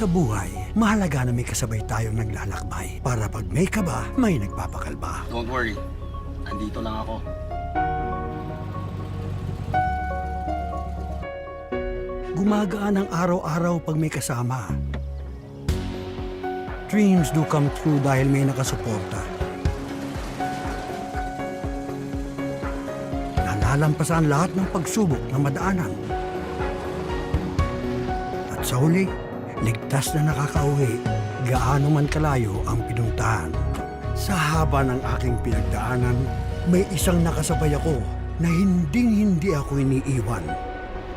Sa buhay, mahalaga na may kasabay tayong naglalakbay para pag may kaba, may nagpapakalba. Don't worry, andito lang ako. Gumagaan ang araw-araw pag may kasama. Dreams do come true dahil may nakasuporta. Nalalampasan lahat ng pagsubok na madaanan. At sa huli, ligtas na nakakauwi, gaano man kalayo ang pinuntahan. Sa haba ng aking pinagdaanan, may isang nakasabay ako na hinding-hindi ako iniiwan.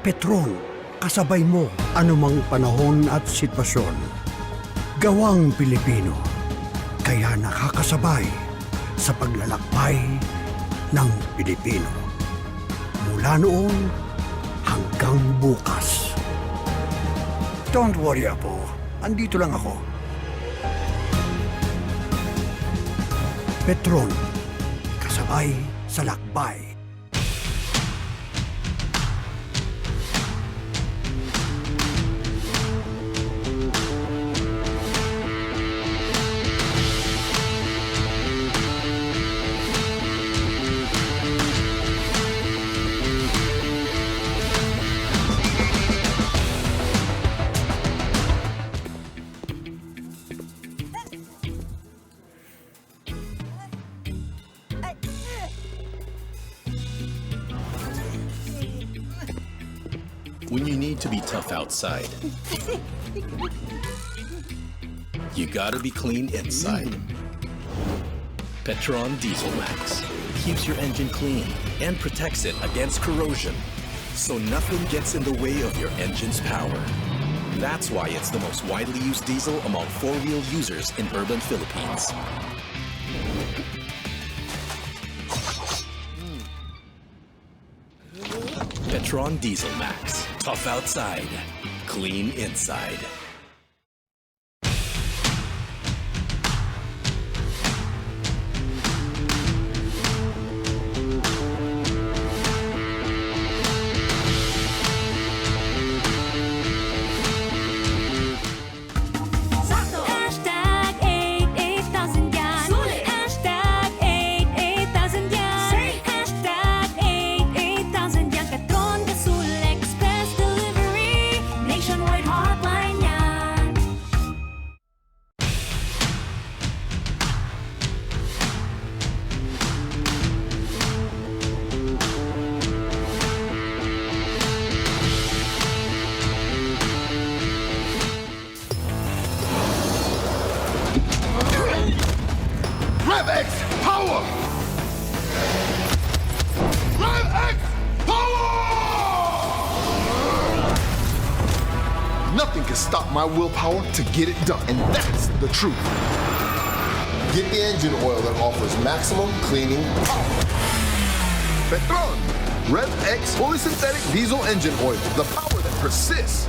Petron, kasabay mo anumang panahon at sitwasyon. Gawang Pilipino, kaya nakakasabay sa paglalakbay ng Pilipino. Mula noon hanggang bukas. Don't worry, Apo. Andito lang ako. Petron, kasabay sa lakbay. When you need to be tough outside, you gotta be clean inside. Petron Diesel Max keeps your engine clean and protects it against corrosion, so nothing gets in the way of your engine's power. That's why it's the most widely used diesel among four-wheel users in urban Philippines. Petron Diesel Max. Tough outside, clean inside. RevX power! RevX power! Nothing can stop my willpower to get it done, and that's the truth. Get the engine oil that offers maximum cleaning power. Petron, RevX fully synthetic diesel engine oil, the power that persists.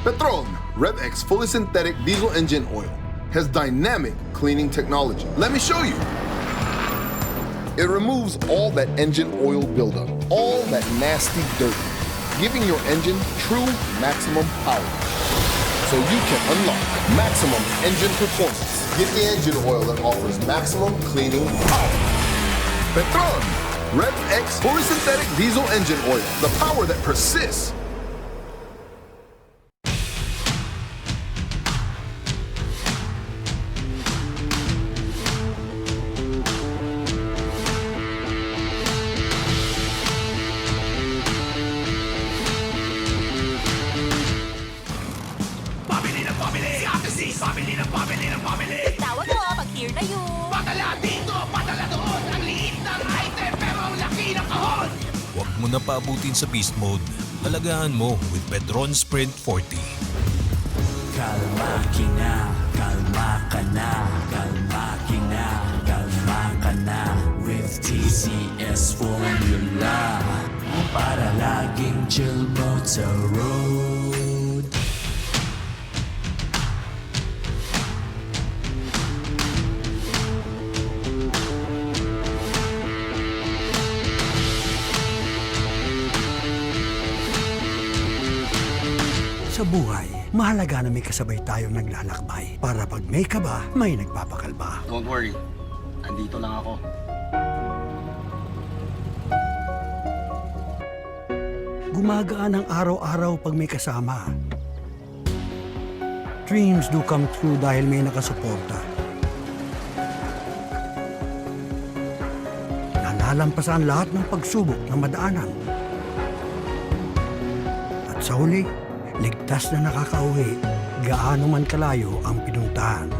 Petron, RevX fully synthetic diesel engine oil has dynamic cleaning technology. Let me show you. It removes all that engine oil buildup, all that nasty dirt, giving your engine true maximum power. So you can unlock maximum engine performance. Get the engine oil that offers maximum cleaning power. Petron, RevX fully synthetic diesel engine oil, the power that persists. Tawag mo pag here na yun. Padala dito, padala doon. Ang liit ng item pero ang laki ng kahon. Huwag mo na paabutin sa beast mode. Alagaan mo with Petron Sprint 40. Kalma ka na, kalma ka na with TCS formula para laging chill mode sa road. Sa buhay, mahalaga na may kasabay tayong naglalakbay para pag may kaba, may nagpapakalba. Don't worry, andito lang ako. Gumagaan ang araw-araw pag may kasama. Dreams do come true dahil may nakasuporta. Nalalampasan lahat ng pagsubok na madaanan. At sa huli, ligtas na nakakauwi, gaano man kalayo ang pinuntahan.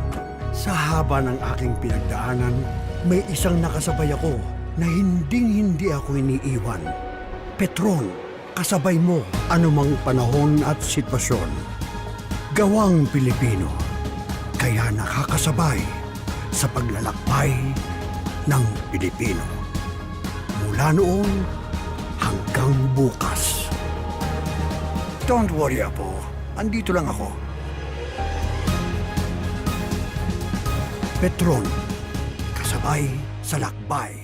Sa haba ng aking pinagdaanan, may isang nakasabay ako na hinding-hindi ako iniiwan. Petron, kasabay mo anumang panahon at sitwasyon. Gawang Pilipino, kaya nakakasabay sa paglalakbay ng Pilipino. Mula noon hanggang bukas. Don't worry, Apo. Andito lang ako. Petron, kasabay sa lakbay.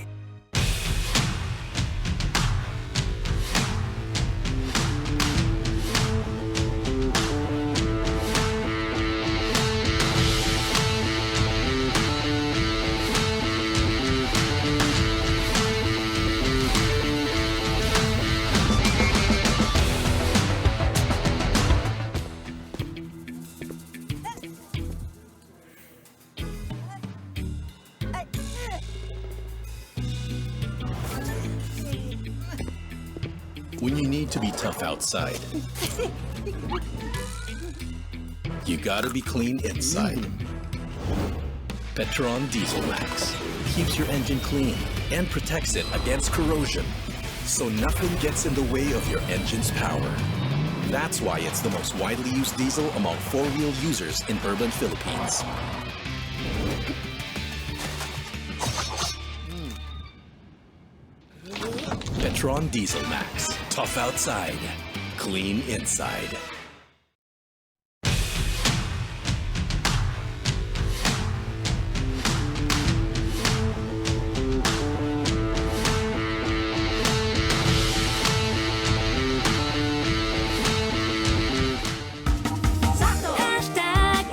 When you need to be tough outside, you gotta be clean inside. Petron Diesel Max keeps your engine clean and protects it against corrosion, so nothing gets in the way of your engine's power. That's why it's the most widely used diesel among four-wheel users in urban Philippines. Petron Diesel Max. Tough outside, clean inside. Sakto! Hashtag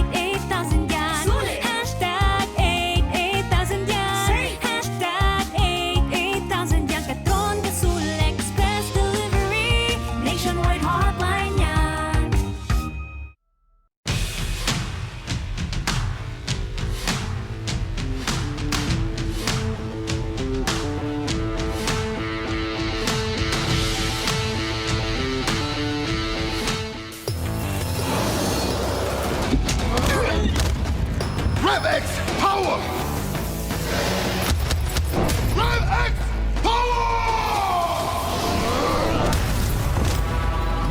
8,000 yan. Sulit! Hashtag 8,000 yan. Hashtag 8,000 yan. Petron Gasul Express Delivery. Nationwide hotline yan. RevX Power! RevX Power!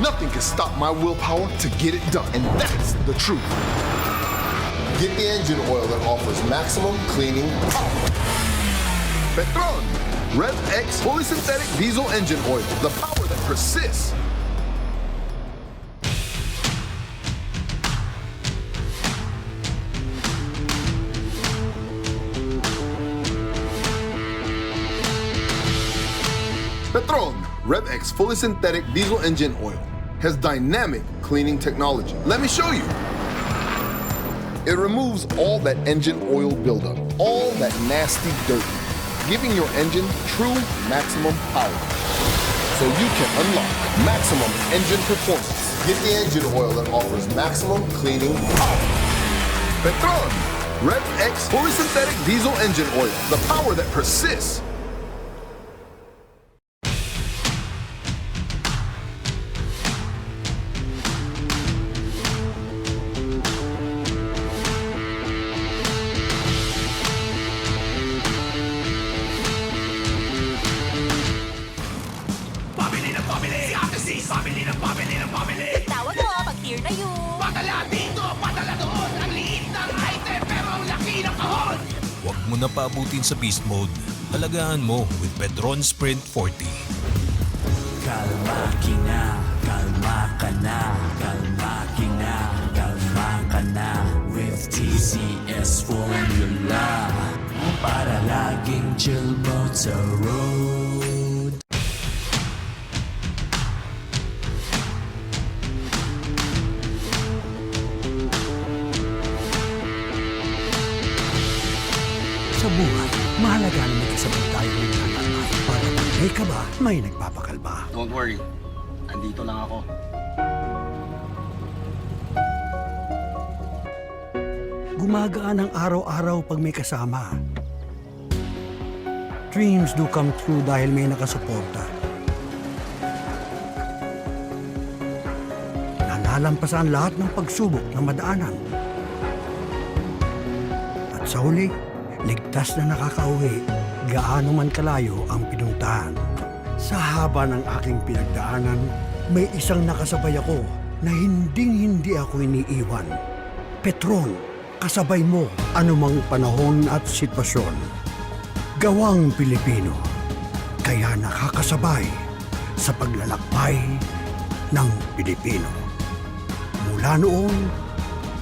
Nothing can stop my willpower to get it done, and that's the truth. Get the engine oil that offers maximum cleaning power. Petron, RevX fully synthetic diesel engine oil, the power that persists. Petron, RevX fully synthetic diesel engine oil has dynamic cleaning technology. Let me show you. It removes all that engine oil buildup, all that nasty dirt, giving your engine true maximum power. So you can unlock maximum engine performance. Get the engine oil that offers maximum cleaning power. Petron, RevX fully synthetic diesel engine oil, the power that persists. Pabili ng pabili! Si Ate Sis! Pabili ng pabili ng pabili! Tawag mo pag here na yun. Padala dito, padala doon! Ang liit ng item pero ang laki ng kahon! Huwag mo na paabutin sa beast mode. Alagaan mo with Petron Sprint 40. Kalma ka na, kalma ka na with TCS formula para laging chill mode sa road. Mahalaga na may kasabay tayong naglalakbay para pag may kaba, may nagpapakalba. Don't worry, andito lang ako. Gumagaan ang araw-araw pag may kasama. Dreams do come true dahil may nakasuporta. Nalalampasan lahat ng pagsubok na madaanan. At sa huli, ligtas na nakakauwi, gaano man kalayo ang pinuntahan. Sa haba ng aking pinagdaanan, may isang nakasabay ako na hinding-hindi ako iniiwan. Petron, kasabay mo anumang panahon at sitwasyon. Gawang Pilipino, kaya nakakasabay sa paglalakbay ng Pilipino. Mula noon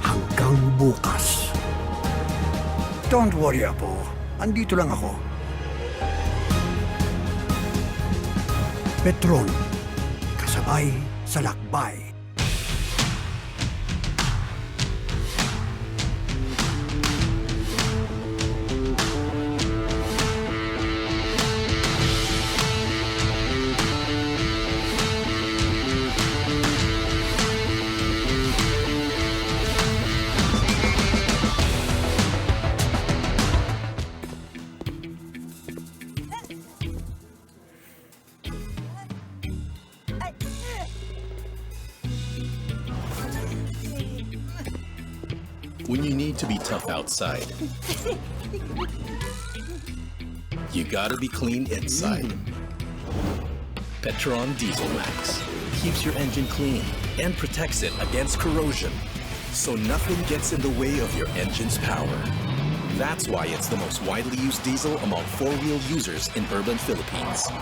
hanggang bukas. Don't worry, Apo. Andito lang ako. Petron, kasabay sa lakbay. When you need to be tough outside, you gotta be clean inside. Petron Diesel Max keeps your engine clean and protects it against corrosion, so nothing gets in the way of your engine's power. That's why it's the most widely used diesel among four-wheel users in urban Philippines.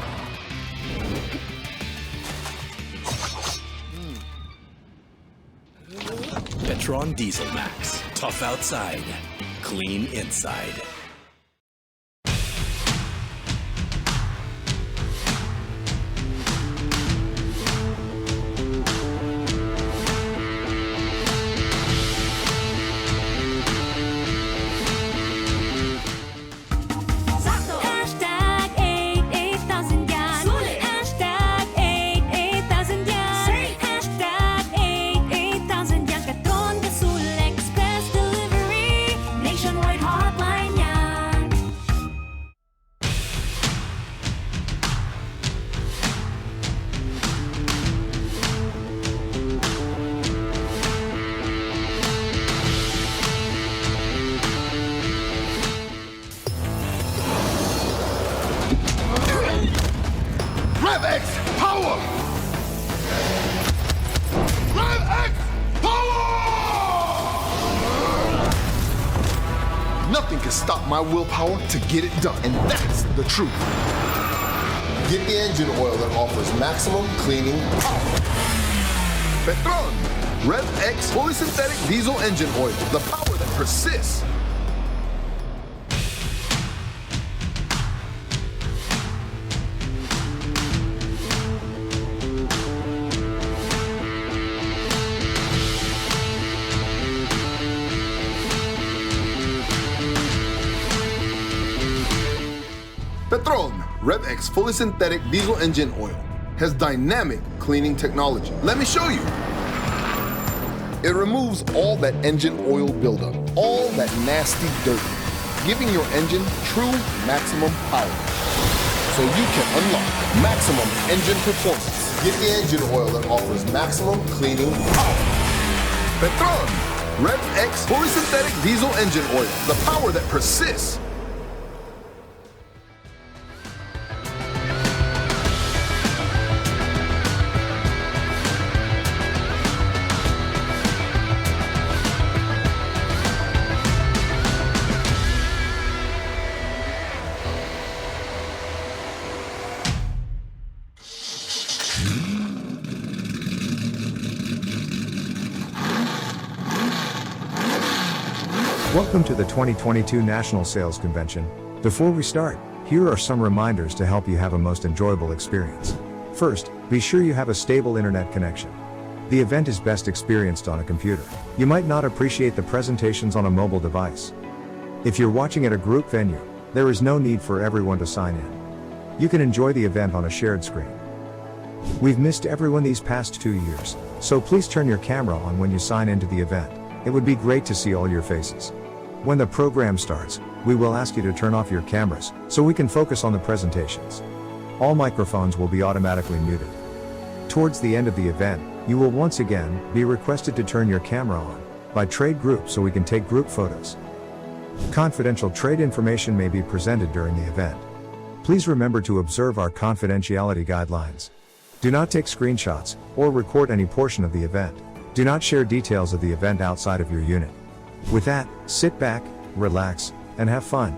Petron Diesel Max. Tough outside, clean inside. Sakto! Hashtag 8,000 yan. Hashtag 8,000 yan. Hashtag 8,000 yan. Petron Gasul Express Delivery. Nationwide hotline yan. RevX power! RevX power! Nothing can stop my willpower to get it done, and that's the truth. Get the engine oil that offers maximum cleaning power. Petron, RevX fully synthetic diesel engine oil, the power that persists. Petron, RevX fully synthetic diesel engine oil has dynamic cleaning technology. Let me show you. It removes all that engine oil buildup, all that nasty dirt, giving your engine true maximum power. So you can unlock maximum engine performance. Get the engine oil that offers maximum cleaning power. Petron, RevX fully synthetic diesel engine oil, the power that persists. Welcome to the 2022 National Sales Convention. Before we start, here are some reminders to help you have a most enjoyable experience. First, be sure you have a stable internet connection. The event is best experienced on a computer. You might not appreciate the presentations on a mobile device. If you're watching at a group venue, There is no need for everyone to sign in. You can enjoy the event on a shared screen. We've missed everyone these past 2 years, so please turn your camera on when you sign into the event. It would be great to see all your faces. When the program starts, we will ask you to turn off your cameras, so we can focus on the presentations. All microphones will be automatically muted. Towards the end of the event, you will once again be requested to turn your camera on by trade group so we can take group photos. Confidential trade information may be presented during the event. Please remember to observe our confidentiality guidelines. Do not take screenshots or record any portion of the event. Do not share details of the event outside of your unit. With that, sit back, relax, and have fun.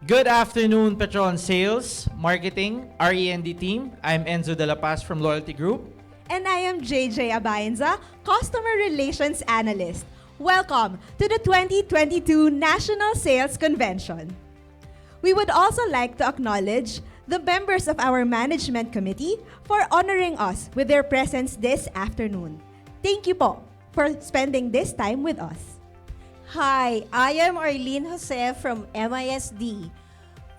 Good afternoon, Petron Sales, Marketing, RE&D team. I'm Enzo De La Paz from Loyalty Group. And I am JJ Abaenza, Customer Relations Analyst. Welcome to the 2022 National Sales Convention. We would also like to acknowledge the members of our management committee for honoring us with their presence this afternoon. Thank you po for spending this time with us. Hi, I am Arlene Jose from MISD,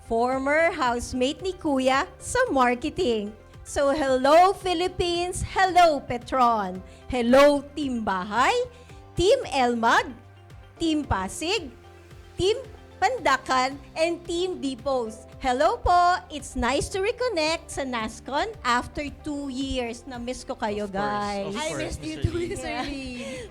former housemate ni Kuya sa marketing. So hello Philippines, hello Petron, hello Team Bahay, Team Elmag, Team Pasig, Team Pandakan, and Team Depots. Hello po! It's nice to reconnect sa NASCON after 2 years. Na-miss ko kayo, guys. I missed you too,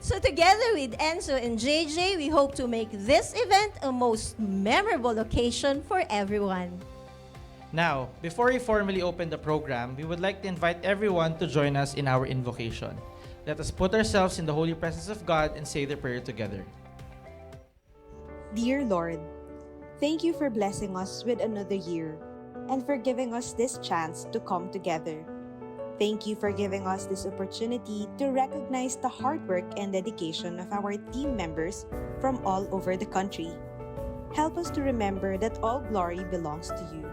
So together with Enzo and JJ, we hope to make this event a most memorable occasion for everyone. Now, before we formally open the program, we would like to invite everyone to join us in our invocation. Let us put ourselves in the holy presence of God and say the prayer together. Dear Lord, thank you for blessing us with another year and for giving us this chance to come together. Thank you for giving us this opportunity to recognize the hard work and dedication of our team members from all over the country. Help us to remember that all glory belongs to you.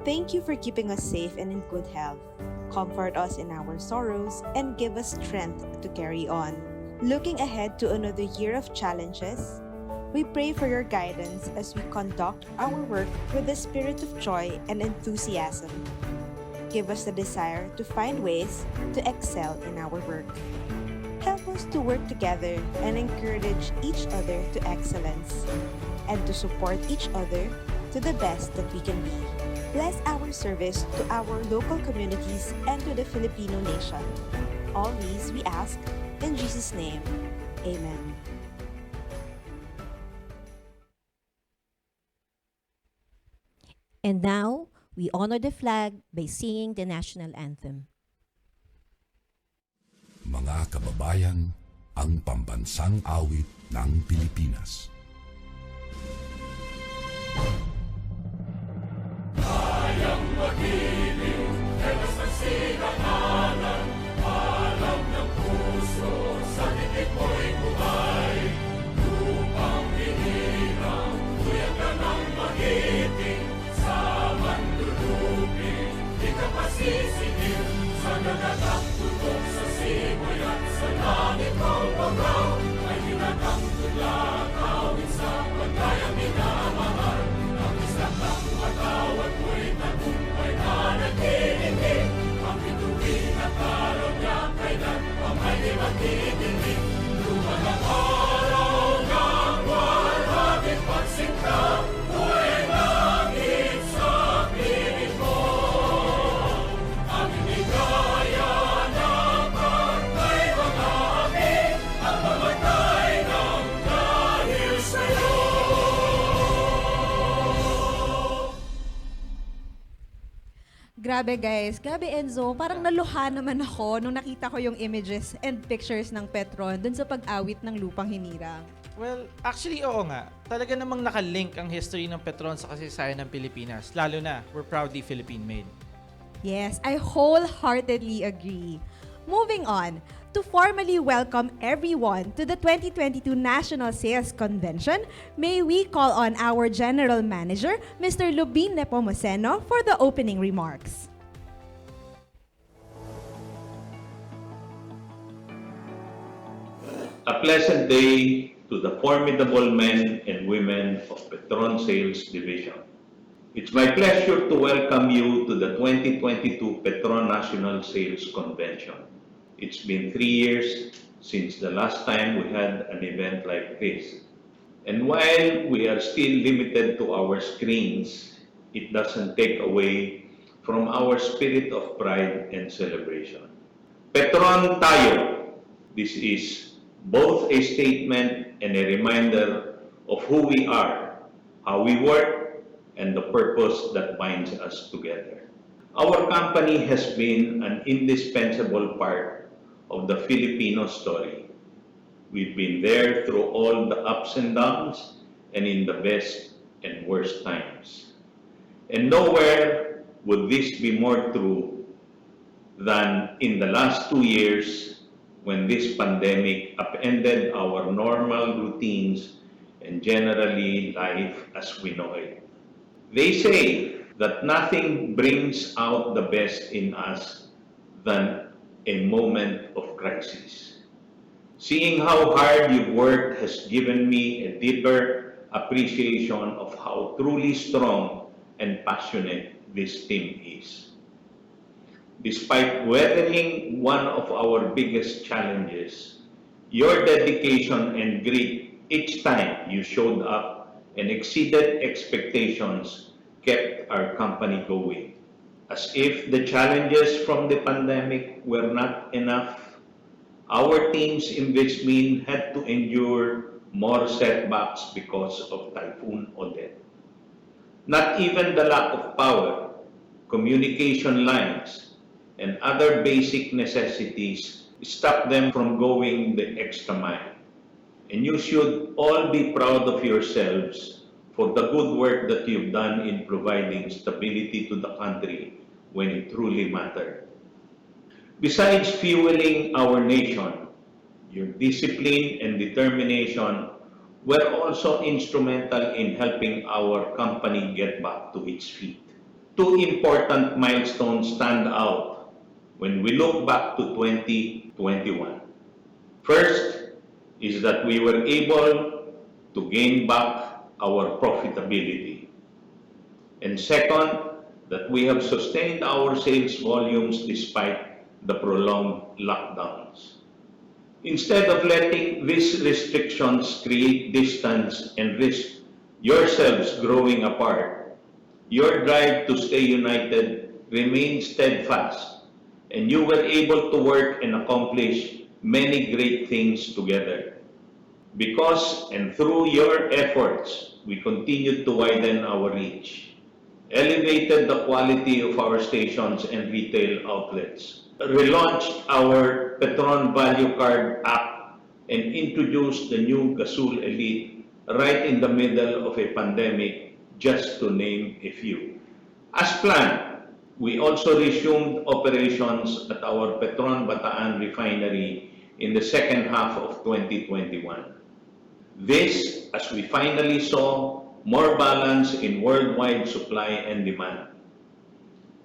Thank you for keeping us safe and in good health. Comfort us in our sorrows and give us strength to carry on. Looking ahead to another year of challenges, we pray for your guidance as we conduct our work with the spirit of joy and enthusiasm. Give us the desire to find ways to excel in our work. Help us to work together and encourage each other to excellence and to support each other to the best that we can be. Bless our service to our local communities and to the Filipino nation. All these we ask in Jesus' name. Amen. And now, we honor the flag by singing the national anthem. Mga kababayan, ang pambansang awit ng Pilipinas. Kayang magiliw, helas ng sinakanan, alam ng puso, sa dikit mo'y buhay. Lupang hinirang, tuyag ka ng magiting, sa manlulupin, di ka pasisingil, sa nagagang tutok sa simoy at sa langit mong pagaw, ay hinatang tulad, awit sa pagkayang minamahal, ang isang ng matawad mo'y tagumpay na nagtitindig, ang bituin at araw niya kailan pa may di magtitindig, lumalang araw ng walhaging pagsinta, buhay langit sa piling mo. Ang inigaya ng pagkay mga api, ang mamatay ng dahil sa'yo. Grabe guys, grabe Enzo, parang naluha naman ako nung nakita ko yung images and pictures ng Petron dun sa pag-awit ng Lupang Hinirang. Well, actually oo nga. Talaga namang nakalink ang history ng Petron sa kasaysayan ng Pilipinas. Lalo na, we're proudly Philippine-made. Yes, I wholeheartedly agree. Moving on, to formally welcome everyone to the 2022 National Sales Convention, may we call on our General Manager, Mr. Lubin Nepomuceno, for the opening remarks. A pleasant day to the formidable men and women of Petron Sales Division. It's my pleasure to welcome you to the 2022 Petron National Sales Convention. It's been 3 years since the last time we had an event like this. And while we are still limited to our screens, it doesn't take away from our spirit of pride and celebration. Petron tayo. This is both a statement and a reminder of who we are, how we work, and the purpose that binds us together. Our company has been an indispensable part of the Filipino story. We've been there through all the ups and downs and in the best and worst times. And nowhere would this be more true than in the last 2 years when this pandemic upended our normal routines and generally life as we know it. They say that nothing brings out the best in us than a moment of crisis. Seeing how hard you've worked has given me a deeper appreciation of how truly strong and passionate this team is. Despite weathering one of our biggest challenges, your dedication and grit each time you showed up and exceeded expectations kept our company going. As if the challenges from the pandemic were not enough, our teams in Vismin had to endure more setbacks because of Typhoon Odette. Not even the lack of power, communication lines, and other basic necessities stopped them from going the extra mile. And you should all be proud of yourselves for the good work that you've done in providing stability to the country when it truly mattered. Besides fueling our nation, your discipline and determination were also instrumental in helping our company get back to its feet. 2 important milestones stand out when we look back to 2021. First is that we were able to gain back our profitability. And second, that we have sustained our sales volumes despite the prolonged lockdowns. Instead of letting these restrictions create distance and risk yourselves growing apart, your drive to stay united remains steadfast, and you were able to work and accomplish many great things together. Because and through your efforts, we continued to widen our reach, elevated the quality of our stations and retail outlets, relaunched our Petron Value Card app, and introduced the new Gasul Elite right in the middle of a pandemic, just to name a few. As planned, we also resumed operations at our Petron Bataan refinery in the second half of 2021. This, as we finally saw more balance in worldwide supply and demand.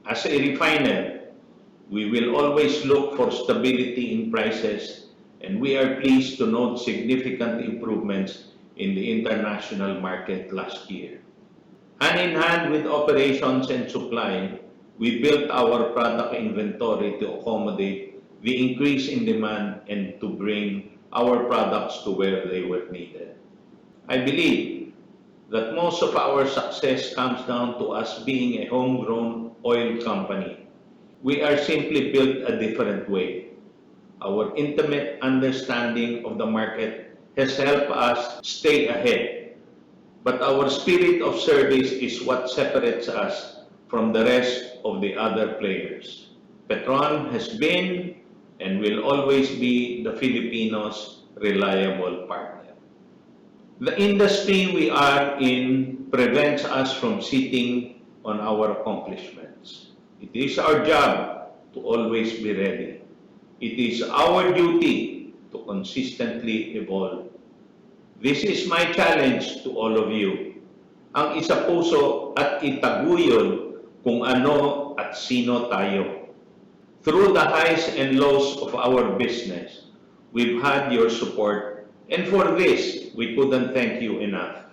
As a refiner, we will always look for stability in prices, and we are pleased to note significant improvements in the international market last year. Hand in hand with operations and supply, we built our product inventory to accommodate the increase in demand and to bring our products to where they were needed. I believe that most of our success comes down to us being a homegrown oil company. We are simply built a different way. Our intimate understanding of the market has helped us stay ahead. But our spirit of service is what separates us from the rest of the other players. Petron has been and will always be the Filipinos' reliable partner. The industry we are in prevents us from sitting on our accomplishments. It is our job to always be ready. It is our duty to consistently evolve. This is my challenge to all of you. Ang isa puso at itaguyod kung ano at sino tayo. Through the highs and lows of our business, we've had your support And for this, we couldn't thank you enough.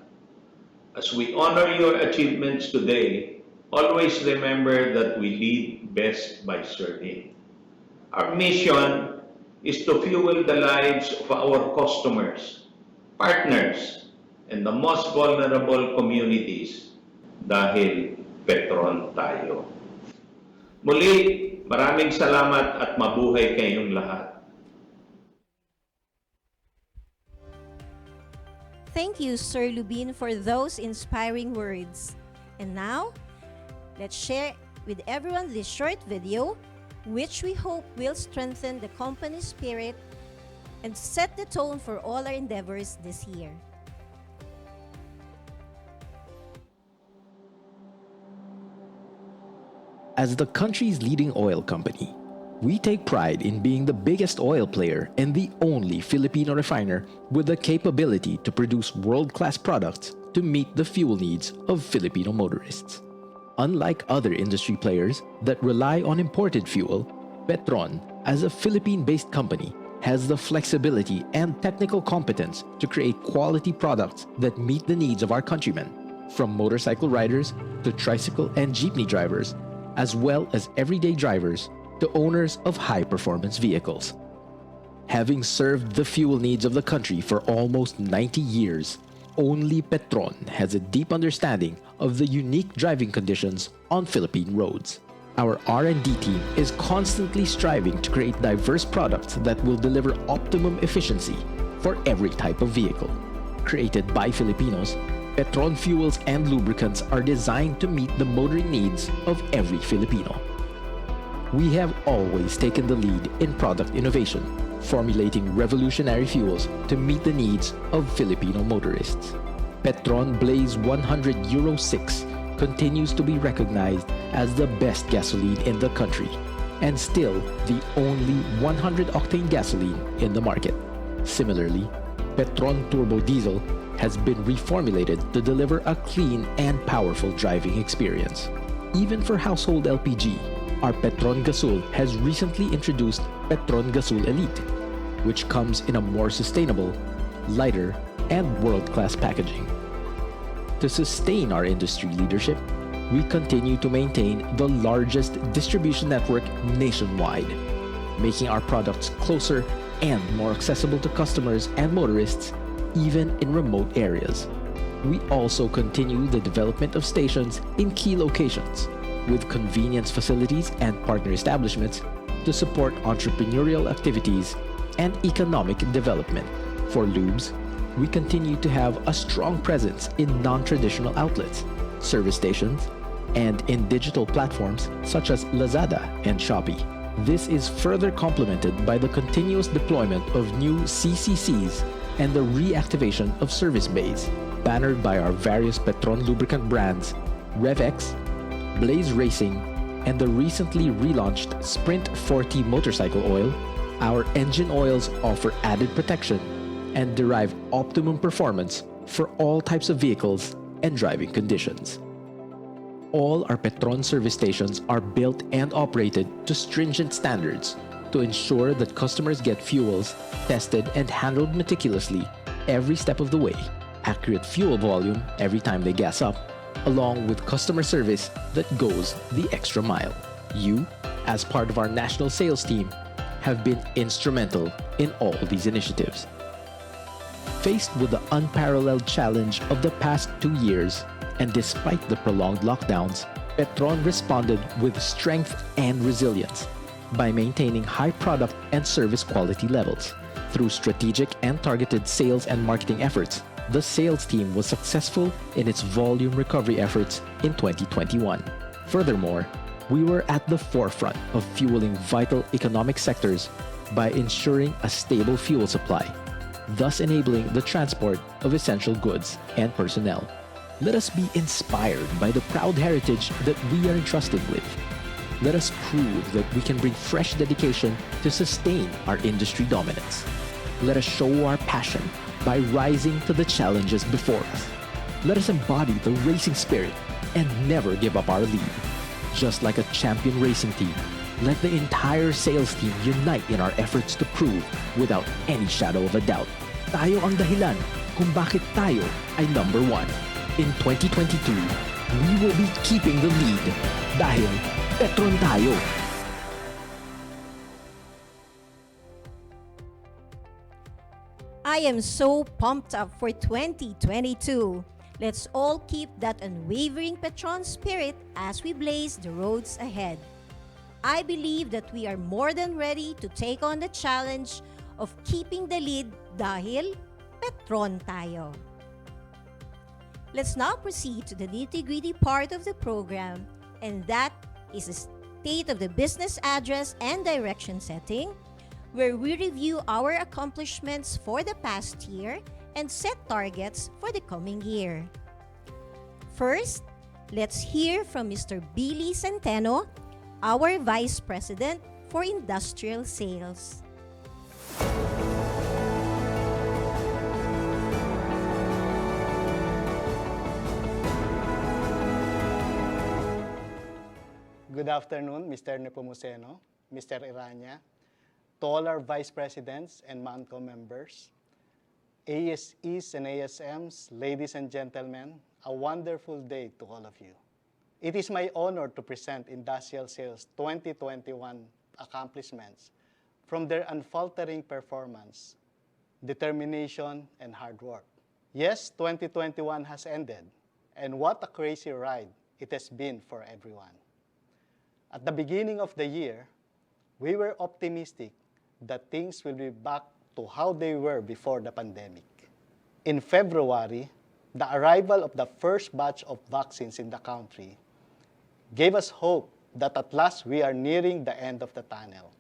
As we honor your achievements today, always remember that we lead best by serving. Our mission is to fuel the lives of our customers, partners, and the most vulnerable communities dahil Petron tayo. Muli, maraming salamat at mabuhay kayong lahat. Thank you, Sir Lubin, for those inspiring words. And now, let's share with everyone this short video, which we hope will strengthen the company's spirit and set the tone for all our endeavors this year. As the country's leading oil company, we take pride in being the biggest oil player and the only Filipino refiner with the capability to produce world-class products to meet the fuel needs of Filipino motorists. Unlike other industry players that rely on imported fuel, Petron, as a Philippine-based company, has the flexibility and technical competence to create quality products that meet the needs of our countrymen, from motorcycle riders to tricycle and jeepney drivers, as well as everyday drivers to owners of high-performance vehicles. Having served the fuel needs of the country for almost 90 years, only Petron has a deep understanding of the unique driving conditions on Philippine roads. Our R&D team is constantly striving to create diverse products that will deliver optimum efficiency for every type of vehicle. Created by Filipinos, Petron fuels and lubricants are designed to meet the motoring needs of every Filipino. We have always taken the lead in product innovation, formulating revolutionary fuels to meet the needs of Filipino motorists. Petron Blaze 100 Euro 6 continues to be recognized as the best gasoline in the country, and still the only 100-octane gasoline in the market. Similarly, Petron Turbo Diesel has been reformulated to deliver a clean and powerful driving experience. Even for household LPG, our Petron Gasul has recently introduced Petron Gasul Elite, which comes in a more sustainable, lighter, and world-class packaging. To sustain our industry leadership, we continue to maintain the largest distribution network nationwide, making our products closer and more accessible to customers and motorists, even in remote areas. We also continue the development of stations in key locations, with convenience facilities and partner establishments to support entrepreneurial activities and economic development. For lubes, we continue to have a strong presence in non-traditional outlets, service stations, and in digital platforms such as Lazada and Shopee. This is further complemented by the continuous deployment of new CCCs and the reactivation of service bays, bannered by our various Petron lubricant brands, RevX, Blaze Racing, and the recently relaunched Sprint 40 motorcycle oil. Our engine oils offer added protection and derive optimum performance for all types of vehicles and driving conditions. All our Petron service stations are built and operated to stringent standards to ensure that customers get fuels tested and handled meticulously every step of the way, accurate fuel volume every time they gas up, along with customer service that goes the extra mile. You, as part of our national sales team, have been instrumental in all these initiatives. Faced with the unparalleled challenge of the past 2 years, and despite the prolonged lockdowns, Petron responded with strength and resilience by maintaining high product and service quality levels. Through strategic and targeted sales and marketing efforts, the sales team was successful in its volume recovery efforts in 2021. Furthermore, we were at the forefront of fueling vital economic sectors by ensuring a stable fuel supply, thus enabling the transport of essential goods and personnel. Let us be inspired by the proud heritage that we are entrusted with. Let us prove that we can bring fresh dedication to sustain our industry dominance. Let us show our passion by rising to the challenges before us. Let us embody the racing spirit and never give up our lead. Just like a champion racing team, let the entire sales team unite in our efforts to prove, without any shadow of a doubt, tayo ang dahilan kung bakit tayo ay number 1. In 2022, we will be keeping the lead dahil Petron tayo. I am so pumped up for 2022. Let's all keep that unwavering Petron spirit as we blaze the roads ahead. I believe that we are more than ready to take on the challenge of keeping the lead dahil Petron tayo. Let's now proceed to the nitty-gritty part of the program, and that is a state of the business address and direction setting, where we review our accomplishments for the past year and set targets for the coming year. First, let's hear from Mr. Billy Centeno, our Vice President for Industrial Sales. Good afternoon, Mr. Nepomuceno, Mr. Iranya, to all our Vice Presidents and MANCO members, ASEs and ASMs, ladies and gentlemen, a wonderful day to all of you. It is my honor to present Industrial Sales 2021 accomplishments from their unfaltering performance, determination, and hard work. Yes, 2021 has ended, and what a crazy ride it has been for everyone. At the beginning of the year, we were optimistic that things will be back to how they were before the pandemic. In February, the arrival of the first batch of vaccines in the country gave us hope that at last we are nearing the end of the tunnel.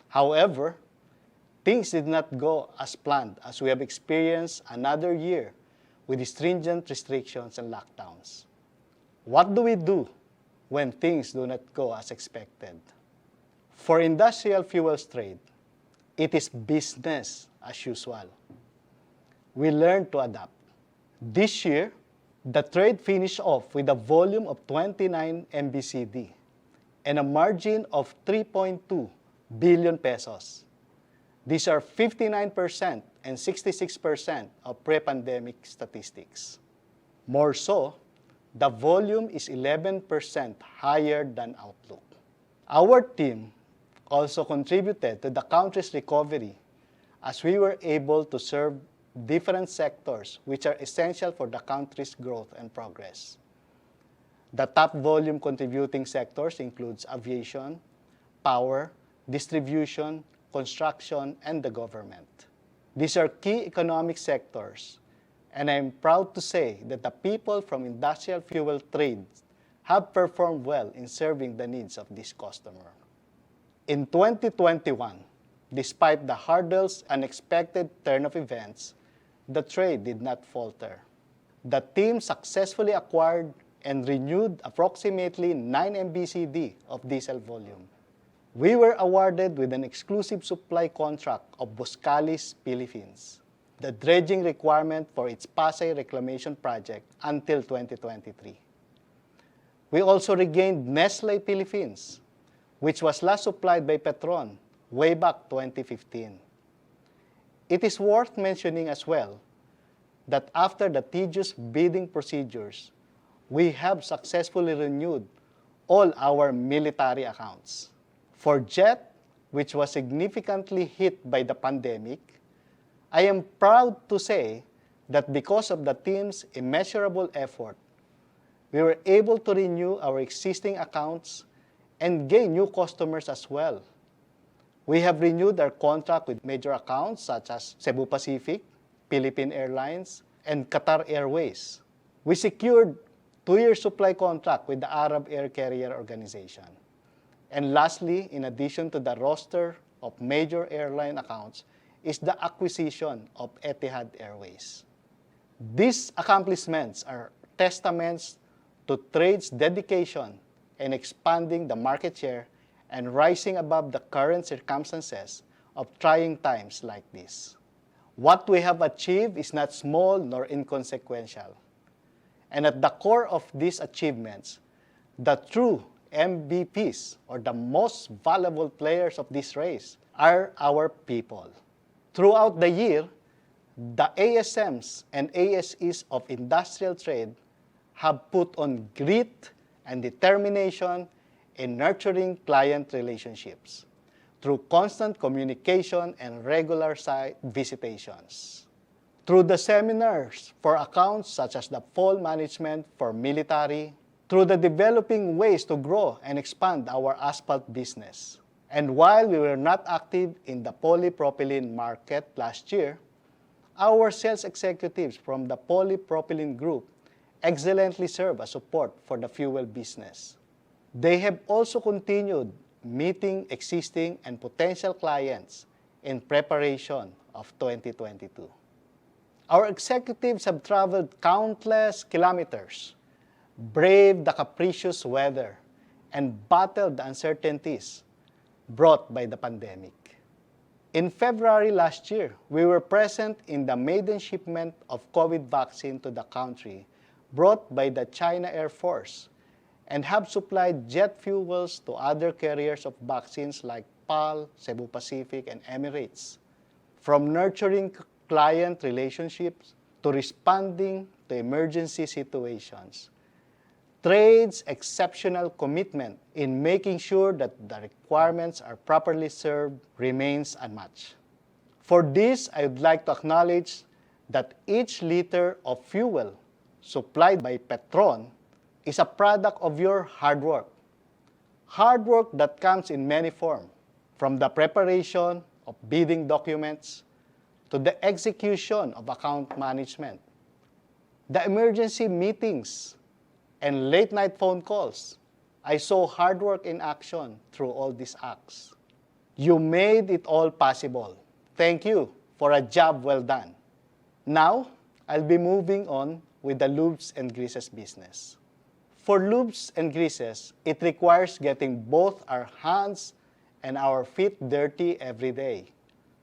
However, things did not go as planned as we have experienced another year with stringent restrictions and lockdowns. What do we do when things do not go as expected? For industrial fuels trade, it is business as usual. We learn to adapt. This year, the trade finished off with a volume of 29 MBCD and a margin of 3.2 billion pesos. These are 59% and 66% of pre-pandemic statistics. More so, the volume is 11% higher than outlook. Our team also contributed to the country's recovery as we were able to serve different sectors which are essential for the country's growth and progress. The top volume contributing sectors includes aviation, power, distribution, construction, and the government. These are key economic sectors, and I am proud to say that the people from industrial fuel trade have performed well in serving the needs of this customer. In 2021, despite the hurdles and unexpected turn of events, the trade did not falter. The team successfully acquired and renewed approximately 9 MBCD of diesel volume. We were awarded with an exclusive supply contract of Boscalis, Philippines, the dredging requirement for its Pasay reclamation project until 2023. We also regained Nestle Philippines, which was last supplied by Petron way back 2015. It is worth mentioning as well that after the tedious bidding procedures, we have successfully renewed all our military accounts. For JET, which was significantly hit by the pandemic, I am proud to say that because of the team's immeasurable effort, we were able to renew our existing accounts and gain new customers as well. We have renewed our contract with major accounts such as Cebu Pacific, Philippine Airlines, and Qatar Airways. We secured 2-year supply contract with the Arab Air Carrier Organization. And lastly, in addition to the roster of major airline accounts, is the acquisition of Etihad Airways. These accomplishments are testaments to trade's dedication in expanding the market share and rising above the current circumstances of trying times like this. What we have achieved is not small nor inconsequential. And at the core of these achievements, the true MVPs, or the most valuable players of this race, are our people. Throughout the year, the ASMs and ASEs of industrial trade have put on grit and determination in nurturing client relationships through constant communication and regular site visitations. Through the seminars for accounts such as the fall management for military, through the developing ways to grow and expand our asphalt business. And while we were not active in the polypropylene market last year, our sales executives from the polypropylene group excellently serve as support for the fuel business. They have also continued meeting existing and potential clients in preparation of 2022. Our executives have traveled countless kilometers, braved the capricious weather, and battled the uncertainties brought by the pandemic. In February last year, we were present in the maiden shipment of COVID vaccine to the country brought by the China Air Force and have supplied jet fuels to other carriers of vaccines like PAL, Cebu Pacific, and Emirates. From nurturing client relationships to responding to emergency situations, trade's exceptional commitment in making sure that the requirements are properly served remains unmatched. For this, I would like to acknowledge that each liter of fuel supplied by Petron is a product of your hard work. Hard work that comes in many forms, from the preparation of bidding documents to the execution of account management, the emergency meetings, and late-night phone calls. I saw hard work in action through all these acts. You made it all possible. Thank you for a job well done. Now, I'll be moving on with the lubes and greases business. For lubes and greases, it requires getting both our hands and our feet dirty every day.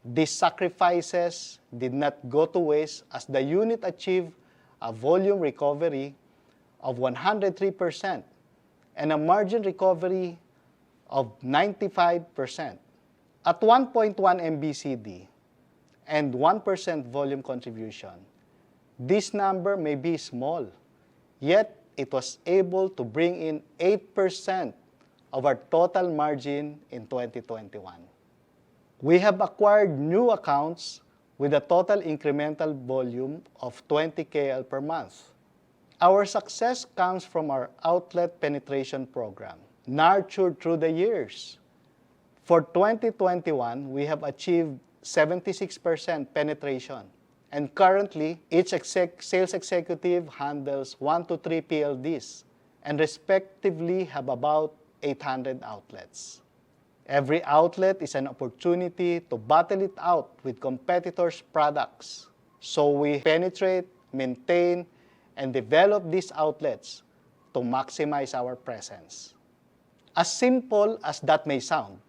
These sacrifices did not go to waste as the unit achieved a volume recovery of 103% and a margin recovery of 95%. At 1.1 MBCD and 1% volume contribution, this number may be small, yet it was able to bring in 8% of our total margin in 2021. We have acquired new accounts with a total incremental volume of 20 KL per month. Our success comes from our outlet penetration program, nurtured through the years. For 2021, we have achieved 76% penetration, and currently, each sales executive handles 1 to 3 PLDs and respectively have about 800 outlets. Every outlet is an opportunity to battle it out with competitors' products. So we penetrate, maintain, and develop these outlets to maximize our presence. As simple as that may sound,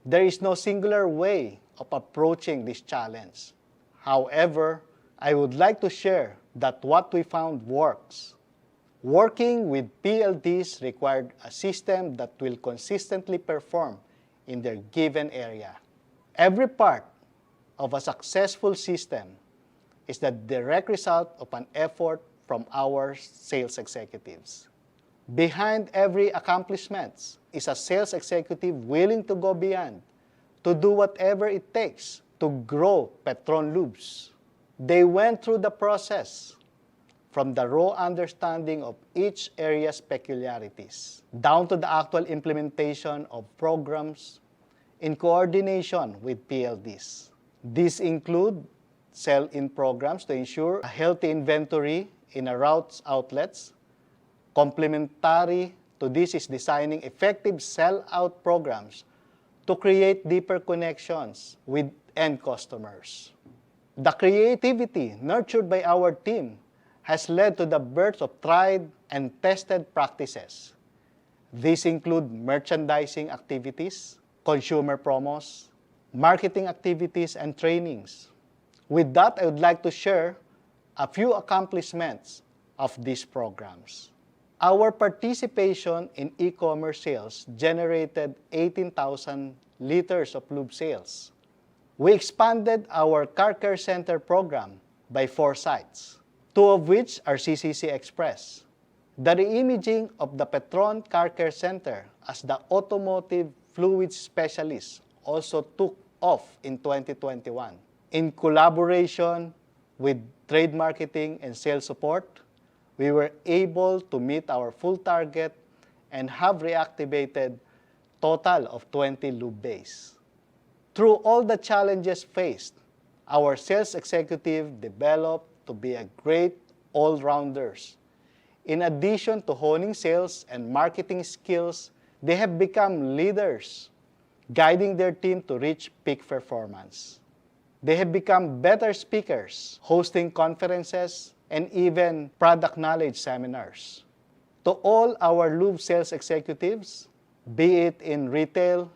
there is no singular way of approaching this challenge. However, I would like to share that what we found works. Working with PLDs required a system that will consistently perform in their given area. Every part of a successful system is the direct result of an effort from our sales executives. Behind every accomplishment is a sales executive willing to go beyond, to do whatever it takes to grow Petron Lubes. They went through the process, from the raw understanding of each area's peculiarities, down to the actual implementation of programs in coordination with PLDs. These include sell-in programs to ensure a healthy inventory in a route's outlets. Complementary to this is designing effective sell-out programs to create deeper connections with end customers. The creativity nurtured by our team has led to the birth of tried and tested practices. These include merchandising activities, consumer promos, marketing activities, and trainings. With that, I would like to share a few accomplishments of these programs. Our participation in e-commerce sales generated 18,000 liters of lube sales. We expanded our car care center program by 4 sites, 2 of which are CCC Express. The reimaging of the Petron Car Care Center as the automotive fluids specialist also took off in 2021. In collaboration with trade marketing and sales support, we were able to meet our full target and have reactivated total of 20 lube bays. Through all the challenges faced, our sales executive developed to be a great all-rounders. In addition to honing sales and marketing skills, they have become leaders, guiding their team to reach peak performance. They have become better speakers, hosting conferences, and even product knowledge seminars. To all our lube sales executives, be it in retail,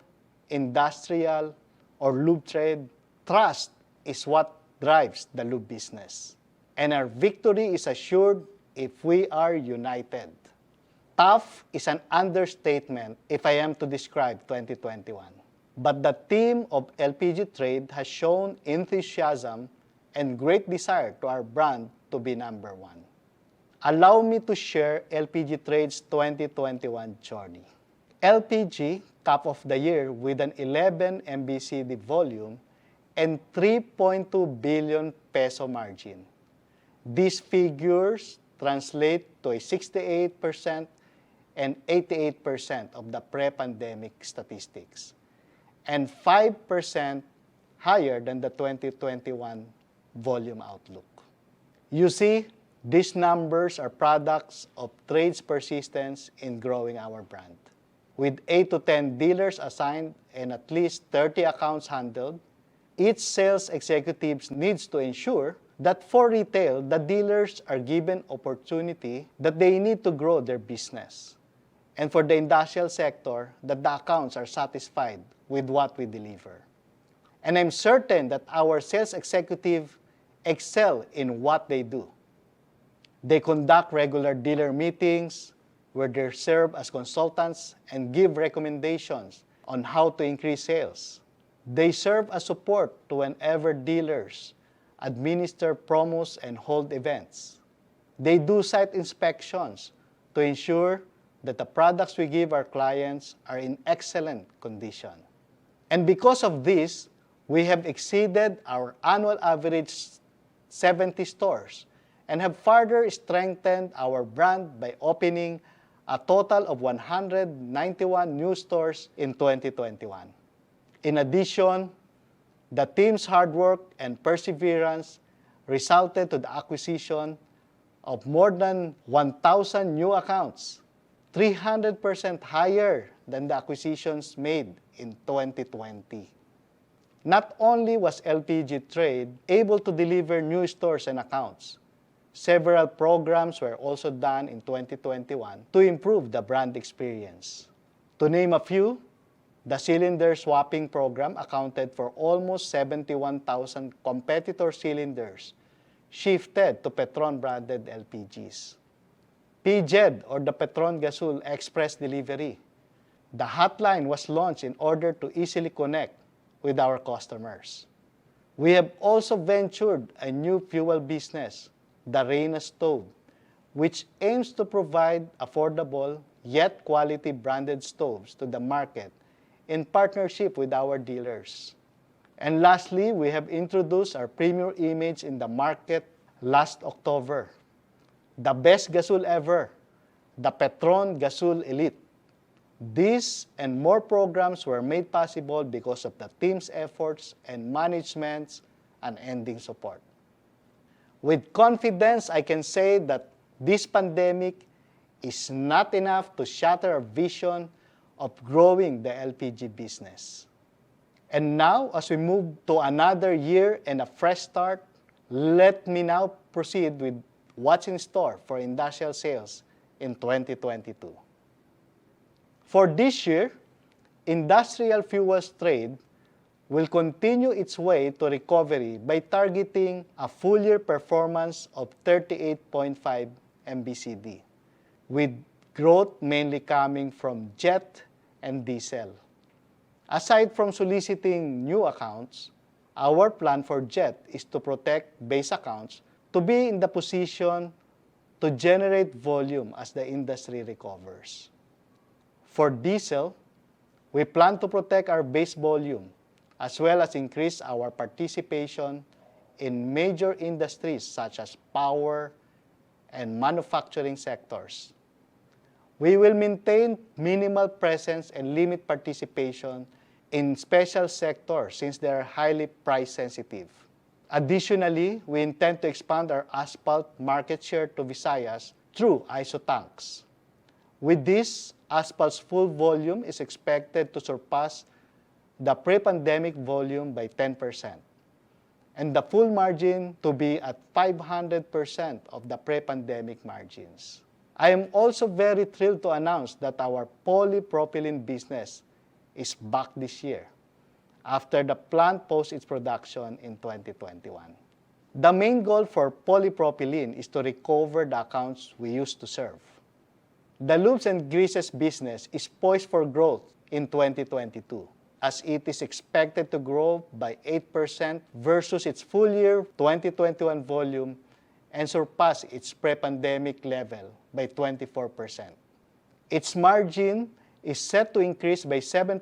industrial, or lube trade, trust is what drives the lube business. And our victory is assured if we are united. Tough is an understatement if I am to describe 2021. But the team of LPG Trade has shown enthusiasm and great desire to our brand to be number 1. Allow me to share LPG Trade's 2021 journey. LPG top of the year with an 11 MBCD volume and 3.2 billion peso margin. These figures translate to a 68% and 88% of the pre-pandemic statistics, and 5% higher than the 2021 volume outlook. You see, these numbers are products of trade's persistence in growing our brand. With 8 to 10 dealers assigned and at least 30 accounts handled, each sales executive needs to ensure that for retail, the dealers are given opportunity that they need to grow their business. And for the industrial sector, that the accounts are satisfied with what we deliver. And I'm certain that our sales executives excel in what they do. They conduct regular dealer meetings where they serve as consultants and give recommendations on how to increase sales. They serve as support to whenever dealers administer promos and hold events. They do site inspections to ensure that the products we give our clients are in excellent condition. And because of this, we have exceeded our annual average 70 stores and have further strengthened our brand by opening a total of 191 new stores in 2021. In addition, the team's hard work and perseverance resulted to the acquisition of more than 1,000 new accounts, 300% higher than the acquisitions made in 2020. Not only was LPG Trade able to deliver new stores and accounts, several programs were also done in 2021 to improve the brand experience. To name a few, the cylinder swapping program accounted for almost 71,000 competitor cylinders shifted to Petron-branded LPGs. PGED, or the Petron Gasul Express Delivery. The hotline was launched in order to easily connect with our customers. We have also ventured a new fuel business, the Reyna Stove, which aims to provide affordable yet quality branded stoves to the market in partnership with our dealers. And lastly, we have introduced our premier image in the market last October. The best Gasul ever, the Petron Gasul Elite. These and more programs were made possible because of the team's efforts and management's unending support. With confidence, I can say that this pandemic is not enough to shatter our vision of growing the LPG business. And now, as we move to another year and a fresh start, let me now proceed with what's in store for industrial sales in 2022. For this year, industrial fuels trade will continue its way to recovery by targeting a full-year performance of 38.5 MBCD, with growth mainly coming from jet and diesel. Aside from soliciting new accounts, our plan for jet is to protect base accounts to be in the position to generate volume as the industry recovers. For diesel, we plan to protect our base volume as well as increase our participation in major industries such as power and manufacturing sectors. We will maintain minimal presence and limit participation in special sectors since they are highly price sensitive. Additionally, we intend to expand our asphalt market share to Visayas through ISO tanks. With this, asphalt's full volume is expected to surpass the pre-pandemic volume by 10%, and the full margin to be at 500% of the pre-pandemic margins. I am also very thrilled to announce that our polypropylene business is back this year after the plant post its production in 2021. The main goal for polypropylene is to recover the accounts we used to serve. The lubes and greases business is poised for growth in 2022, as it is expected to grow by 8% versus its full year 2021 volume and surpass its pre-pandemic level by 24%. Its margin is set to increase by 7%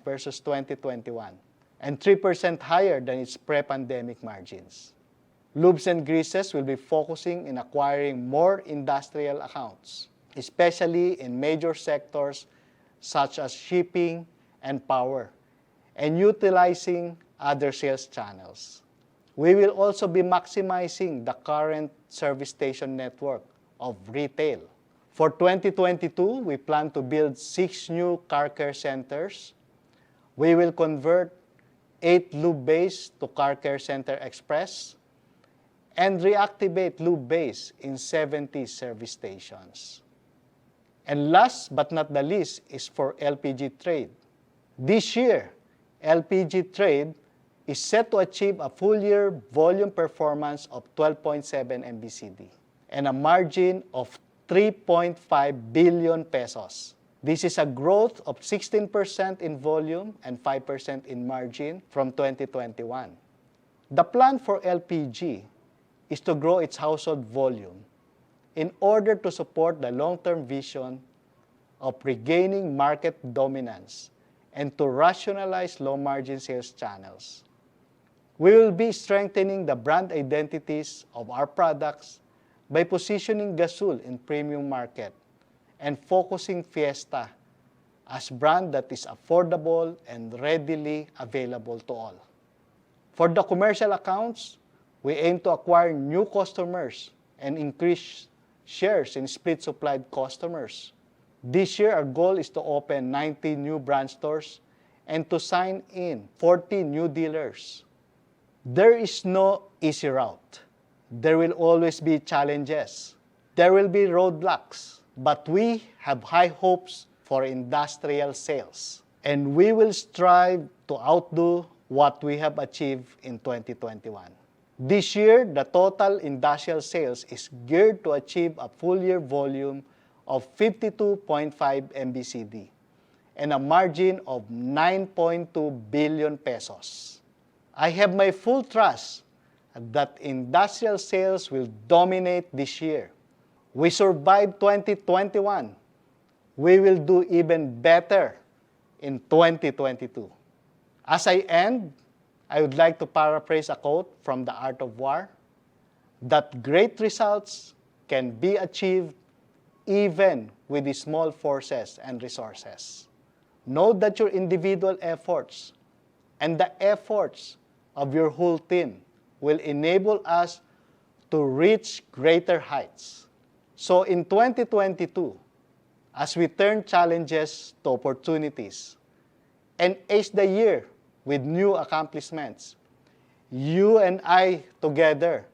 versus 2021 and 3% higher than its pre-pandemic margins. Lubes and greases will be focusing in acquiring more industrial accounts, especially in major sectors such as shipping and power, and utilizing other sales channels. We will also be maximizing the current service station network of retail. For 2022, we plan to build 6 new car care centers. We will convert 8 lube bays to Car Care Center Express and reactivate lube bays in 70 service stations. And last but not the least is for LPG trade. This year, LPG trade is set to achieve a full-year volume performance of 12.7 MBCD and a margin of 3.5 billion pesos. This is a growth of 16% in volume and 5% in margin from 2021. The plan for LPG is to grow its household volume in order to support the long-term vision of regaining market dominance and to rationalize low-margin sales channels. We will be strengthening the brand identities of our products by positioning Gasol in premium market and focusing Fiesta as brand that is affordable and readily available to all. For the commercial accounts, we aim to acquire new customers and increase shares in split-supplied customers. This year, our goal is to open 90 new brand stores and to sign in 40 new dealers. There is no easy route. There will always be challenges. There will be roadblocks, but we have high hopes for industrial sales, and we will strive to outdo what we have achieved in 2021. This year, the total industrial sales is geared to achieve a full-year volume of 52.5 MBCD and a margin of 9.2 billion pesos. I have my full trust that industrial sales will dominate this year. We survived 2021. We will do even better in 2022. As I end, I would like to paraphrase a quote from The Art of War, that great results can be achieved even with the small forces and resources. Know that your individual efforts and the efforts of your whole team will enable us to reach greater heights. So in 2022, as we turn challenges to opportunities and ace the year with new accomplishments, you and I together,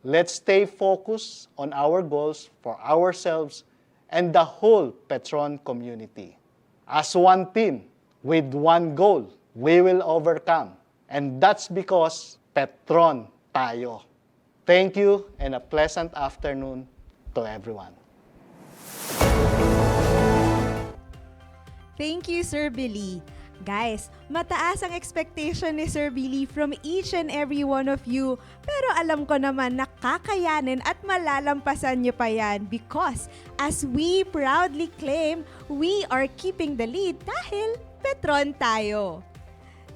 let's stay focused on our goals for ourselves and the whole Petron community. As one team, with one goal, we will overcome. And that's because Petron tayo. Thank you and a pleasant afternoon to everyone. Thank you, Sir Billy. Guys, mataas ang expectation ni Sir Billy from each and every one of you. Pero alam ko naman na kakayanin at malalampasan niyo pa yan because as we proudly claim, we are keeping the lead dahil Petron tayo.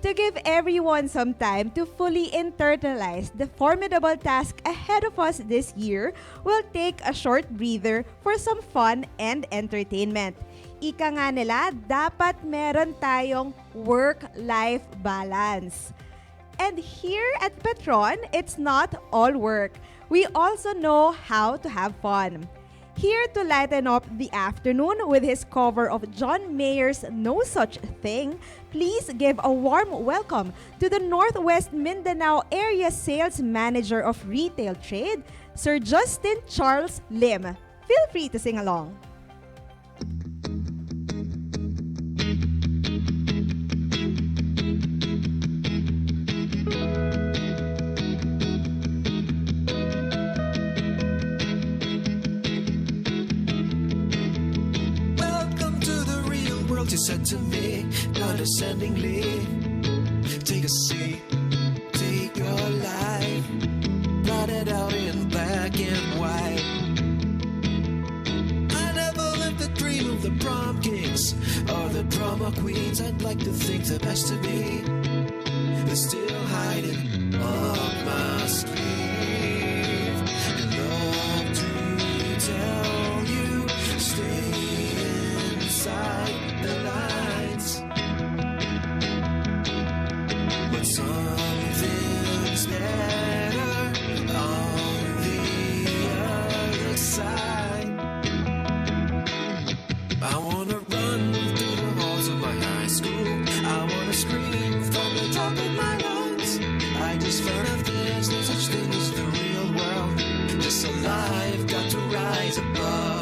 To give everyone some time to fully internalize the formidable task ahead of us this year, we'll take a short breather for some fun and entertainment. Ika nga nila, dapat meron tayong work-life balance. And here at Petron, it's not all work. We also know how to have fun. Here to lighten up the afternoon with his cover of John Mayer's No Such Thing, please give a warm welcome to the Northwest Mindanao Area Sales Manager of Retail Trade, Sir Justin Charles Lim. Feel free to sing along. You said to me condescendingly, take a seat, take your life, plot it out in black and white. I never lived the dream of the prom kings or the drama queens. I'd like to think the best of me is still hiding up my sleeve. Love to tell you, stay inside the lines, but something's better on the other side. I wanna run through the halls of my high school. I wanna scream from the top of my lungs. I just found out there's no such thing as the real world. Just alive, got to rise above.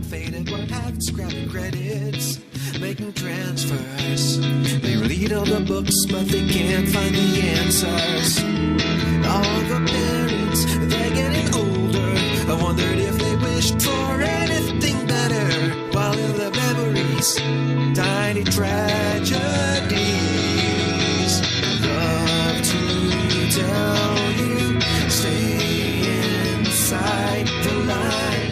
Faded white hats, grabbing credits, making transfers. They read all the books, but they can't find the answers. All the parents, they're getting older. I wondered if they wished for anything better. While in their memories, tiny tragedies. Love to tell you, stay inside the line.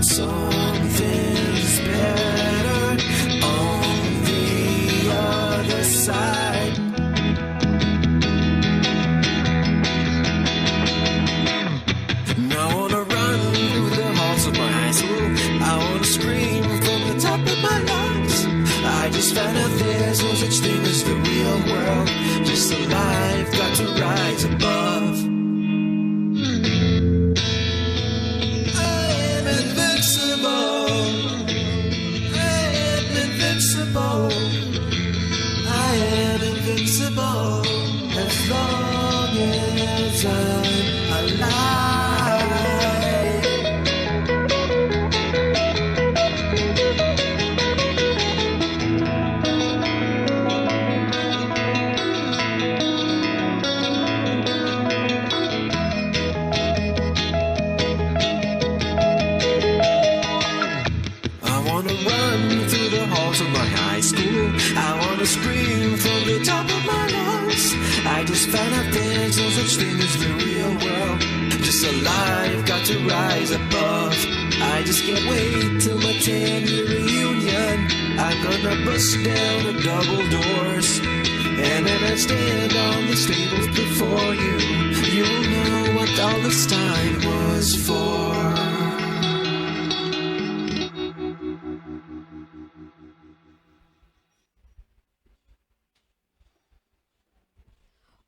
Something's better on the other side. Now I wanna run through the halls of my high school. I wanna scream from the top of my lungs. I just found out there's no such thing as the real world. Just alive, got to rise above. I am invincible as long as I'm alive. I wanna run through the halls of my high school. I wanna scream from the top of my lungs. I just found out there's no such thing as the real world. Just alive, got to rise above. I just can't wait till my 10-year reunion. I'm gonna bust down the double doors, and then I stand on the stables before you. You'll know what all this time was for.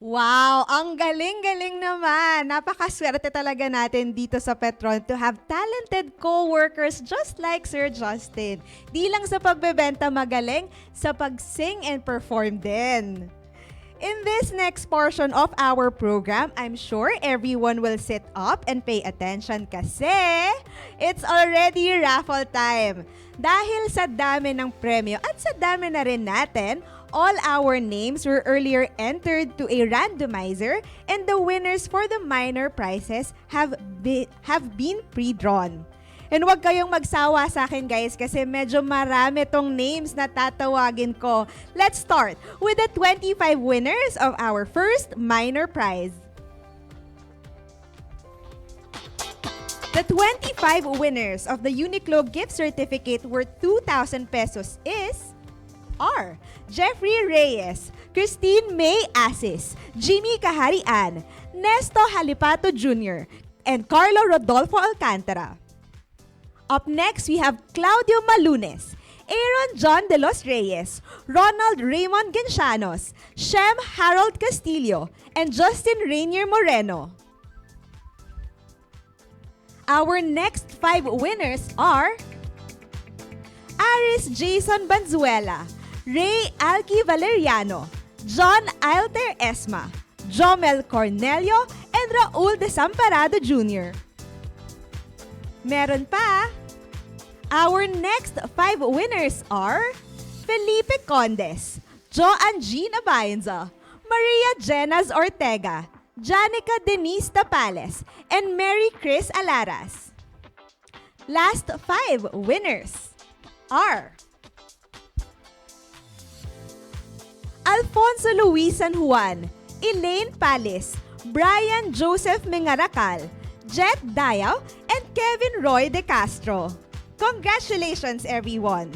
Wow! Ang galing-galing naman! Napakaswerte talaga natin dito sa Petron to have talented co-workers just like Sir Justin. Di lang sa pagbebenta magaling, sa pag-sing and perform din. In this next portion of our program, I'm sure everyone will sit up and pay attention kasi it's already raffle time. Dahil sa dami ng premyo at sa dami na rin natin, all our names were earlier entered to a randomizer and the winners for the minor prizes have been pre-drawn. And huwag kayong magsawa sa akin guys kasi medyo marami tong names na tatawagin ko. Let's start with the 25 winners of our first minor prize. The 25 winners of the Uniqlo gift certificate worth 2,000 pesos are Jeffrey Reyes, Christine May Asis, Jimmy Kaharian, Nesto Halipato Jr., and Carlo Rodolfo Alcantara. Up next, we have Claudio Malunes, Aaron John de los Reyes, Ronald Raymond Gencianos, Shem Harold Castillo, and Justin Rainier Moreno. Our next 5 winners are Aris Jason Banzuela, Ray Alki Valeriano, John Alter Esma, Jomel Cornelio, and Raul Desamparado Jr. Meron pa! Our next 5 winners are Felipe Condes, Joanne Jean Abayenza, Maria Jenas Ortega, Janica Denise Tapales, and Mary Chris Alaras. Last 5 winners are Alfonso Luis San Juan, Elaine Palis, Brian Joseph Mengaracal, Jet Dayaw, and Kevin Roy De Castro. Congratulations, everyone!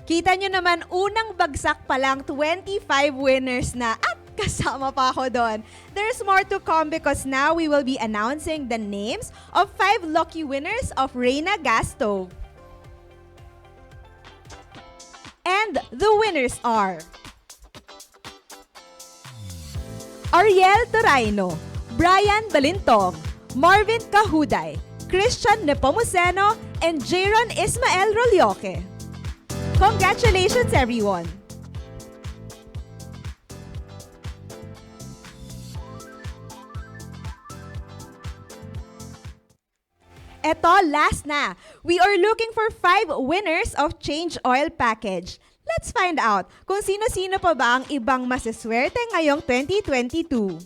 Kita nyo naman, unang bagsak pa lang, 25 winners na at kasama pa ako doon. There's more to come because now we will be announcing the names of 5 lucky winners of Reyna Gas Stove. And the winners are Ariel Toraino, Brian Balintong, Marvin Cahuday, Christian Nepomuceno, and Jaron Ismael Rolyoque. Congratulations, everyone! Eto, last na. We are looking for 5 winners of Change Oil Package. Let's find out kung sino-sino pa ba ang ibang masaswerte ngayong 2022.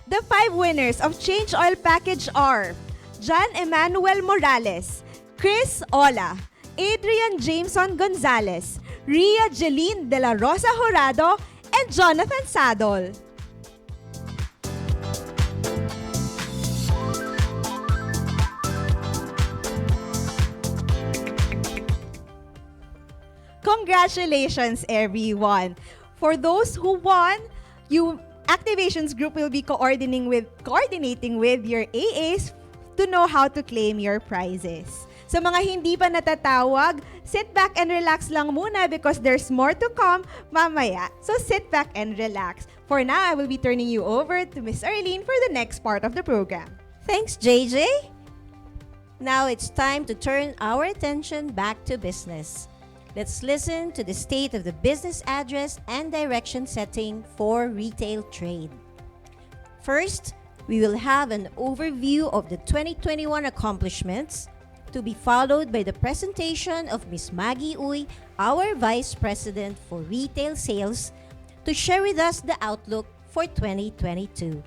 The 5 winners of Change Oil Package are John Emmanuel Morales, Chris Ola, Adrian Jameson Gonzalez, Ria Jeline De La Rosa Jurado, and Jonathan Sadol. Congratulations, everyone! For those who won, Activations Group will be coordinating with your AAs to know how to claim your prizes. Sa mga hindi pa natatawag, sit back and relax lang muna because there's more to come mamaya. So sit back and relax. For now, I will be turning you over to Miss Arlene for the next part of the program. Thanks, JJ. Now it's time to turn our attention back to business. Let's listen to the state of the business address and direction setting for retail trade. First, we will have an overview of the 2021 accomplishments, to be followed by the presentation of Ms. Maggie Uy, our Vice President for Retail Sales, to share with us the outlook for 2022.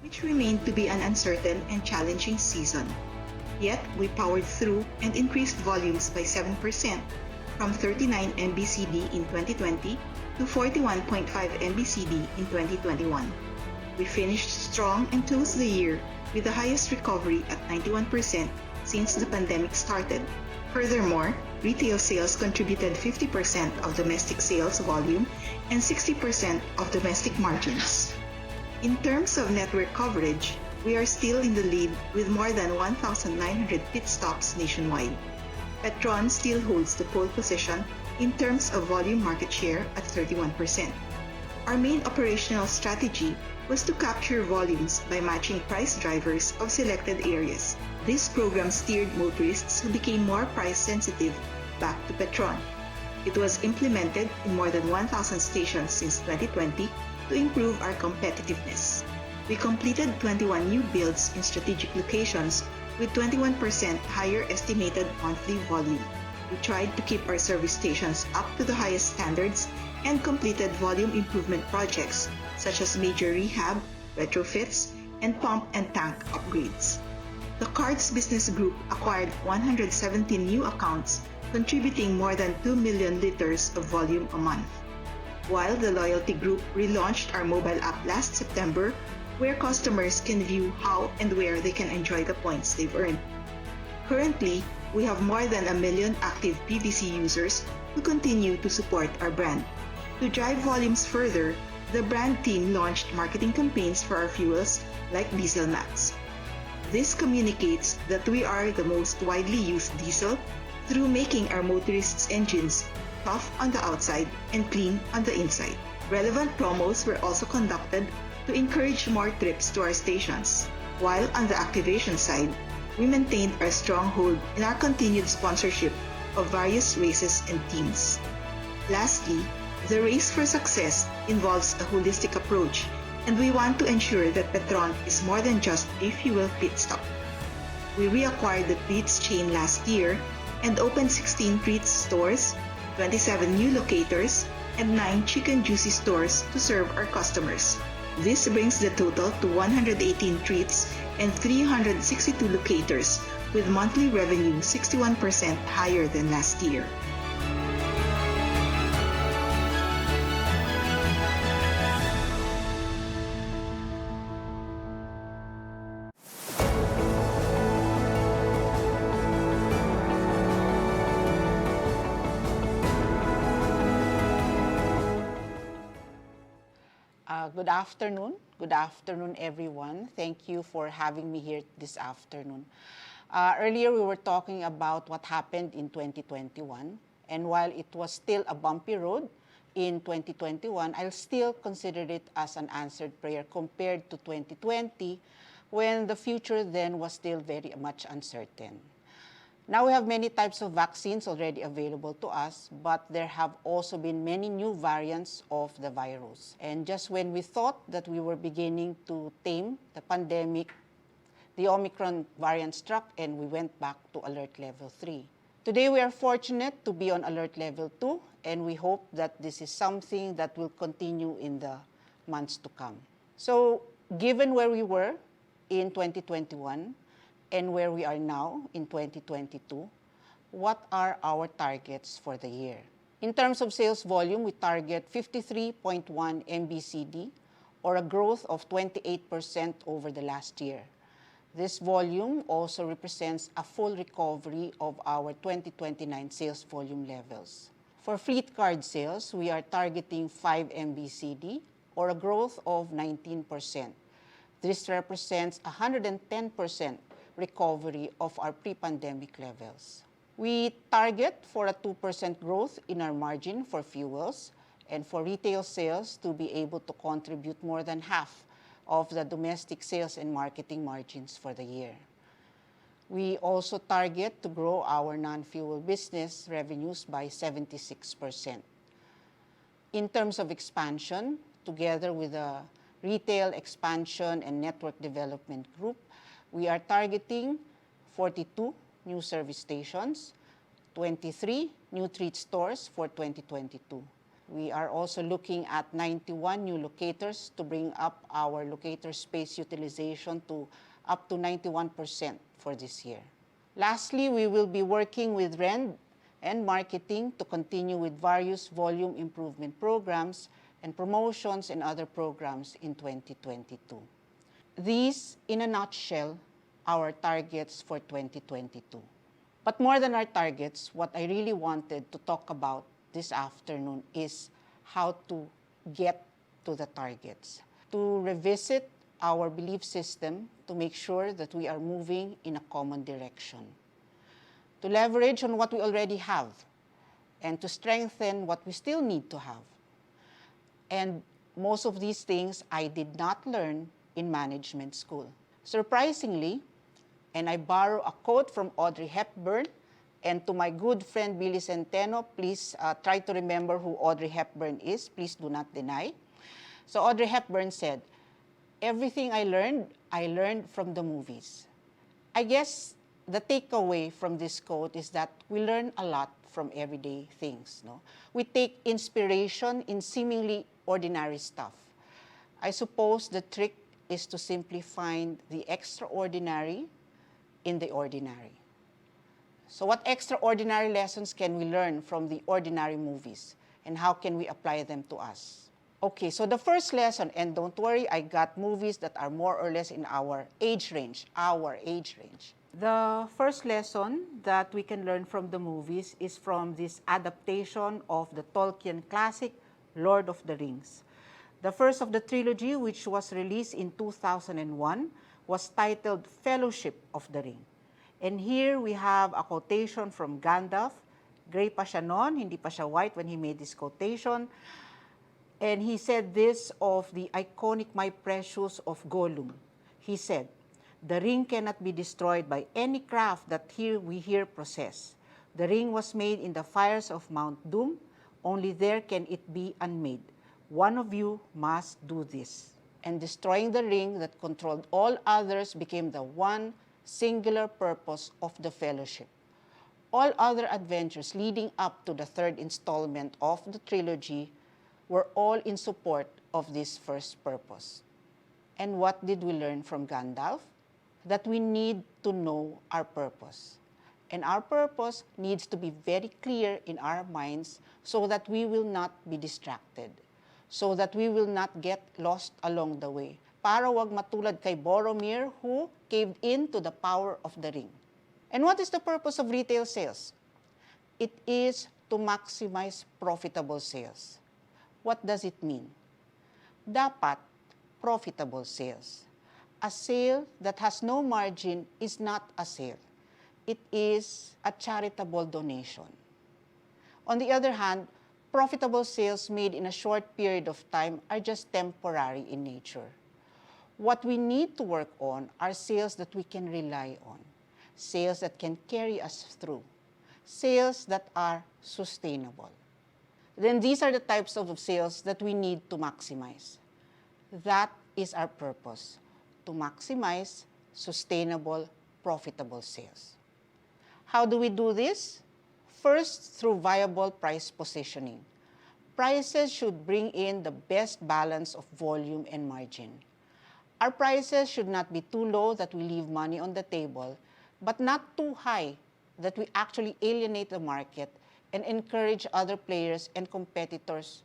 Which remained to be an uncertain and challenging season. Yet, we powered through and increased volumes by 7% from 39 MBCD in 2020 to 41.5 MBCD in 2021. We finished strong and closed the year with the highest recovery at 91% since the pandemic started. Furthermore, retail sales contributed 50% of domestic sales volume and 60% of domestic margins. In terms of network coverage, we are still in the lead with more than 1,900 pit stops nationwide. Petron still holds the pole position in terms of volume market share at 31%. Our main operational strategy was to capture volumes by matching price drivers of selected areas. This program steered motorists who became more price sensitive back to Petron. It was implemented in more than 1,000 stations since 2020 to improve our competitiveness. We completed 21 new builds in strategic locations with 21% higher estimated monthly volume. We tried to keep our service stations up to the highest standards and completed volume improvement projects such as major rehab, retrofits, and pump and tank upgrades. The Cards Business Group acquired 117 new accounts, contributing more than 2 million liters of volume a month. While the Loyalty Group relaunched our mobile app last September, where customers can view how and where they can enjoy the points they've earned. Currently, we have more than 1 million active PVC users who continue to support our brand. To drive volumes further, the brand team launched marketing campaigns for our fuels like Diesel Max. This communicates that we are the most widely used diesel through making our motorists' engines tough on the outside and clean on the inside. Relevant promos were also conducted to encourage more trips to our stations. While on the activation side, we maintained our stronghold in our continued sponsorship of various races and teams. Lastly, the race for success involves a holistic approach, and we want to ensure that Petron is more than just a fuel pit stop. We reacquired the Treats chain last year and opened 16 Treats stores, 27 new locators, and 9 Chicken Juicy stores to serve our customers. This brings the total to 118 Treats and 362 locators, with monthly revenue 61% higher than last year. Good afternoon. Good afternoon, everyone. Thank you for having me here this afternoon. Earlier, we were talking about what happened in 2021. And while it was still a bumpy road in 2021, I'll still consider it as an answered prayer compared to 2020, when the future then was still very much uncertain. Now we have many types of vaccines already available to us, but there have also been many new variants of the virus. And just when we thought that we were beginning to tame the pandemic, the Omicron variant struck and we went back to alert level 3. Today we are fortunate to be on alert level 2, and we hope that this is something that will continue in the months to come. So given where we were in 2021, and where we are now in 2022, what are our targets for the year? In terms of sales volume, we target 53.1 MBCD, or a growth of 28% over the last year. This volume also represents a full recovery of our 2029 sales volume levels. For fleet card sales, we are targeting 5 MBCD, or a growth of 19%. This represents 110% recovery of our pre-pandemic levels. We target for a 2% growth in our margin for fuels, and for retail sales to be able to contribute more than half of the domestic sales and marketing margins for the year. We also target to grow our non-fuel business revenues by 76%. In terms of expansion, together with the Retail Expansion and Network Development Group, we are targeting 42 new service stations, 23 new treat stores for 2022. We are also looking at 91 new locators to bring up our locator space utilization to up to 91% for this year. Lastly, we will be working with REND and marketing to continue with various volume improvement programs and promotions and other programs in 2022. These, in a nutshell, our targets for 2022. But more than our targets, what I really wanted to talk about this afternoon is how to get to the targets, to revisit our belief system to make sure that we are moving in a common direction, to leverage on what we already have, and to strengthen what we still need to have. And most of these things I did not learn in management school. Surprisingly, and I borrow a quote from Audrey Hepburn, and to my good friend Billy Centeno, please try to remember who Audrey Hepburn is, please do not deny. So Audrey Hepburn said, "Everything I learned from the movies." I guess the takeaway from this quote is that we learn a lot from everyday things. No? We take inspiration in seemingly ordinary stuff. I suppose the trick is to simply find the extraordinary in the ordinary. So what extraordinary lessons can we learn from the ordinary movies, and how can we apply them to us? Okay, so the first lesson, and don't worry, I got movies that are more or less in our age range. The first lesson that we can learn from the movies is from this adaptation of the Tolkien classic, Lord of the Rings. The first of the trilogy, which was released in 2001, was titled Fellowship of the Ring. And here we have a quotation from Gandalf. Gray pa siya noon, hindi pa siya white when he made this quotation. And he said this of the iconic My Precious of Gollum. He said, "The ring cannot be destroyed by any craft that we here possess. The ring was made in the fires of Mount Doom. Only there can it be unmade. One of you must do this." And destroying the ring that controlled all others became the one singular purpose of the Fellowship. All other adventures leading up to the third installment of the trilogy were all in support of this first purpose. And what did we learn from Gandalf? That we need to know our purpose. And our purpose needs to be very clear in our minds so that we will not be distracted, so that we will not get lost along the way. Para wag matulad kay Boromir who caved in to the power of the ring. And what is the purpose of retail sales? It is to maximize profitable sales. What does it mean? Dapat profitable sales. A sale that has no margin is not a sale. It is a charitable donation. On the other hand, profitable sales made in a short period of time are just temporary in nature. What we need to work on are sales that we can rely on, sales that can carry us through, sales that are sustainable. Then these are the types of sales that we need to maximize. That is our purpose, to maximize sustainable, profitable sales. How do we do this? First, through viable price positioning. Prices should bring in the best balance of volume and margin. Our prices should not be too low that we leave money on the table, but not too high that we actually alienate the market and encourage other players and competitors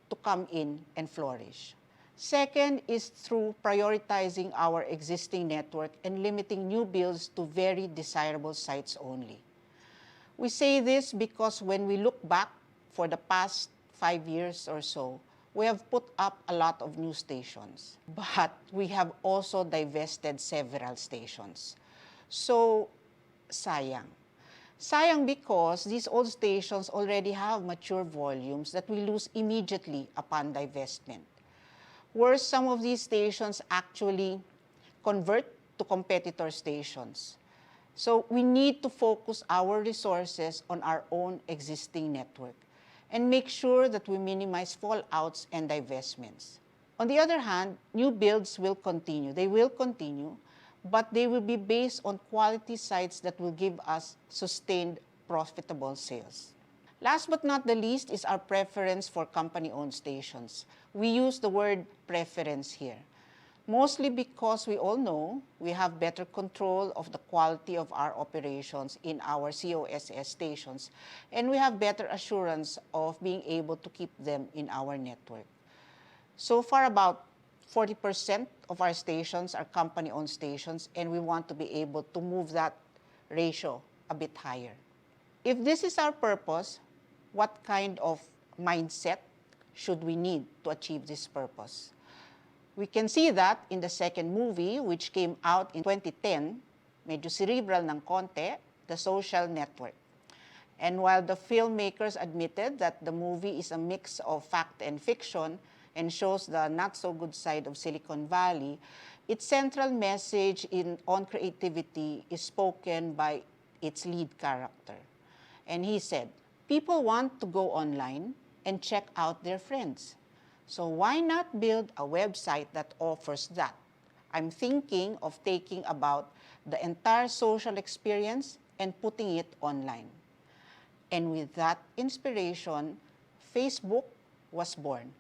to come in and flourish. Second is through prioritizing our existing network and limiting new builds to very desirable sites only. We say this because when we look back for the past 5 years or so, we have put up a lot of new stations, but we have also divested several stations. So, sayang. Sayang because these old stations already have mature volumes that we lose immediately upon divestment. Where some of these stations actually convert to competitor stations. So we need to focus our resources on our own existing network and make sure that we minimize fallouts and divestments. On the other hand, new builds will continue. They will continue, but they will be based on quality sites that will give us sustained, profitable sales. Last but not the least is our preference for company-owned stations. We use the word preference here, mostly because we all know we have better control of the quality of our operations in our COSS stations, and we have better assurance of being able to keep them in our network. So far, about 40% of our stations are company-owned stations, and we want to be able to move that ratio a bit higher. If this is our purpose, what kind of mindset should we need to achieve this purpose? We can see that in the second movie, which came out in 2010, medyo cerebral ng konti, The Social Network. And while the filmmakers admitted that the movie is a mix of fact and fiction and shows the not-so-good side of Silicon Valley, its central message on creativity is spoken by its lead character. And he said, "People want to go online and check out their friends. So why not build a website that offers that? I'm thinking of taking about the entire social experience and putting it online. And with that inspiration, Facebook was born,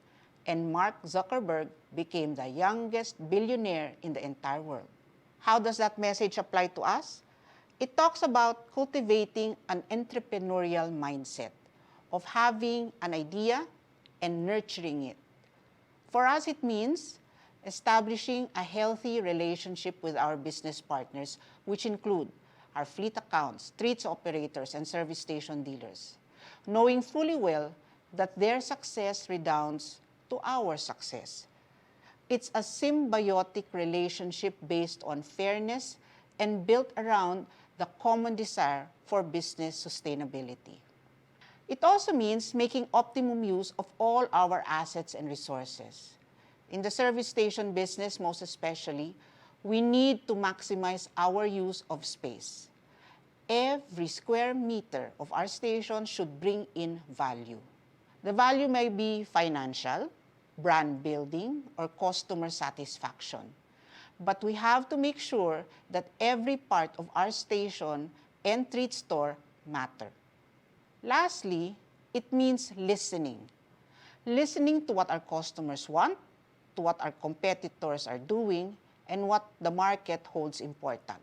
and Mark Zuckerberg became the youngest billionaire in the entire world. How does that message apply to us? It talks about cultivating an entrepreneurial mindset, of having an idea and nurturing it. For us, it means establishing a healthy relationship with our business partners, which include our fleet accounts, streets operators, and service station dealers, knowing fully well that their success redounds to our success. It's a symbiotic relationship based on fairness and built around the common desire for business sustainability. It also means making optimum use of all our assets and resources. In the service station business, most especially, we need to maximize our use of space. Every square meter of our station should bring in value. The value may be financial, brand building, or customer satisfaction. But we have to make sure that every part of our station and treat store matter. Lastly, it means listening. Listening to what our customers want, to what our competitors are doing, and what the market holds important.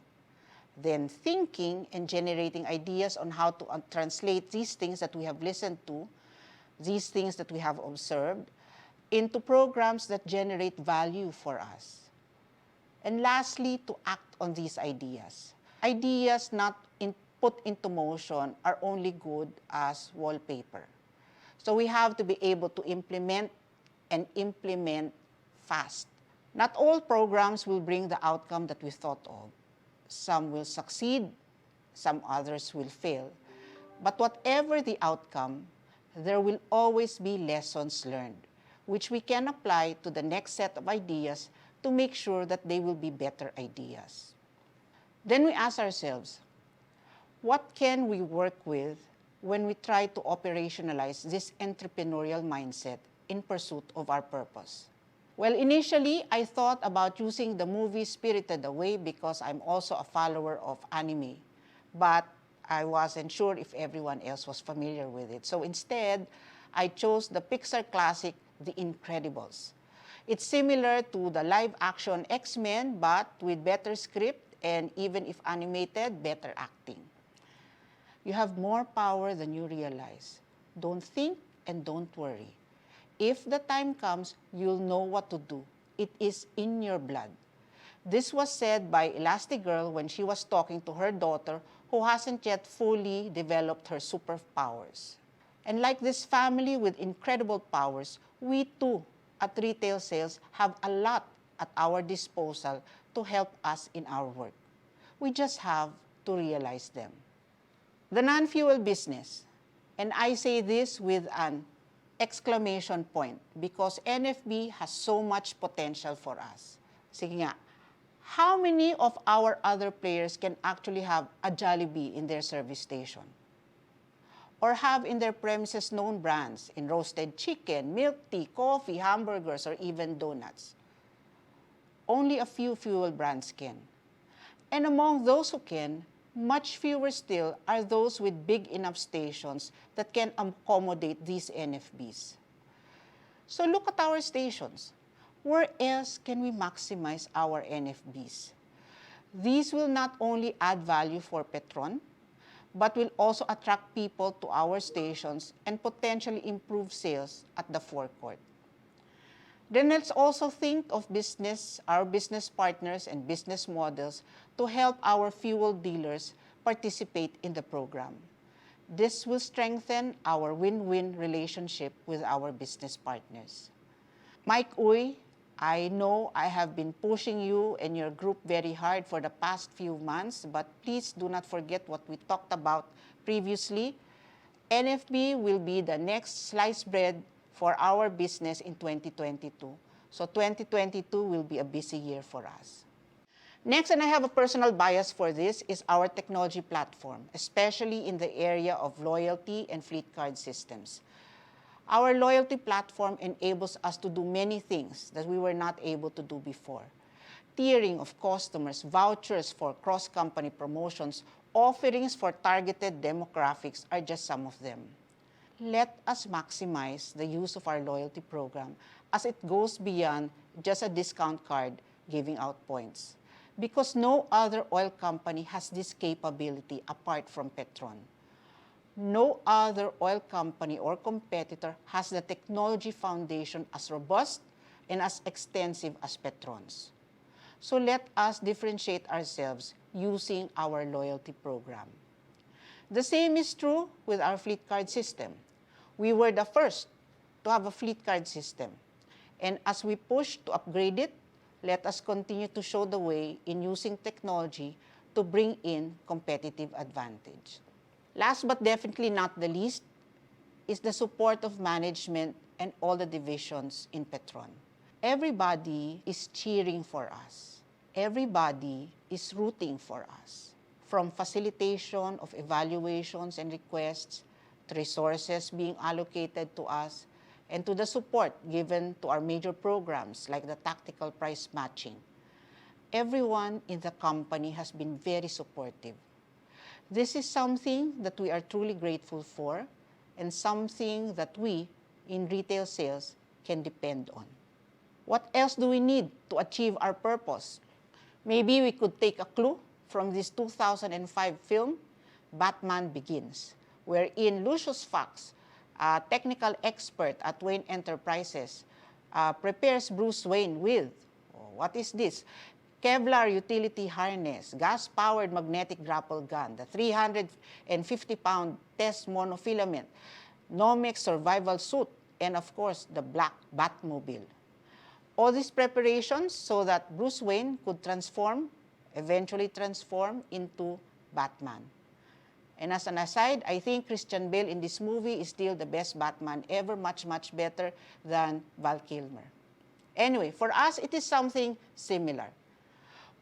Then thinking and generating ideas on how to translate these things that we have listened to, these things that we have observed, into programs that generate value for us. And lastly, to act on these ideas. Ideas not put into motion are only good as wallpaper. So we have to be able to implement and implement fast. Not all programs will bring the outcome that we thought of. Some will succeed, some others will fail. But whatever the outcome, there will always be lessons learned, which we can apply to the next set of ideas to make sure that they will be better ideas. Then we ask ourselves, what can we work with when we try to operationalize this entrepreneurial mindset in pursuit of our purpose? Well, initially, I thought about using the movie Spirited Away because I'm also a follower of anime, but I wasn't sure if everyone else was familiar with it. So instead, I chose the Pixar classic, The Incredibles. It's similar to the live-action X-Men, but with better script and even if animated, better acting. You have more power than you realize. Don't think and don't worry. If the time comes, you'll know what to do. It is in your blood. This was said by Elastigirl when she was talking to her daughter who hasn't yet fully developed her superpowers. And like this family with incredible powers, we too at retail sales have a lot at our disposal to help us in our work. We just have to realize them. The non-fuel business, and I say this with an exclamation point because NFB has so much potential for us. Sige nga, how many of our other players can actually have a Jollibee in their service station? Or have in their premises known brands in roasted chicken, milk tea, coffee, hamburgers, or even donuts? Only a few fuel brands can. And among those who can, much fewer still are those with big enough stations that can accommodate these NFBs. So look at our stations. Where else can we maximize our NFBs? These will not only add value for Petron, but will also attract people to our stations and potentially improve sales at the forecourt. Then let's also think of our business partners and business models to help our fuel dealers participate in the program. This will strengthen our win-win relationship with our business partners. Mike Uy, I know I have been pushing you and your group very hard for the past few months, but please do not forget what we talked about previously. NFB will be the next sliced bread for our business in 2022. So 2022 will be a busy year for us. Next, and I have a personal bias for this, is our technology platform, especially in the area of loyalty and fleet card systems. Our loyalty platform enables us to do many things that we were not able to do before. Tiering of customers, vouchers for cross-company promotions, offerings for targeted demographics are just some of them. Let us maximize the use of our loyalty program as it goes beyond just a discount card giving out points. Because no other oil company has this capability apart from Petron. No other oil company or competitor has the technology foundation as robust and as extensive as Petron's. So let us differentiate ourselves using our loyalty program. The same is true with our fleet card system. We were the first to have a fleet card system. And as we push to upgrade it, let us continue to show the way in using technology to bring in competitive advantage. Last but definitely not the least is the support of management and all the divisions in Petron. Everybody is cheering for us. Everybody is rooting for us. From facilitation of evaluations and requests, to resources being allocated to us, and to the support given to our major programs like the tactical price matching. Everyone in the company has been very supportive. This is something that we are truly grateful for and something that we in retail sales can depend on. What else do we need to achieve our purpose? Maybe we could take a clue from this 2005 film, Batman Begins, wherein Lucius Fox, a technical expert at Wayne Enterprises, prepares Bruce Wayne with, what is this? Kevlar utility harness, gas-powered magnetic grapple gun, the 350-pound test monofilament, Nomex survival suit, and of course, the black Batmobile. All these preparations so that Bruce Wayne could eventually transform into Batman. And as an aside, I think Christian Bale in this movie is still the best Batman ever, much, much better than Val Kilmer. Anyway, for us, it is something similar.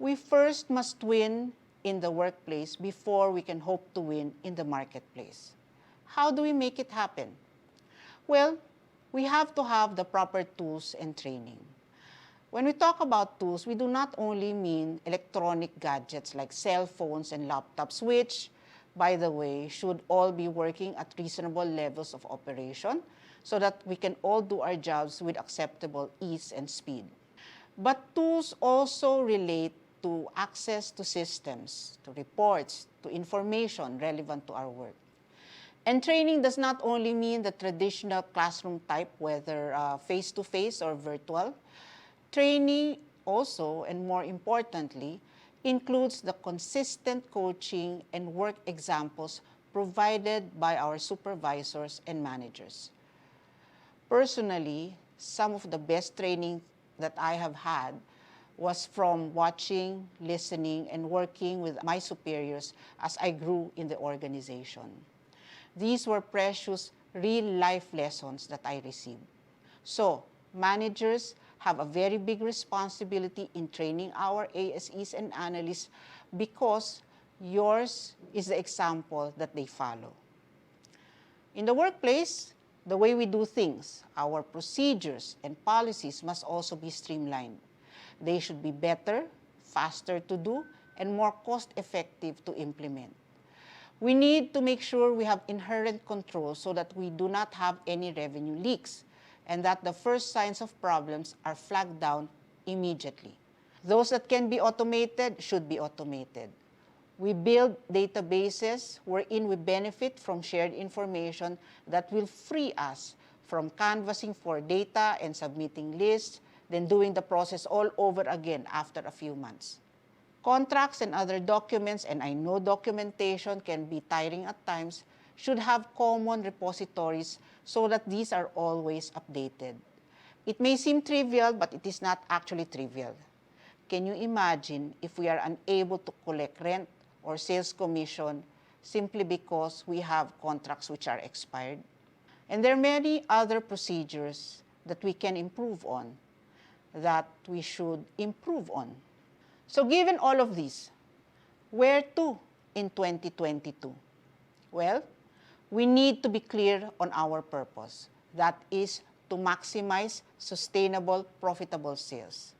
We first must win in the workplace before we can hope to win in the marketplace. How do we make it happen? Well, we have to have the proper tools and training. When we talk about tools, we do not only mean electronic gadgets like cell phones and laptops, which, by the way, should all be working at reasonable levels of operation so that we can all do our jobs with acceptable ease and speed. But tools also relate to access to systems, to reports, to information relevant to our work. And training does not only mean the traditional classroom type, whether face-to-face or virtual. Training also, and more importantly, includes the consistent coaching and work examples provided by our supervisors and managers. Personally, some of the best training that I have had was from watching, listening, and working with my superiors as I grew in the organization. These were precious, real-life lessons that I received. So, managers have a very big responsibility in training our ASEs and analysts because yours is the example that they follow. In the workplace, the way we do things, our procedures and policies must also be streamlined. They should be better, faster to do, and more cost-effective to implement. We need to make sure we have inherent control so that we do not have any revenue leaks, and that the first signs of problems are flagged down immediately. Those that can be automated should be automated. We build databases wherein we benefit from shared information that will free us from canvassing for data and submitting lists, then doing the process all over again after a few months. Contracts and other documents, and I know documentation can be tiring at times, should have common repositories so that these are always updated. It may seem trivial, but it is not actually trivial. Can you imagine if we are unable to collect rent or sales commission simply because we have contracts which are expired? And there are many other procedures that we can improve on, that we should improve on. So given all of these, where to in 2022? Well, we need to be clear on our purpose. That is to maximize sustainable, profitable sales.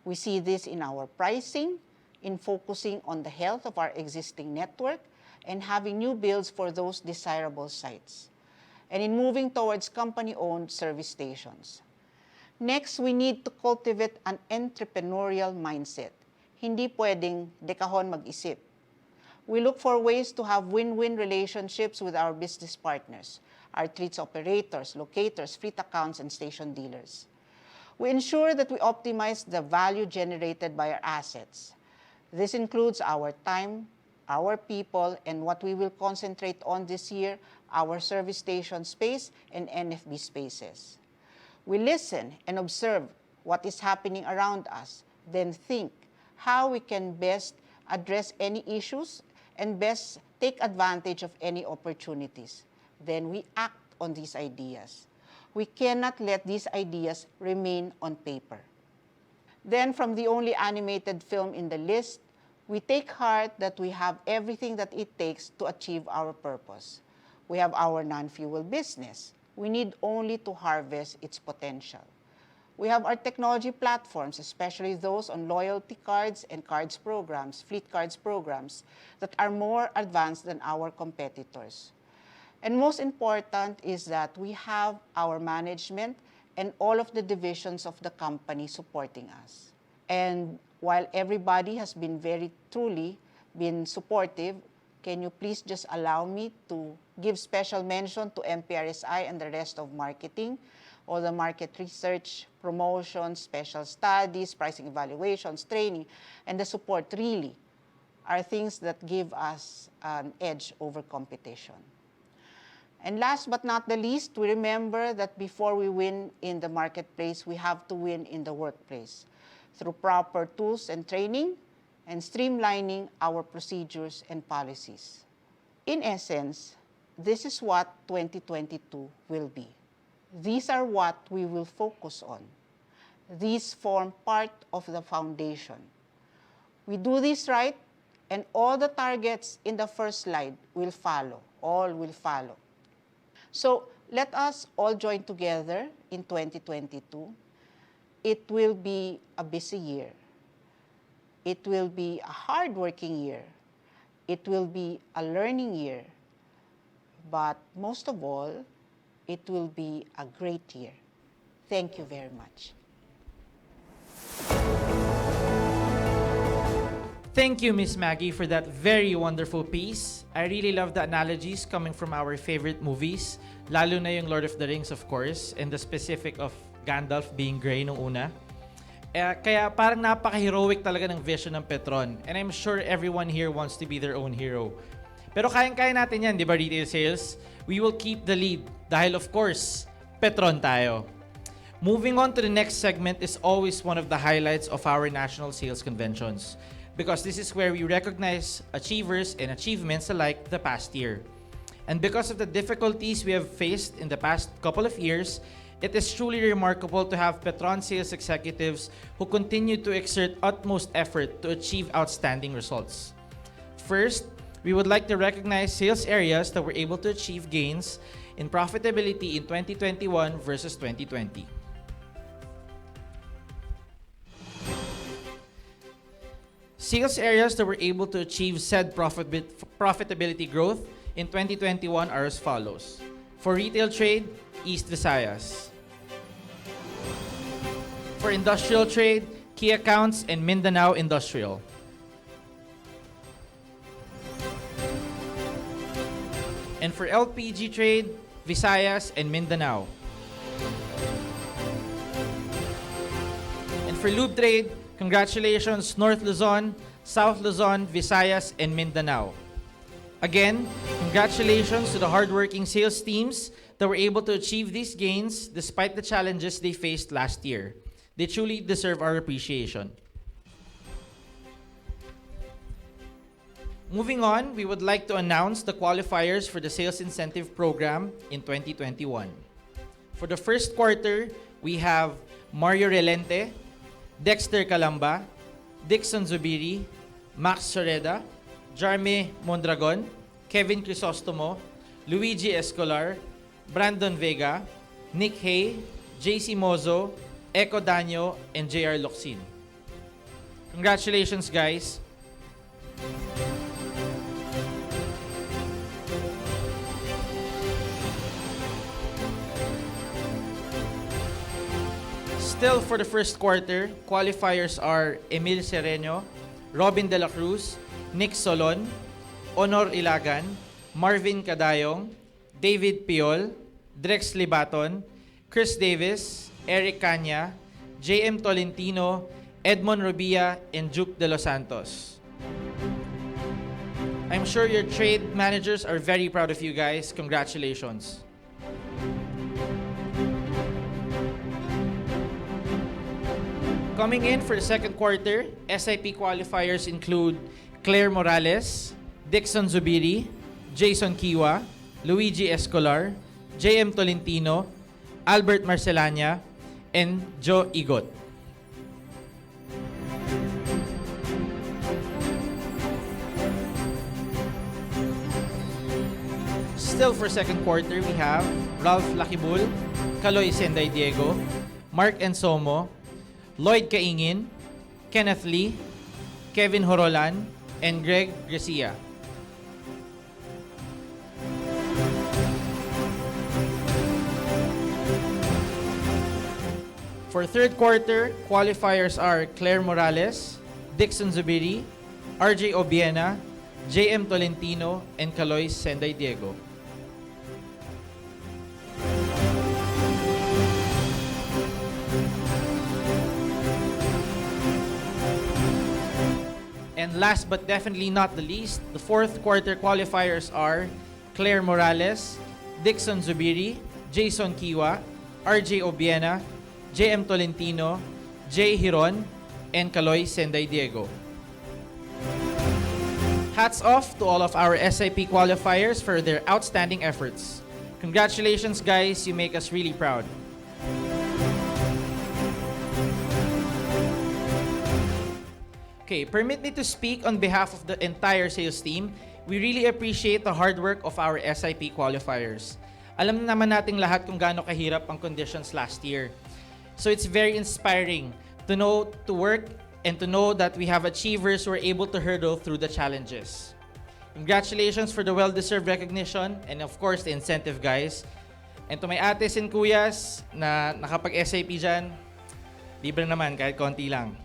We see this in our pricing, in focusing on the health of our existing network, and having new builds for those desirable sites, and in moving towards company-owned service stations. Next, we need to cultivate an entrepreneurial mindset. Hindi pwedeng dekahon mag-isip. We look for ways to have win-win relationships with our business partners, our treats operators, locators, fleet accounts, and station dealers. We ensure that we optimize the value generated by our assets. This includes our time, our people, and what we will concentrate on this year, our service station space and NFB spaces. We listen and observe what is happening around us, then think how we can best address any issues and best take advantage of any opportunities. Then we act on these ideas. We cannot let these ideas remain on paper. Then from the only animated film in the list, we take heart that we have everything that it takes to achieve our purpose. We have our non-fuel business. We need only to harvest its potential. We have our technology platforms, especially those on loyalty cards and cards programs, fleet cards programs, that are more advanced than our competitors. And most important is that we have our management and all of the divisions of the company supporting us. And while everybody has been very truly been supportive, can you please just allow me to give special mention to MPRSI and the rest of marketing, all the market research, promotions, special studies, pricing evaluations, training, and the support really are things that give us an edge over competition. And last but not the least, we remember that before we win in the marketplace, we have to win in the workplace through proper tools and training and streamlining our procedures and policies. In essence, this is what 2022 will be. These are what we will focus on. These form part of the foundation. We do this right, and all the targets in the first slide will follow. All will follow. So let us all join together in 2022. It will be a busy year. It will be a hard-working year. It will be a learning year. But most of all, it will be a great year. Thank you very much. Thank you, Miss Maggie, for that very wonderful piece. I really love the analogies coming from our favorite movies, lalo na yung Lord of the Rings, of course, and the specific of Gandalf being gray nung una. Kaya parang napaka-heroic talaga ng vision ng Petron. And I'm sure everyone here wants to be their own hero. Pero kayang-kaya natin yan, di ba, retail sales? We will keep the lead dahil, of course, Petron tayo. Moving on to the next segment is always one of the highlights of our national sales conventions, because this is where we recognize achievers and achievements alike the past year. And because of the difficulties we have faced in the past couple of years, it is truly remarkable to have Petron sales executives who continue to exert utmost effort to achieve outstanding results. First, we would like to recognize sales areas that were able to achieve gains in profitability in 2021 versus 2020. Sales areas that were able to achieve said profitability growth in 2021 are as follows. For retail trade, East Visayas. For industrial trade, key accounts and Mindanao Industrial. And for LPG trade, Visayas and Mindanao. And for lube trade, congratulations North Luzon, South Luzon, Visayas and Mindanao. Again, congratulations to the hardworking sales teams that were able to achieve these gains despite the challenges they faced last year. They truly deserve our appreciation. Moving on, we would like to announce the qualifiers for the Sales Incentive Program in 2021. For the first quarter, we have Mario Relente, Dexter Calamba, Dixon Zubiri, Max Soreda, Jarme Mondragon, Kevin Crisostomo, Luigi Escolar, Brandon Vega, Nick Hay, JC Mozo, Eco Danyo, and JR Locsin. Congratulations, guys! Still for the first quarter, qualifiers are Emil Sereno, Robin De La Cruz, Nick Solon, Honor Ilagan, Marvin Cadayong, David Piol, Drex Libaton, Chris Davis, Eric Canya, JM Tolentino, Edmond Robia, and Juke De Los Santos. I'm sure your trade managers are very proud of you guys. Congratulations. Coming in for the second quarter, SIP qualifiers include Claire Morales, Dixon Zubiri, Jason Kiwa, Luigi Escolar, JM Tolentino, Albert Marcelania, and Joe Igot. Still for second quarter, we have Ralph Lakibul, Kaloy Senday Diego, Mark Ensomo, Lloyd Kaingin, Kenneth Lee, Kevin Horolan, and Greg Gracia. For third quarter, qualifiers are Claire Morales, Dixon Zubiri, RJ Obiena, JM Tolentino, and Kaloy Senday Diego. And last but definitely not the least, the fourth quarter qualifiers are Claire Morales, Dixon Zubiri, Jason Kiwa, RJ Obiena, JM Tolentino, Jay Hiron, and Kaloy Senday Diego. Hats off to all of our SIP qualifiers for their outstanding efforts. Congratulations, guys. You make us really proud. Okay, permit me to speak on behalf of the entire sales team. We really appreciate the hard work of our SIP qualifiers. Alam naman nating lahat kung gaano kahirap ang conditions last year. So it's very inspiring to work and to know that we have achievers who are able to hurdle through the challenges. Congratulations for the well-deserved recognition and of course the incentive, guys. And to my ates and kuyas na nakapag-SIP dyan, libre naman kahit konti lang.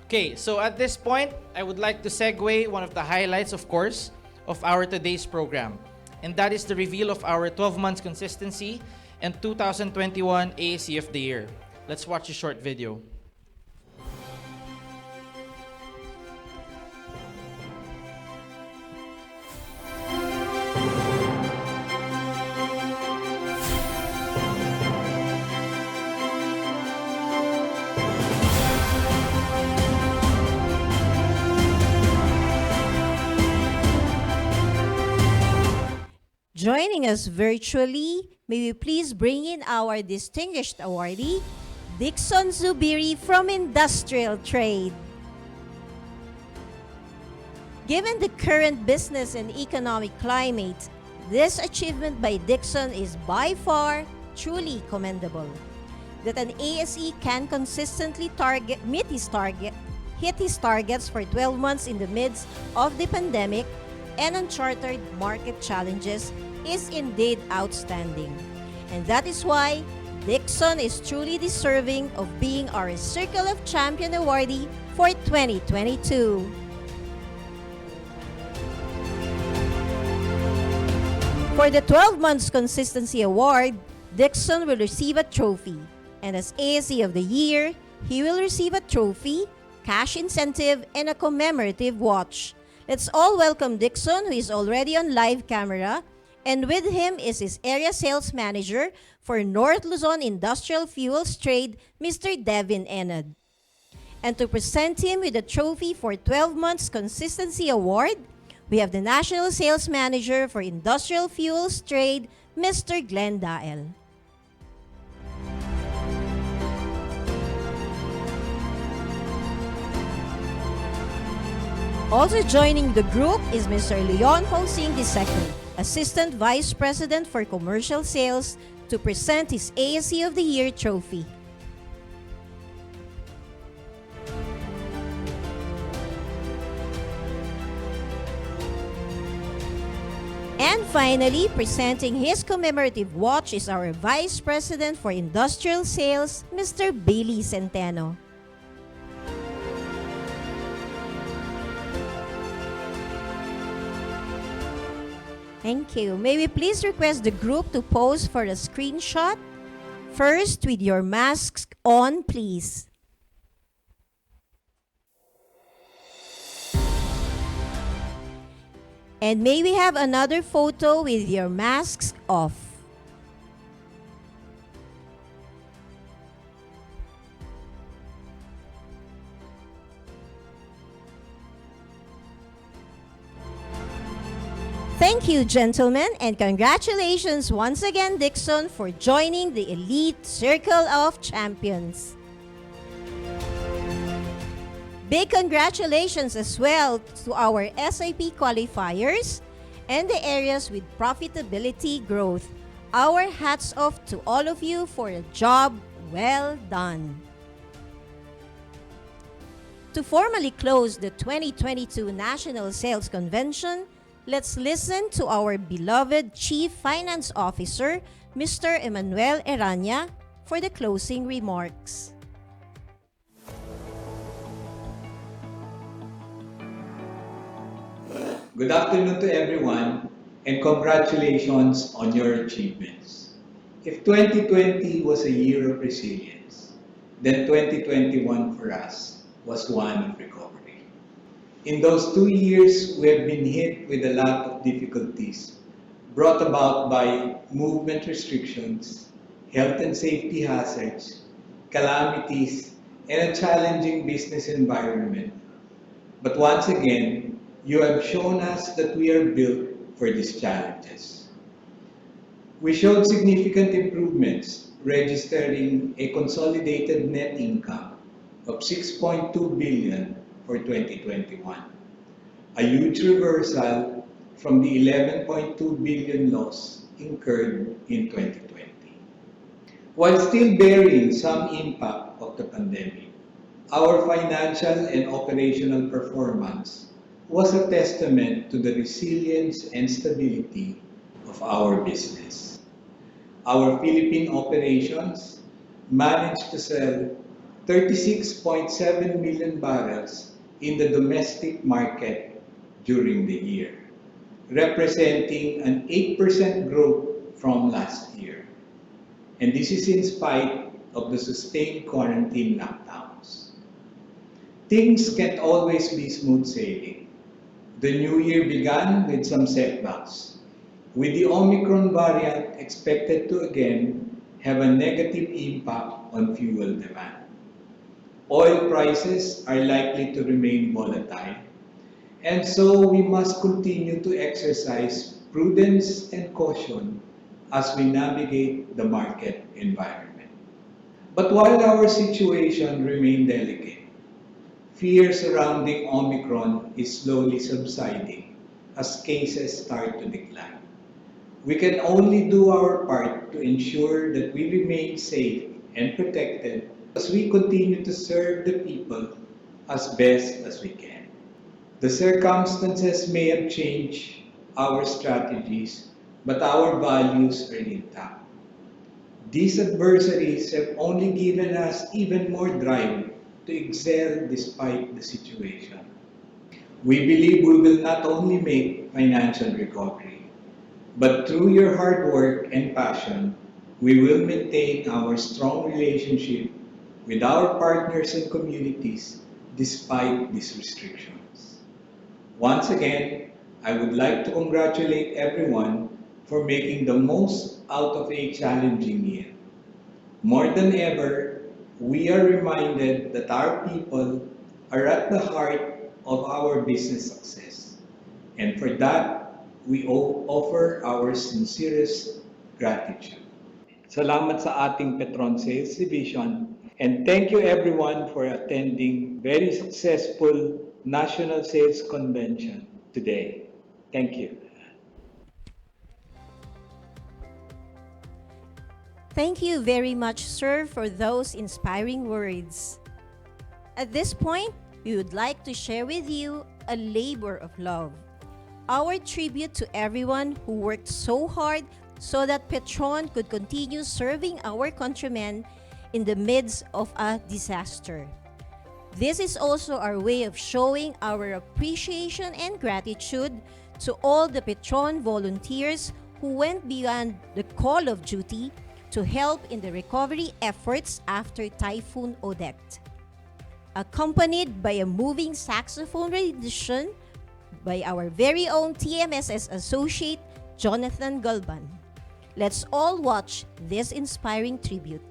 Okay, so at this point, I would like to segue one of the highlights, of course, of our today's program. And that is the reveal of our 12 months consistency and 2021 AAC of the Year. Let's watch a short video. Joining us virtually, may we please bring in our distinguished awardee, Dixon Zubiri from Industrial Trade. Given the current business and economic climate, this achievement by Dixon is by far truly commendable. That an ASE can consistently hit his targets for 12 months in the midst of the pandemic and uncharted market challenges is indeed outstanding. And that is why Dixon is truly deserving of being our Circle of Champion awardee for 2022. For the 12 months consistency award, Dixon will receive a trophy. And as ASE of the Year, he will receive a trophy, cash incentive, and a commemorative watch. Let's all welcome Dixon, who is already on live camera. And with him is his area sales manager for North Luzon Industrial Fuels Trade, Mr. Devin Enad. And to present him with the trophy for 12 months consistency award, we have the National Sales Manager for Industrial Fuels Trade, Mr. Glenn Dael. Also joining the group is Mr. Leon Hosing II, Assistant Vice President for Commercial Sales, to present his ASC of the Year trophy. And finally, presenting his commemorative watch is our Vice President for Industrial Sales, Mr. Billy Centeno. Thank you. May we please request the group to pose for a screenshot? First, with your masks on, please. And may we have another photo with your masks off? Thank you, gentlemen, and congratulations once again, Dixon, for joining the elite circle of champions. Big congratulations as well to our SIP qualifiers and the areas with profitability growth. Our hats off to all of you for a job well done. To formally close the 2022 National Sales Convention, let's listen to our beloved Chief Finance Officer, Mr. Emmanuel Eranya, for the closing remarks. Good afternoon to everyone, and congratulations on your achievements. If 2020 was a year of resilience, then 2021 for us was one of recovery. In those 2 years, we have been hit with a lot of difficulties brought about by movement restrictions, health and safety hazards, calamities, and a challenging business environment. But once again, you have shown us that we are built for these challenges. We showed significant improvements, registering a consolidated net income of 6.2 billion for 2021, a huge reversal from the 11.2 billion loss incurred in 2020. While still bearing some impact of the pandemic, our financial and operational performance was a testament to the resilience and stability of our business. Our Philippine operations managed to sell 36.7 million barrels in the domestic market during the year, representing an 8% growth from last year. And this is in spite of the sustained quarantine lockdowns. Things can't always be smooth sailing. The new year began with some setbacks, with the Omicron variant expected to again have a negative impact on fuel demand. Oil prices are likely to remain volatile, and so we must continue to exercise prudence and caution as we navigate the market environment. But while our situation remains delicate, fear surrounding Omicron is slowly subsiding as cases start to decline. We can only do our part to ensure that we remain safe and protected as we continue to serve the people as best as we can. The circumstances may have changed our strategies, but our values are intact. These adversities have only given us even more drive to excel despite the situation. We believe we will not only make financial recovery, but through your hard work and passion, we will maintain our strong relationship with our partners and communities despite these restrictions. Once again, I would like to congratulate everyone for making the most out of a challenging year. More than ever, we are reminded that our people are at the heart of our business success. And for that, we offer our sincerest gratitude. Salamat sa ating Petron Sales Division, and thank you everyone for attending very successful National Sales Convention today. Thank you. Thank you very much, sir, for those inspiring words. At this point, we would like to share with you a labor of love. Our tribute to everyone who worked so hard so that Petron could continue serving our countrymen in the midst of a disaster. This is also our way of showing our appreciation and gratitude to all the Petron volunteers who went beyond the call of duty to help in the recovery efforts after Typhoon Odette. Accompanied by a moving saxophone rendition by our very own TMSS associate, Jonathan Galban. Let's all watch this inspiring tribute.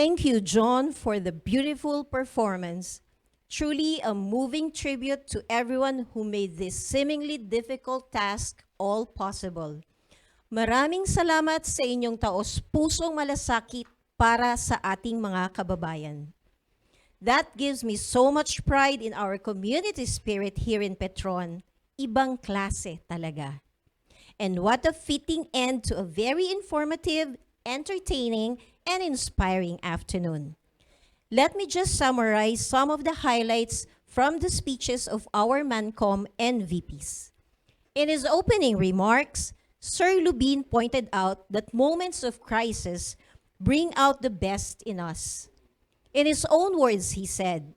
Thank you, John, for the beautiful performance. Truly a moving tribute to everyone who made this seemingly difficult task all possible. Maraming salamat sa inyong taos-pusong malasakit para sa ating mga kababayan. That gives me so much pride in our community spirit here in Petron. Ibang klase talaga. And what a fitting end to a very informative, entertaining, and inspiring afternoon. Let me just summarize some of the highlights from the speeches of our MANCOM and VPs. In his opening remarks, Sir Lubin pointed out that moments of crisis bring out the best in us. In his own words, he said,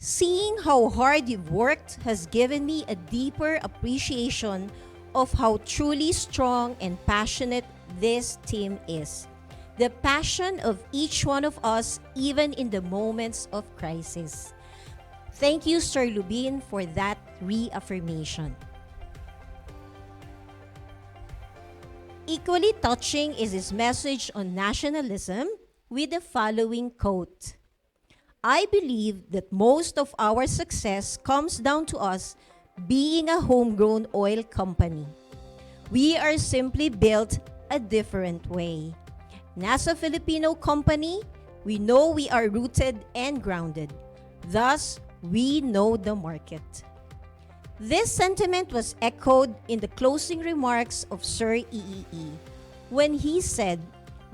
"Seeing how hard you've worked has given me a deeper appreciation of how truly strong and passionate this team is. The passion of each one of us, even in the moments of crisis. Thank you, Sir Lubin, for that reaffirmation. Equally touching is his message on nationalism with the following quote: I believe that most of our success comes down to us being a homegrown oil company. We are simply built a different way. As a Filipino company, we know we are rooted and grounded. Thus, we know the market. This sentiment was echoed in the closing remarks of Sir EEE when he said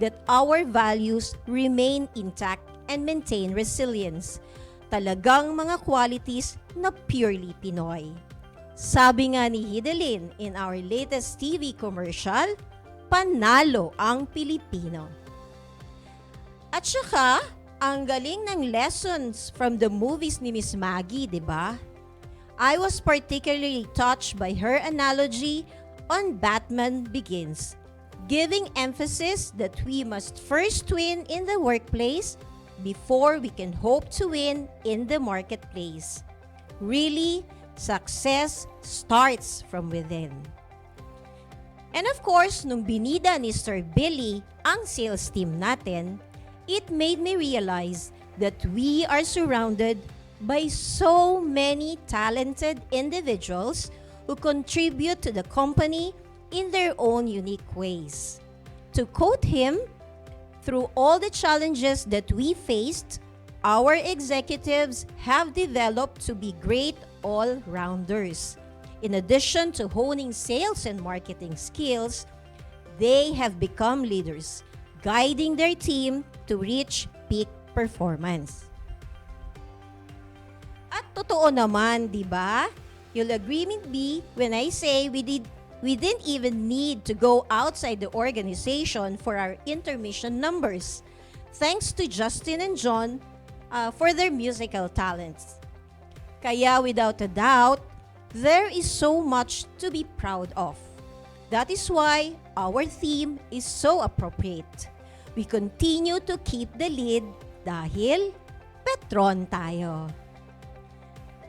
that our values remain intact and maintain resilience. Talagang mga qualities na purely Pinoy. Sabi nga ni Hidelin in our latest TV commercial, panalo ang Pilipino. At saka, ang galing ng lessons from the movies ni Miss Maggie, di ba? I was particularly touched by her analogy on Batman Begins, giving emphasis that we must first win in the workplace before we can hope to win in the marketplace. Really, success starts from within. And of course, nung binida ni Sir Billy ang sales team natin, it made me realize that we are surrounded by so many talented individuals who contribute to the company in their own unique ways. To quote him, through all the challenges that we faced, our executives have developed to be great all-rounders. In addition to honing sales and marketing skills, they have become leaders, guiding their team to reach peak performance. At totoo naman, di ba? You'll agree with me when I say we didn't even need to go outside the organization for our intermission numbers. Thanks to Justin and John for their musical talents. Kaya without a doubt, there is so much to be proud of. That is why our theme is so appropriate. We continue to keep the lead dahil Petron tayo.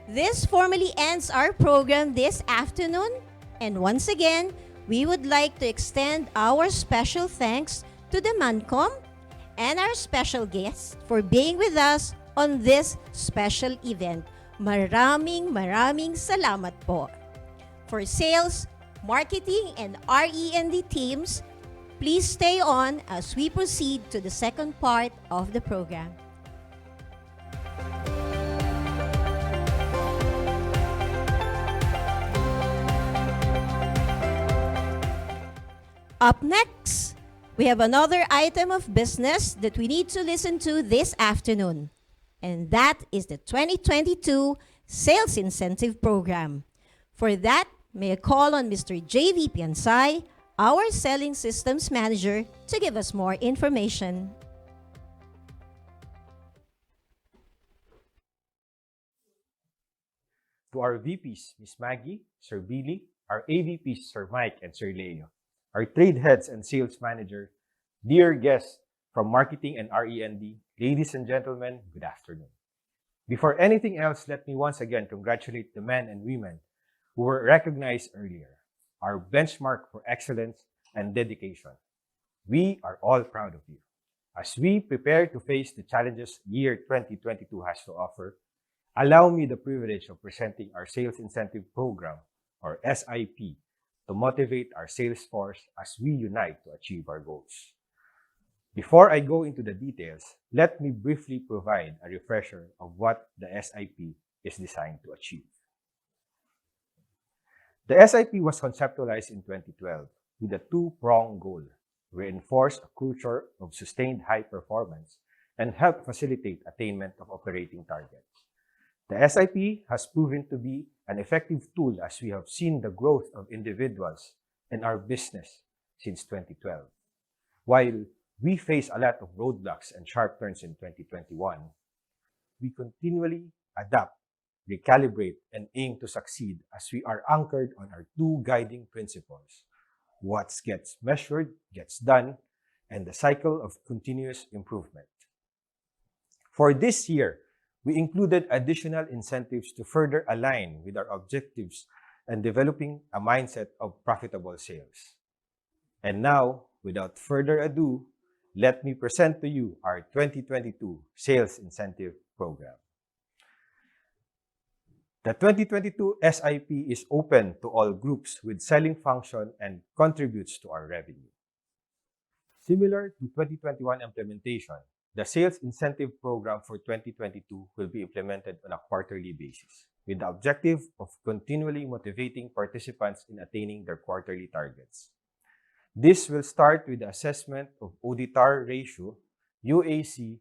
This formally ends our program this afternoon, and once again, we would like to extend our special thanks to the MANCOM and our special guests for being with us on this special event. Maraming salamat po. For sales, marketing, and RE&D teams, please stay on as we proceed to the second part of the program. Up next, we have another item of business that we need to listen to this afternoon, and that is the 2022 Sales Incentive Program. For that, may I call on Mr. J.V. Piansay, our Selling Systems Manager, to give us more information. To our VPs, Ms. Maggie, Sir Billy, our AVPs, Sir Mike and Sir Leo, our trade heads and sales manager, dear guests from marketing and RE&D, ladies and gentlemen, good afternoon. Before anything else, let me once again congratulate the men and women who were recognized earlier, our benchmark for excellence and dedication. We are all proud of you. As we prepare to face the challenges year 2022 has to offer, allow me the privilege of presenting our Sales Incentive Program, or SIP, to motivate our sales force as we unite to achieve our goals. Before I go into the details, let me briefly provide a refresher of what the SIP is designed to achieve. The SIP was conceptualized in 2012 with a two-pronged goal: reinforce a culture of sustained high performance and help facilitate attainment of operating targets. The SIP has proven to be an effective tool as we have seen the growth of individuals and our business since 2012. While we face a lot of roadblocks and sharp turns in 2021, we continually adapt, recalibrate, and aim to succeed as we are anchored on our two guiding principles: What gets measured gets done, and the cycle of continuous improvement. For this year, we included additional incentives to further align with our objectives and developing a mindset of profitable sales. And now, without further ado, let me present to you our 2022 Sales Incentive Program. The 2022 SIP is open to all groups with selling function and contributes to our revenue. Similar to 2021 implementation, the Sales Incentive Program for 2022 will be implemented on a quarterly basis with the objective of continually motivating participants in attaining their quarterly targets. This will start with the assessment of ODTAR ratio, UAC,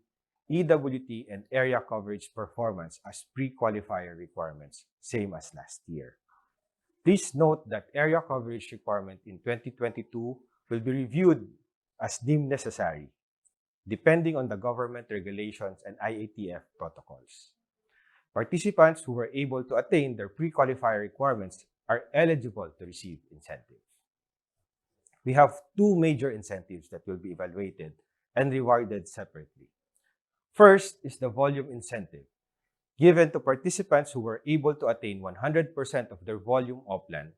EWT, and area coverage performance as pre-qualifier requirements, same as last year. Please note that area coverage requirement in 2022 will be reviewed as deemed necessary, depending on the government regulations and IATF protocols. Participants who were able to attain their pre-qualifier requirements are eligible to receive incentives. We have two major incentives that will be evaluated and rewarded separately. First is the volume incentive, given to participants who were able to attain 100% of their volume upland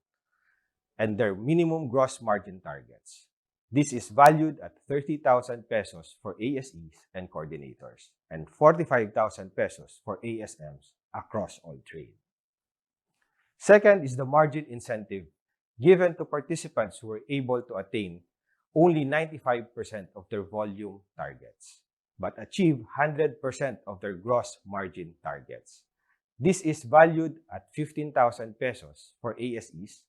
and their minimum gross margin targets. This is valued at 30,000 pesos for ASEs and coordinators and 45,000 pesos for ASMs across all trade. Second is the margin incentive given to participants who were able to attain only 95% of their volume targets, but achieve 100% of their gross margin targets. This is valued at 15,000 pesos for ASEs,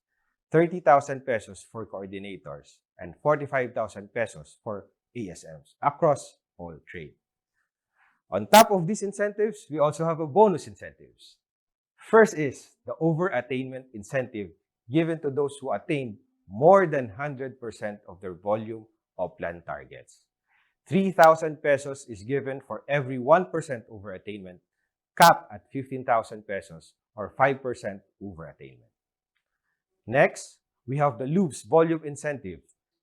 30,000 pesos for coordinators, and 45,000 pesos for ASMs across all trade. On top of these incentives, we also have a bonus incentives. First is the over-attainment incentive given to those who attained more than 100% of their volume upland targets. 3,000 pesos is given for every 1% over-attainment, capped at 15,000 pesos or 5% over-attainment. Next, we have the lubes volume incentive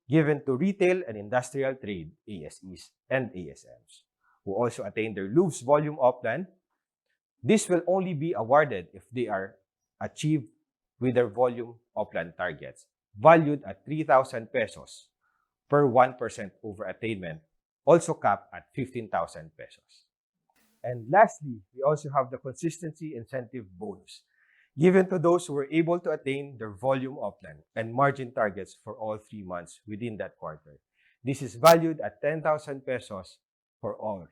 given to retail and industrial trade ASEs and ASMs who also attain their lubes volume upland. This will only be awarded if they are achieved with their volume upland targets, valued at 3,000 pesos per 1% over-attainment, also capped at 15,000 pesos. And lastly, we also have the consistency incentive bonus, given to those who were able to attain their volume upland and margin targets for all 3 months within that quarter. This is valued at 10,000 pesos for all,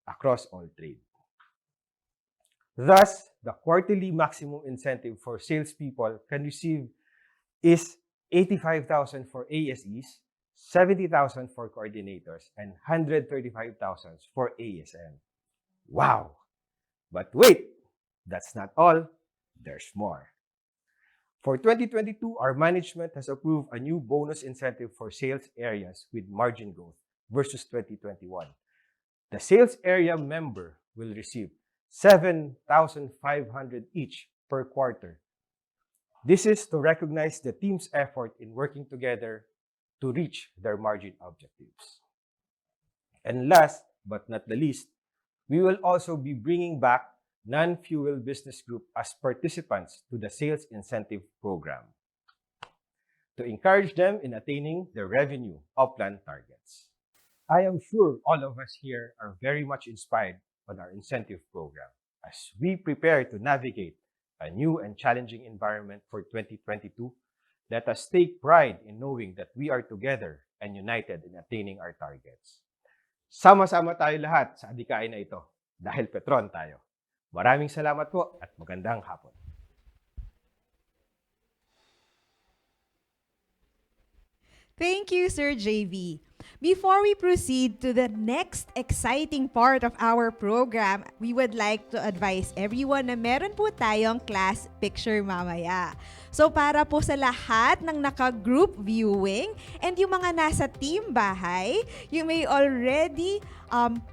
across all trade. Thus, the quarterly maximum incentive for salespeople can receive is 85,000 for ASEs, 70,000 for coordinators, and 135,000 for ASM. Wow! But wait, that's not all. There's more. For 2022, our management has approved a new bonus incentive for sales areas with margin growth versus 2021. The sales area member will receive 7,500 each per quarter. This is to recognize the team's effort in working together to reach their margin objectives. And last but not the least, we will also be bringing back non-fuel business group as participants to the sales incentive program to encourage them in attaining their revenue upland targets. I am sure all of us here are very much inspired on our incentive program as we prepare to navigate a new and challenging environment for 2022. Let us take pride in knowing that we are together and united in attaining our targets. Sama-sama tayo lahat sa adhikain na ito dahil Petron tayo. Maraming salamat po at magandang hapon. Thank you, Sir JV. Before we proceed to the next exciting part of our program, we would like to advise everyone na meron po tayong class picture mamaya. So para po sa lahat ng naka-group viewing and yung mga nasa team bahay, you may already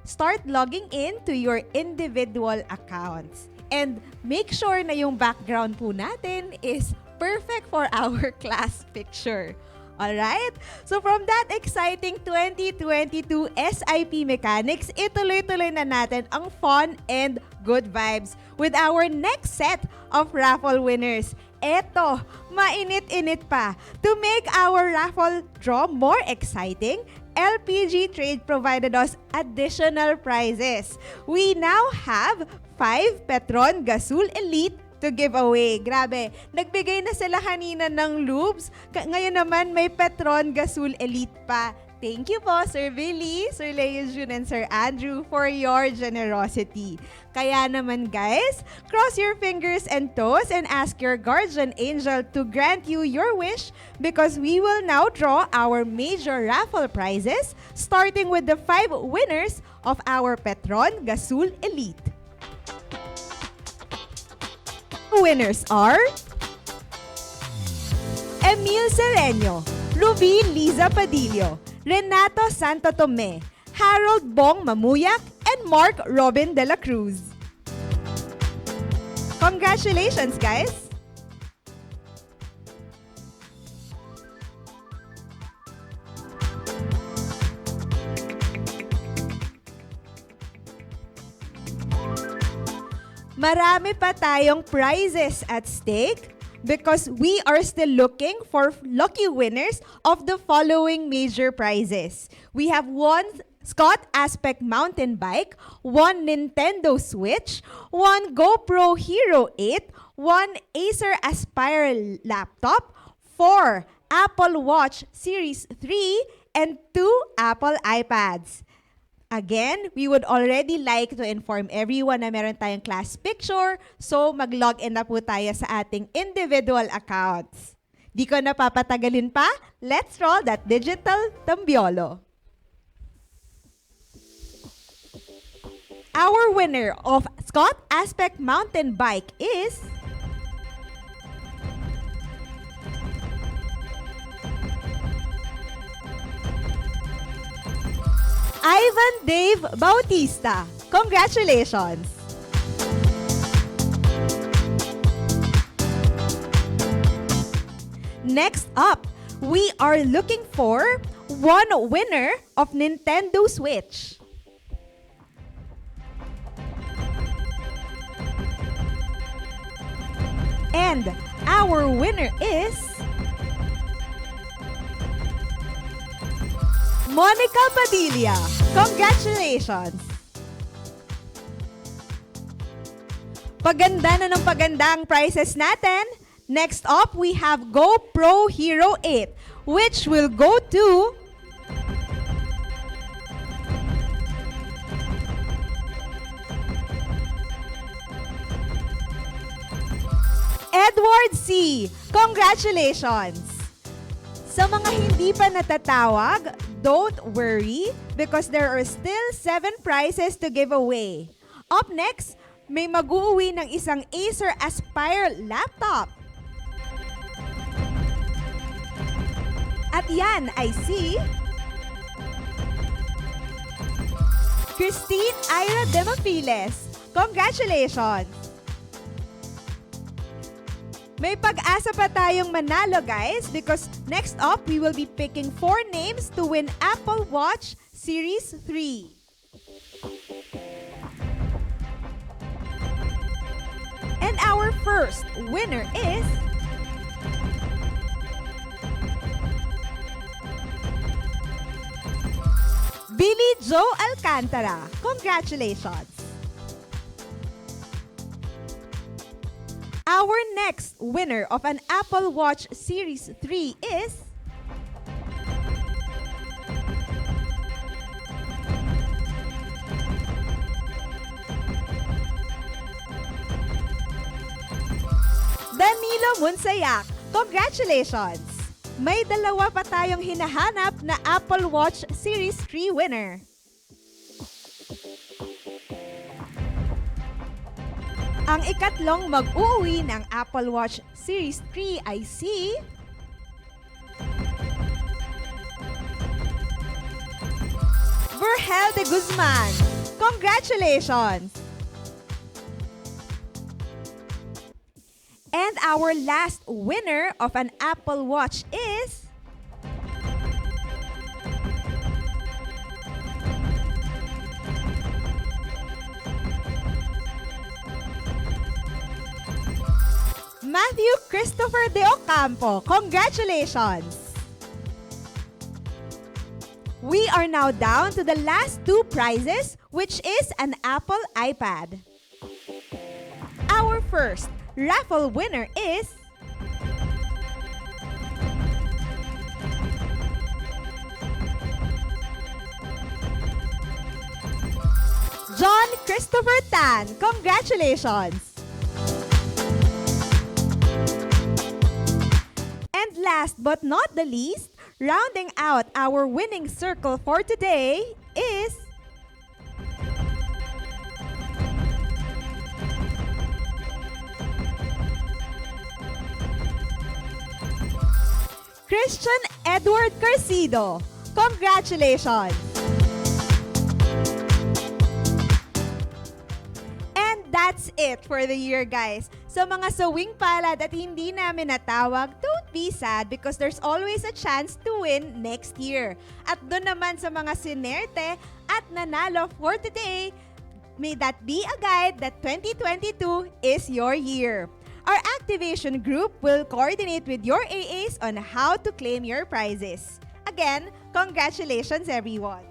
start logging in to your individual accounts. And make sure na yung background po natin is perfect for our class picture. Alright? So from that exciting 2022 SIP Mechanics, ituloy-tuloy na natin ang fun and good vibes with our next set of raffle winners. Eto, mainit-init pa. To make our raffle draw more exciting, LPG Trade provided us additional prizes. We now have 5 Petron Gasul Elite to give away. Grabe, nagbigay na sila kanina ng lubes. Ngayon naman may Petron Gasul Elite pa. Thank you po, Sir Billy, Sir Leo Jun, and Sir Andrew for your generosity. Kaya naman guys, cross your fingers and toes and ask your guardian angel to grant you your wish because we will now draw our major raffle prizes starting with the 5 winners of our Petron Gasul Elite. Winners are Emil Sereño, Ruby Liza Padillo, Renato Santo Tome, Harold Bong Mamuyak, and Mark Robin de la Cruz. Congratulations, guys! Marami pa tayong prizes at stake because we are still looking for lucky winners of the following major prizes. We have 1 Scott Aspect mountain bike, 1 Nintendo Switch, 1 GoPro Hero 8, 1 Acer Aspire laptop, 4 Apple Watch Series 3, and 2 Apple iPads. Again, we would already like to inform everyone na meron tayong class picture, so mag-login na po tayo sa ating individual accounts. Di ko na papatagalin pa, let's roll that digital tambiolo. Our winner of Scott Aspect mountain bike is Ivan Dave Bautista. Congratulations! Next up, we are looking for 1 winner of Nintendo Switch. And our winner is Monica Padilla. Congratulations! Paganda na ng paganda ang prizes natin. Next up, we have GoPro Hero 8, which will go to Edward C. Congratulations! Sa mga hindi pa natatawag, don't worry because there are still 7 prizes to give away. Up next, may mag-uuwi ng isang Acer Aspire laptop. At yan ay si Christine Ira Demafiles. Congratulations! May pag-asa pa tayong manalo, guys, because next up, we will be picking 4 names to win Apple Watch Series 3. And our first winner is Billy Joe Alcantara. Congratulations! Our next winner of an Apple Watch Series 3 is Danilo Munsayak. Congratulations! May 2 pa tayong hinahanap na Apple Watch Series 3 winner. Ang ikatlong mag-uuwi ng Apple Watch Series 3 ay si Verhel de Guzman. Congratulations! And our last winner of an Apple Watch is Matthew Christopher De Ocampo, congratulations! We are now down to the last two prizes, which is an Apple iPad. Our first raffle winner is John Christopher Tan. Congratulations! And last but not the least, rounding out our winning circle for today is Christian Edward Carcido. Congratulations! And that's it for the year, guys. Sa mga sawing palad at hindi namin natawag, don't be sad because there's always a chance to win next year. At doon naman sa mga sinerte at nanalo for today, may that be a guide that 2022 is your year. Our activation group will coordinate with your AAs on how to claim your prizes. Again, congratulations everyone!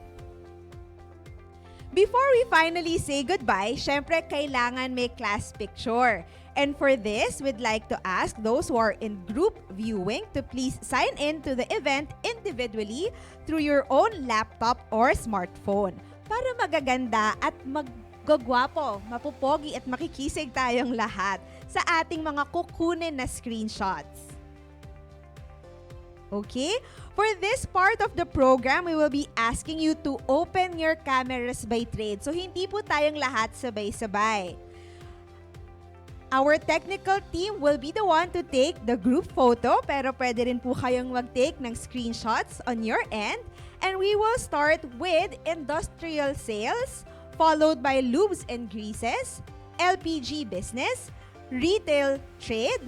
Before we finally say goodbye, syempre kailangan may class picture. And for this, we'd like to ask those who are in group viewing to please sign in to the event individually through your own laptop or smartphone para magaganda at magagwapo, mapupogi at makikisig tayong lahat sa ating mga kukunin na screenshots. Okay? For this part of the program, we will be asking you to open your cameras by trade. So, hindi po tayong lahat sabay-sabay. Our technical team will be the one to take the group photo, pero pwede rin po kayong mag-take ng screenshots on your end. And we will start with industrial sales, followed by lubes and greases, LPG business, retail trade,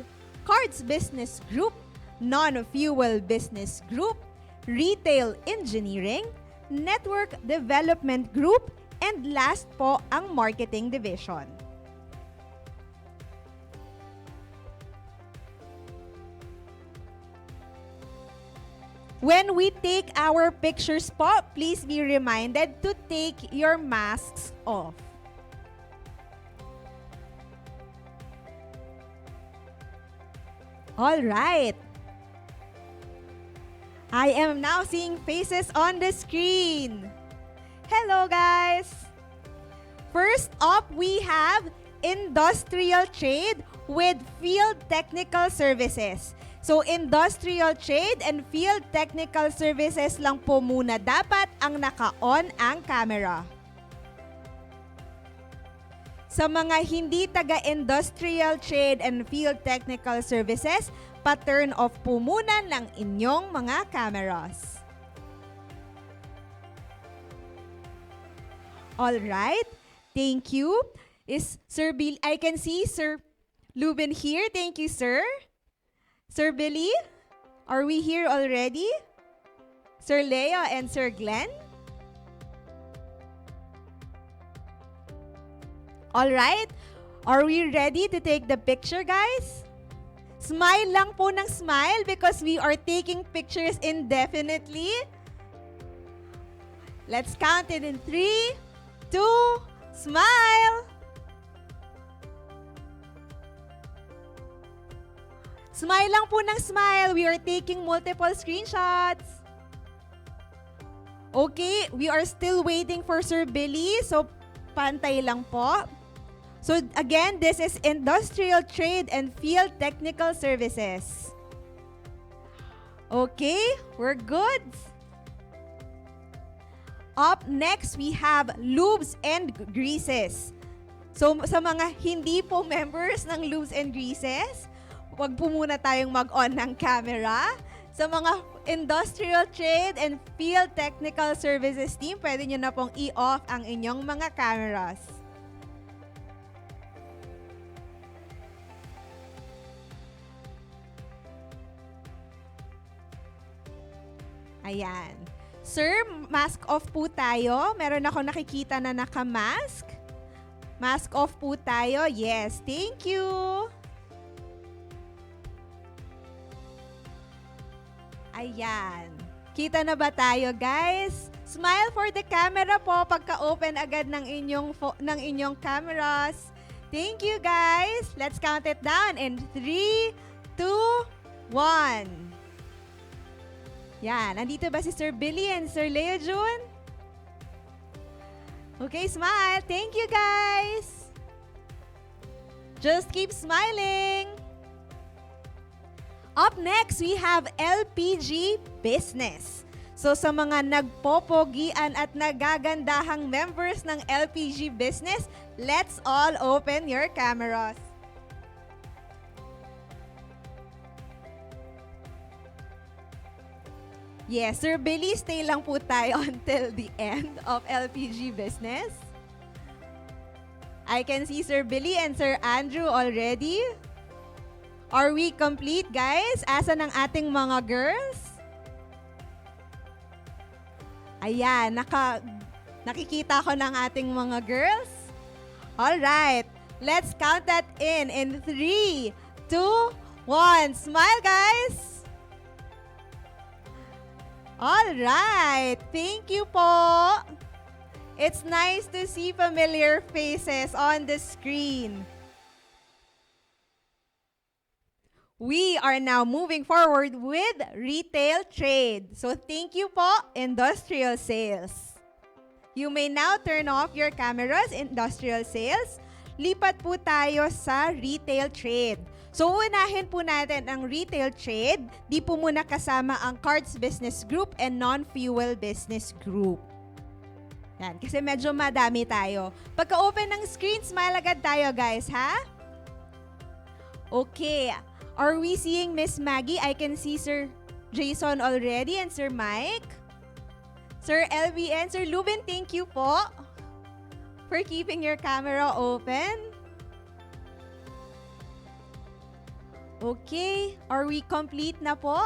cards business group, non-fuel business group, retail engineering, network development group, and last po ang marketing division. When we take our pictures po, please be reminded to take your masks off. All right. I am now seeing faces on the screen. Hello, guys. First up, we have industrial trade with field technical services. So, industrial trade and field technical services lang po muna dapat ang naka-on ang camera. Sa mga hindi taga-industrial trade and field technical services, pa-turn off po muna ng inyong mga cameras. Alright, thank you. Is Sir Bill, I can see Sir Lubin here. Thank you, sir. Sir Billy, are we here already? Sir Leo and Sir Glenn? All right. Are we ready to take the picture, guys? Smile lang po ng smile because we are taking pictures indefinitely. Let's count it in 3, 2, smile! Smile lang po ng smile. We are taking multiple screenshots. Okay, we are still waiting for Sir Billy. So, pantay lang po. So, again, this is Industrial Trade and Field Technical Services. Okay, we're good. Up next, we have lubes and greases. So, sa mga hindi po members ng lubes and greases, wag po muna tayong mag-on ng camera. Sa mga industrial trade and field technical services team, pwede nyo na pong i-off ang inyong mga cameras. Ayan. Sir, mask off po tayo. Meron ako nakikita na naka-mask. Mask off po tayo. Yes, thank you. Ayan. Kita na ba tayo, guys? Smile for the camera po pagka-open agad ng inyong cameras. Thank you, guys. Let's count it down in 3, 2, 1. Yan. Nandito ba si Sir Billy and Sir Leo June? Okay, smile. Thank you, guys. Just keep smiling. Up next, we have LPG Business. So sa mga nagpopogian at nagagandahang members ng LPG Business, let's all open your cameras. Yes, Sir Billy, stay lang po tayo until the end of LPG Business. I can see Sir Billy and Sir Andrew already. Are we complete, guys? Asan ang ating mga girls? Ayan, nakikita ko ng ating mga girls. Alright, let's count that in 3, 2, 1. Smile, guys! Alright, thank you po. It's nice to see familiar faces on the screen. We are now moving forward with retail trade. So thank you po, industrial sales. You may now turn off your cameras, industrial sales. Lipat po tayo sa retail trade. So unahin po natin ang retail trade. Di po muna kasama ang cards business group and non-fuel business group. Yan, kasi medyo madami tayo. Pagka-open ng screen, smile agad tayo, guys, ha? Okay. Are we seeing Miss Maggie? I can see Sir Jason already and Sir Mike. Sir LV and Sir Lubin, thank you po for keeping your camera open. Okay. Are we complete na po?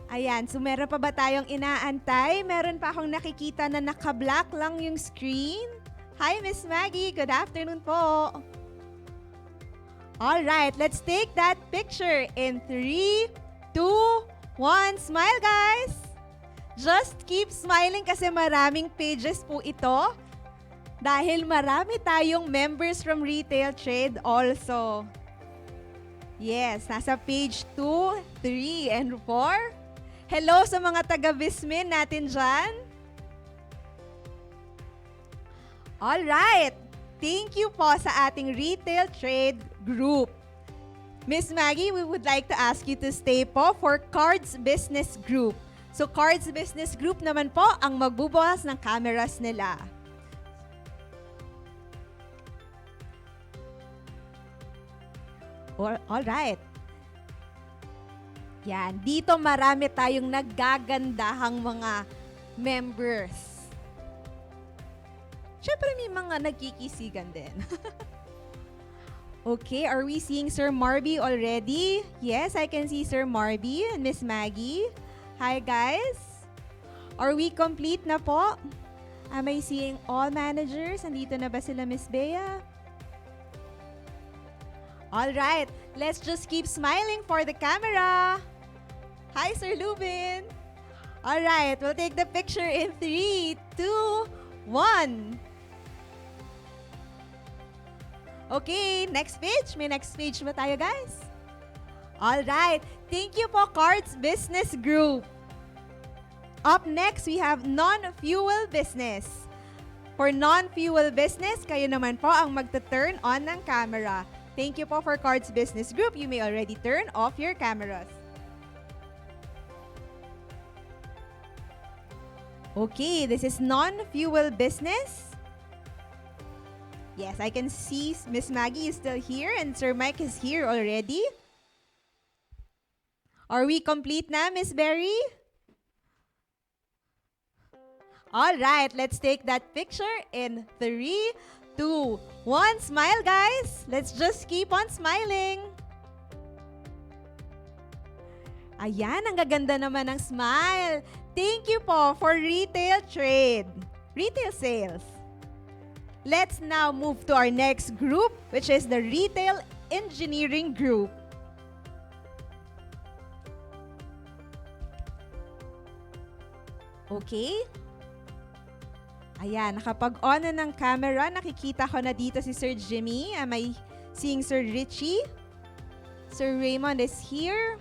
Ayan. So, meron pa ba tayong inaantay? Meron pa akong nakikita na naka-black lang yung screen. Hi, Miss Maggie. Good afternoon po. Alright, let's take that picture in 3, 2, 1. Smile, guys! Just keep smiling kasi maraming pages po ito. Dahil marami tayong members from retail trade also. Yes, nasa page 2, 3, and 4. Hello sa mga taga-Vismin natin dyan. Alright, thank you po sa ating retail trade group. Miss Maggie, we would like to ask you to stay po for Cards Business Group. So Cards Business Group naman po ang magbubukas ng cameras nila. All right. Yan, dito marami tayong naggagandahang mga members. Syempre may mga nagkikisigan din. Okay, are we seeing Sir Marby already? Yes, I can see Sir Marby and Miss Maggie. Hi, guys. Are we complete na po? Am I seeing all managers? Andito na ba sila, Miss Bea? Alright, let's just keep smiling for the camera. Hi, Sir Lubin. Alright, we'll take the picture in 3, 2, 1. Okay, next page. May next page ba tayo, guys? Alright, thank you po, Cards Business Group. Up next, we have non-fuel business. For non-fuel business, kayo naman po ang magta-turn on ng camera. Thank you po for Cards Business Group. You may already turn off your cameras. Okay, this is non-fuel business. Yes, I can see Miss Maggie is still here and Sir Mike is here already. Are we complete na, Miss Berry? All right, let's take that picture in 3, 2, 1. Smile, guys. Let's just keep on smiling. Ayan, ang gaganda naman ng smile. Thank you po for retail trade, retail sales. Let's now move to our next group, which is the Retail Engineering Group. Okay? Ayan, nakapag-on na ng camera. Nakikita ko na dito si Sir Jimmy. Am I seeing Sir Richie? Sir Raymond is here.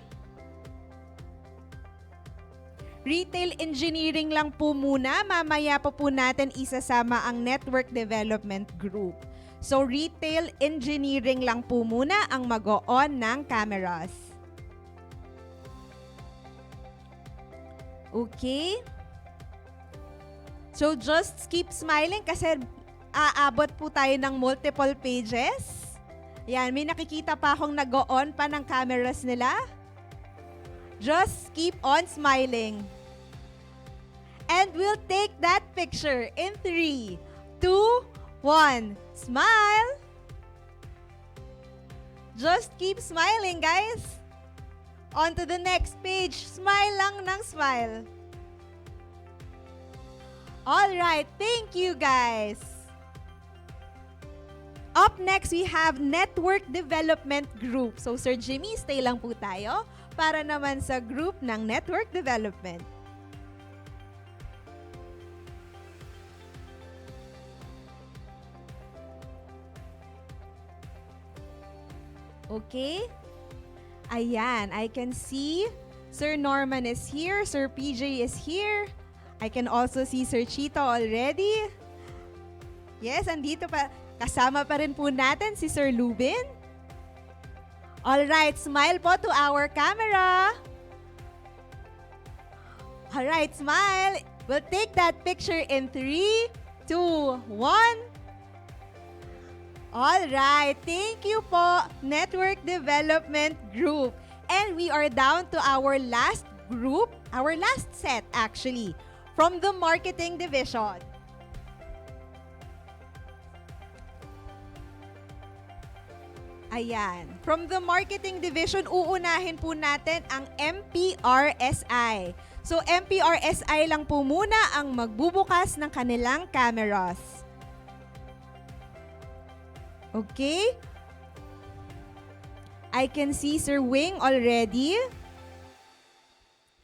Retail engineering lang po muna. Mamaya po natin isasama ang network development group. So, retail engineering lang po muna ang mag-on ng cameras. Okay? So, just keep smiling kasi aabot po tayo ng multiple pages. Yan, may nakikita pa akong nag-on pa ng cameras nila. Just keep on smiling. And we'll take that picture in 3, 2, 1. Smile! Just keep smiling, guys. On to the next page. Smile lang ng smile. Alright, thank you, guys. Up next, we have Network Development Group. So, Sir Jimmy, stay lang po tayo para naman sa group ng Network Development. Okay? Ayan, I can see Sir Norman is here, Sir PJ is here. I can also see Sir Chito already. Yes, andito pa. Kasama pa rin po natin si Sir Lubin. Alright, smile po to our camera. Alright, smile. We'll take that picture in 3, 2, 1. Alright, thank you po, Network Development Group. And we are down to our last group, our last set actually, from the Marketing Division. Ayan. From the Marketing Division, uunahin po natin ang MPRSI. So, MPRSI lang po muna ang magbubukas ng kanilang cameras. Okay? I can see Sir Wing already.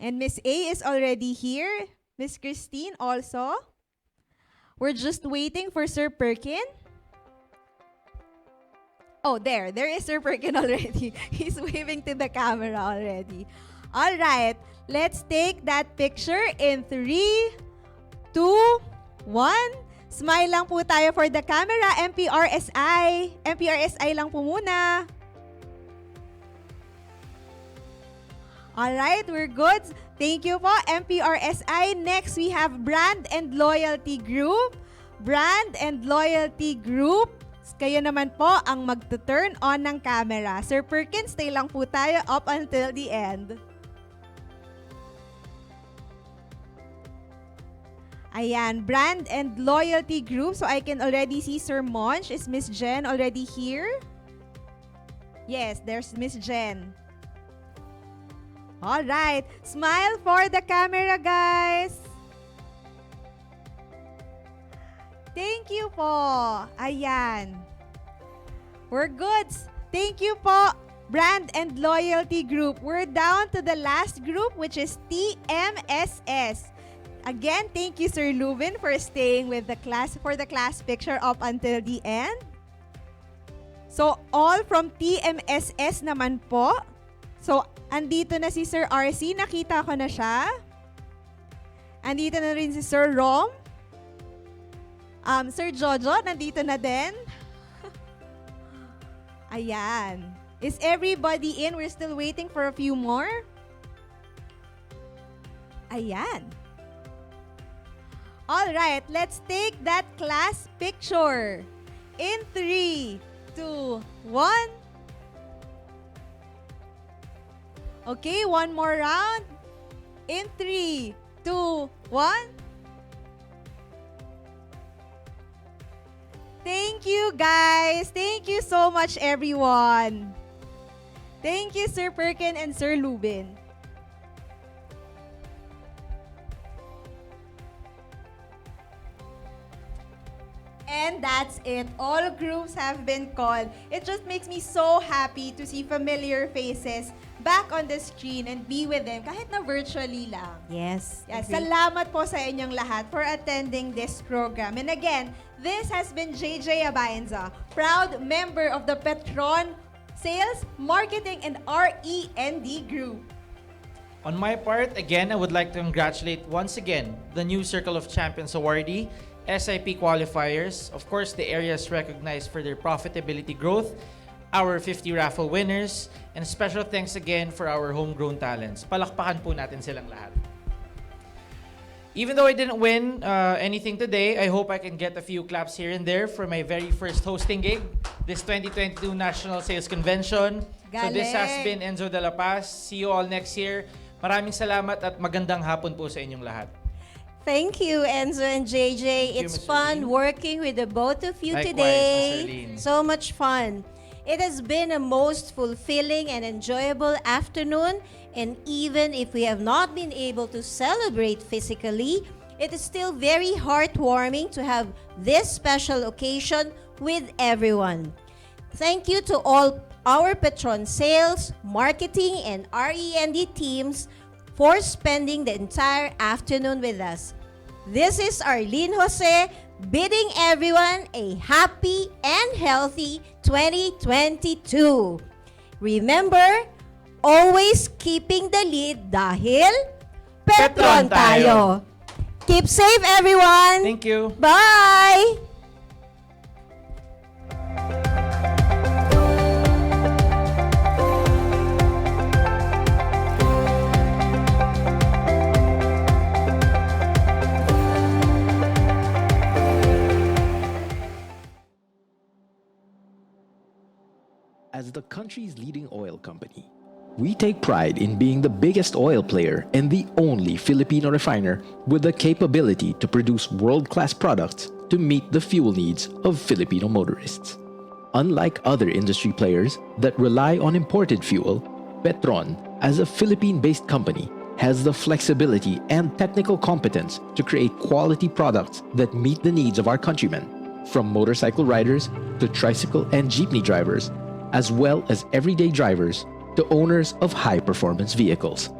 And Miss A is already here. Miss Christine also. We're just waiting for Sir Perkin. Oh, there is Sir Perkin already. He's waving to the camera already. All right, let's take that picture in 3, 2, 1. Smile lang po tayo for the camera. MPRSI. MPRSI lang po muna. All right, we're good. Thank you po, MPRSI. Next, we have Brand and Loyalty Group. Brand and Loyalty Group. Kayo naman po ang magto-turn on ng camera. Sir Perkins, stay lang po tayo up until the end. Ayan, Brand and Loyalty Group. So I can already see Sir Monch. Is Miss Jen already here? Yes, there's Miss Jen. Alright, smile for the camera, guys. Thank you po. Ayan. We're good. Thank you po, Brand and Loyalty Group. We're down to the last group, which is TMSS. Again, thank you, Sir Lubin, for staying with the class for the class picture up until the end. So, all from TMSS naman po. So, andito na si Sir RC. Nakita ko na siya. Andito na rin si Sir Rom. Sir Jojo, nandito na din. Ayan. Is everybody in? We're still waiting for a few more. Ayan. Alright, let's take that class picture. In 3, 2, 1. Okay, one more round. In 3, 2, 1. Thank you, guys. Thank you so much, everyone. Thank you, Sir Perkin and Sir Lubin. And that's it. All groups have been called. It just makes me so happy to see familiar faces back on the screen and be with them kahit na virtually lang. Yes. Yes, agree. salamat po sa inyong lahat for attending this program. And again, this has been JJ Abaenza, proud member of the Petron Sales, Marketing, and RE&D Group. On my part, again, I would like to congratulate once again the new Circle of Champions awardee, SIP qualifiers, of course, the areas recognized for their profitability growth, our 50 raffle winners, and special thanks again for our homegrown talents. Palakpakan po natin silang lahat. Even though I didn't win anything today, I hope I can get a few claps here and there for my very first hosting gig, this 2022 National Sales Convention. So this has been Enzo de la Paz. See you all next year. Maraming salamat at magandang hapon po sa inyong lahat. Thank you, Enzo and JJ. It's fun working with the both of you Likewise, today. Ms. Arlene. So much fun. It has been a most fulfilling and enjoyable afternoon, and even if we have not been able to celebrate physically, it is still very heartwarming to have this special occasion with everyone. Thank you to all our Petron sales, marketing, and RE&D teams for spending the entire afternoon with us. This is Arlene Jose bidding everyone a happy and healthy 2022. Remember, always keeping the lead dahil Petron tayo. Keep safe, everyone. Thank you. Bye. As the country's leading oil company, we take pride in being the biggest oil player and the only Filipino refiner with the capability to produce world-class products to meet the fuel needs of Filipino motorists. Unlike other industry players that rely on imported fuel, Petron, as a Philippine-based company, has the flexibility and technical competence to create quality products that meet the needs of our countrymen, from motorcycle riders to tricycle and jeepney drivers, as well as everyday drivers to owners of high-performance vehicles.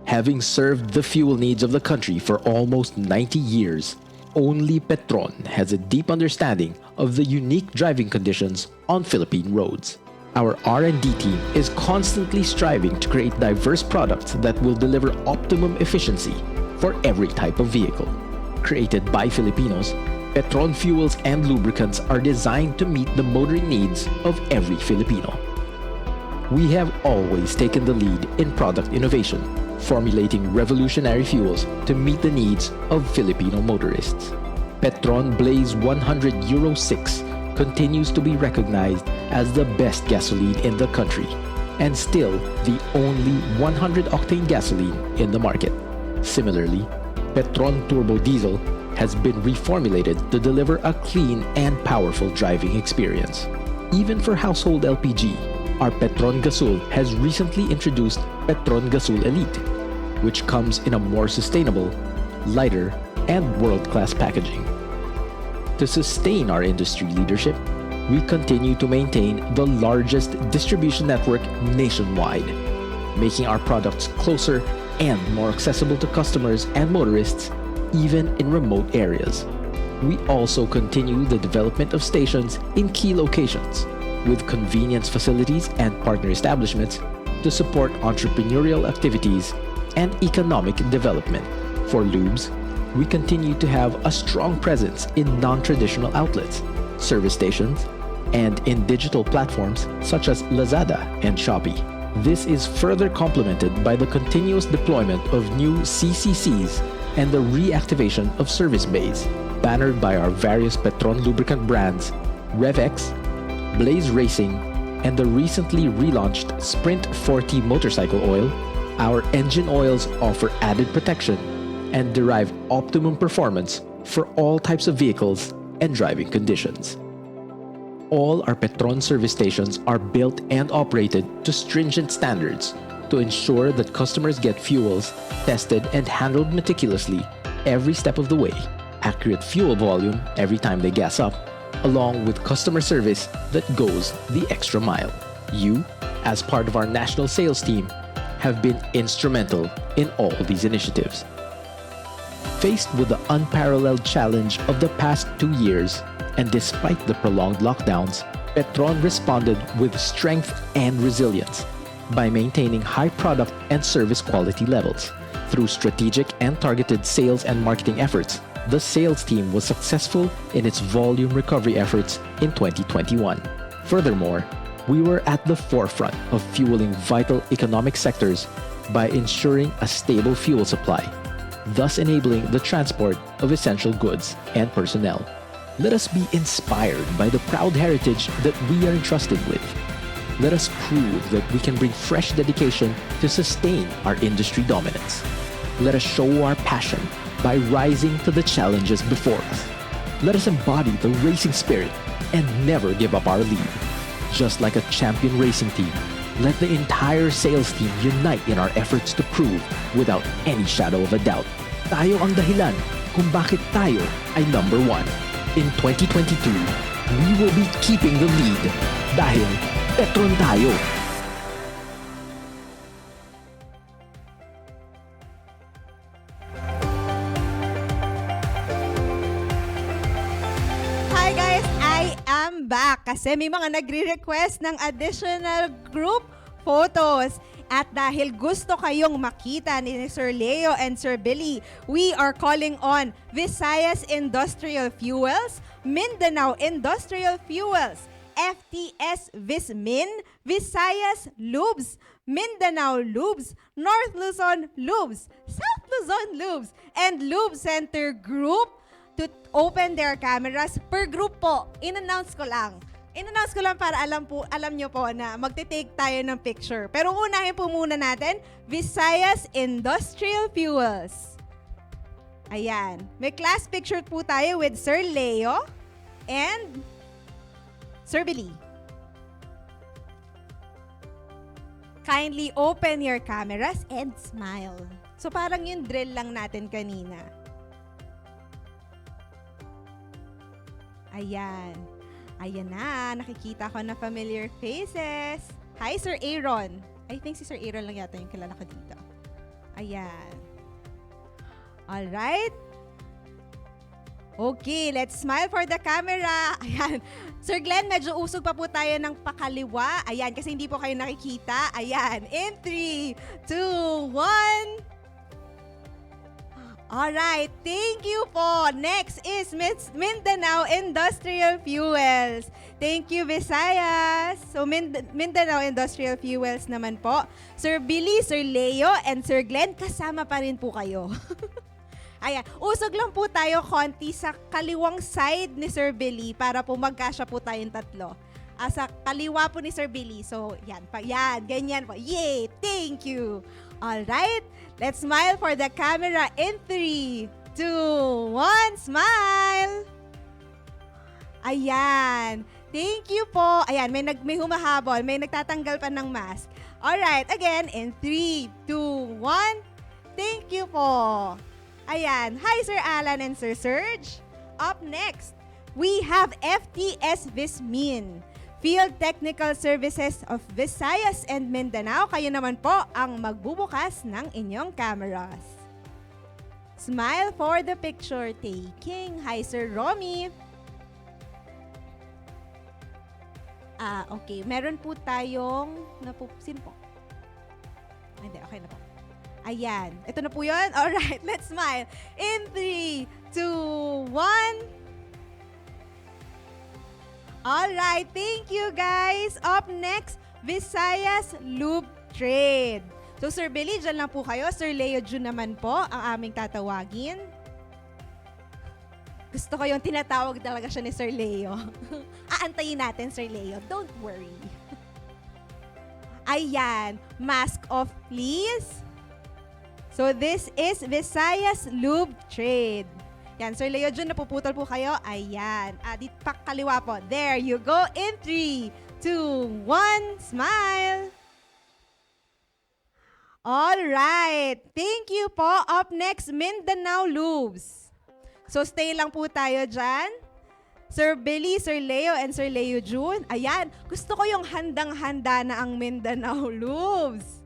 Having served the fuel needs of the country for almost 90 years, only Petron has a deep understanding of the unique driving conditions on Philippine roads. Our R&D team is constantly striving to create diverse products that will deliver optimum efficiency for every type of vehicle. Created by Filipinos, Petron fuels and lubricants are designed to meet the motoring needs of every Filipino. We have always taken the lead in product innovation, formulating revolutionary fuels to meet the needs of Filipino motorists. Petron Blaze 100 Euro 6 continues to be recognized as the best gasoline in the country, and still the only 100-octane gasoline in the market. Similarly, Petron Turbo Diesel has been reformulated to deliver a clean and powerful driving experience. Even for household LPG, our Petron Gasul has recently introduced Petron Gasul Elite, which comes in a more sustainable, lighter, and world-class packaging. To sustain our industry leadership, we continue to maintain the largest distribution network nationwide, making our products closer and more accessible to customers and motorists even in remote areas. We also continue the development of stations in key locations, with convenience facilities and partner establishments to support entrepreneurial activities and economic development. For lubes, we continue to have a strong presence in non-traditional outlets, service stations, and in digital platforms such as Lazada and Shopee. This is further complemented by the continuous deployment of new CCCs and the reactivation of service bays, bannered by our various Petron lubricant brands, RevX, Blaze Racing, and the recently relaunched Sprint 40 motorcycle oil. Our engine oils offer added protection and derive optimum performance for all types of vehicles and driving conditions. All our Petron service stations are built and operated to stringent standards to ensure that customers get fuels tested and handled meticulously every step of the way, accurate fuel volume every time they gas up, along with customer service that goes the extra mile. You, as part of our national sales team, have been instrumental in all these initiatives. Faced with the unparalleled challenge of the past 2 years, and despite the prolonged lockdowns, Petron responded with strength and resilience by maintaining high product and service quality levels. Through strategic and targeted sales and marketing efforts, the sales team was successful in its volume recovery efforts in 2021. Furthermore, we were at the forefront of fueling vital economic sectors by ensuring a stable fuel supply, thus enabling the transport of essential goods and personnel. Let us be inspired by the proud heritage that we are entrusted with. Let us prove that we can bring fresh dedication to sustain our industry dominance. Let us show our passion by rising to the challenges before us. Let us embody the racing spirit and never give up our lead. Just like a champion racing team, let the entire sales team unite in our efforts to prove without any shadow of a doubt. Tayo ang dahilan kung bakit tayo ay number 1. In 2022, we will be keeping the lead dahil Petron tayo. Hi guys, I am back kasi may mga nagre-request ng additional group photos. At dahil gusto kayong makita ni Sir Leo and Sir Billy, we are calling on Visayas Industrial Fuels, Mindanao Industrial Fuels, FTS Vismin, Visayas Lubes, Mindanao Lubes, North Luzon Lubes, South Luzon Lubes, and Lube Center Group to open their cameras per group po. In-announce ko lang para alam nyo po na magte-take tayo ng picture. Pero unahin po muna natin, Visayas Industrial Fuels. Ayan. May class picture po tayo with Sir Leo and Sir Billy. Kindly open your cameras and smile. So parang yung drill lang natin kanina. Ayan. Ayan na, nakikita ko na familiar faces. Hi, Sir Aaron. I think si Sir Aaron lang yata yung kilala ko dito. Ayan. Alright. Okay, let's smile for the camera. Ayan. Sir Glenn, medyo usog pa po tayo ng pakaliwa. Ayan, kasi hindi po kayo nakikita. Ayan. In 3, 2, 1. Alright, thank you po. Next is Mindanao Industrial Fuels. Thank you, Visayas. So, Mindanao Industrial Fuels naman po. Sir Billy, Sir Leo, and Sir Glenn, kasama pa rin po kayo. Ayan, usog lang po tayo konti sa kaliwang side ni Sir Billy para po magkasya po tayong tatlo. Sa kaliwa po ni Sir Billy. So, yan, ganyan po. Yay! Thank you! Alright, let's smile for the camera in 3, 2, 1, smile! Ayan. Thank you po. Ayan, may humahabol. May nagtatanggal pa ng mask. Alright, again, in 3, 2, 1. Thank you po. Ayan. Hi, Sir Alan and Sir Serge. Up next, we have FTS Vismin, Field Technical Services of Visayas and Mindanao. Kayo naman po ang magbubukas ng inyong cameras. Smile for the picture taking. Hi, Sir Romy. Okay. Meron po tayong... Sino po? Hindi, okay na po. Ayan. Ito na po yun. Alright, let's smile. In 3, 2, 1... Alright, thank you guys. Up next, Visayas Lube Trade. So Sir Billy, dyan lang po kayo. Sir Leo Jun naman po ang aming tatawagin. Gusto ko yung tinatawag talaga siya ni Sir Leo. Aantayin natin, Sir Leo. Don't worry. Ayan, mask off please. So this is Visayas Lube Trade. Yan, Sir Leo Jun, napuputol po kayo. Ayan. Dito kaliwa po. There you go. In 3, 2, 1, smile. Alright. Thank you po. Up next, Mindanao Lubes. So stay lang po tayo dyan. Sir Billy, Sir Leo, and Sir Leo June. Ayan, gusto ko yung handang-handa na ang Mindanao Lubes.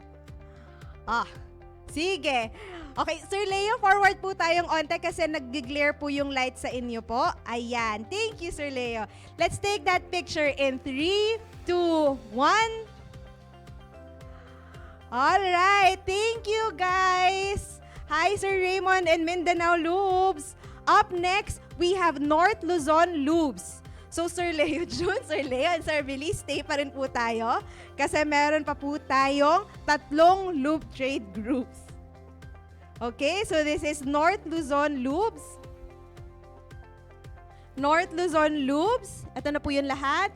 Sige. Okay, Sir Leo, forward po tayong onte kasi nag-glare po yung light sa inyo po. Ayan, thank you, Sir Leo. Let's take that picture in 3, 2, 1. Alright, thank you guys. Hi, Sir Raymond and Mindanao Lubes. Up next, we have North Luzon Lubes. So, Sir Leo June, Sir Leo, and Sir Billy, stay pa rin po tayo kasi meron pa po tayong 3 lube trade groups. Okay, so this is North Luzon Lubes. North Luzon Lubes. Ito na po yung lahat.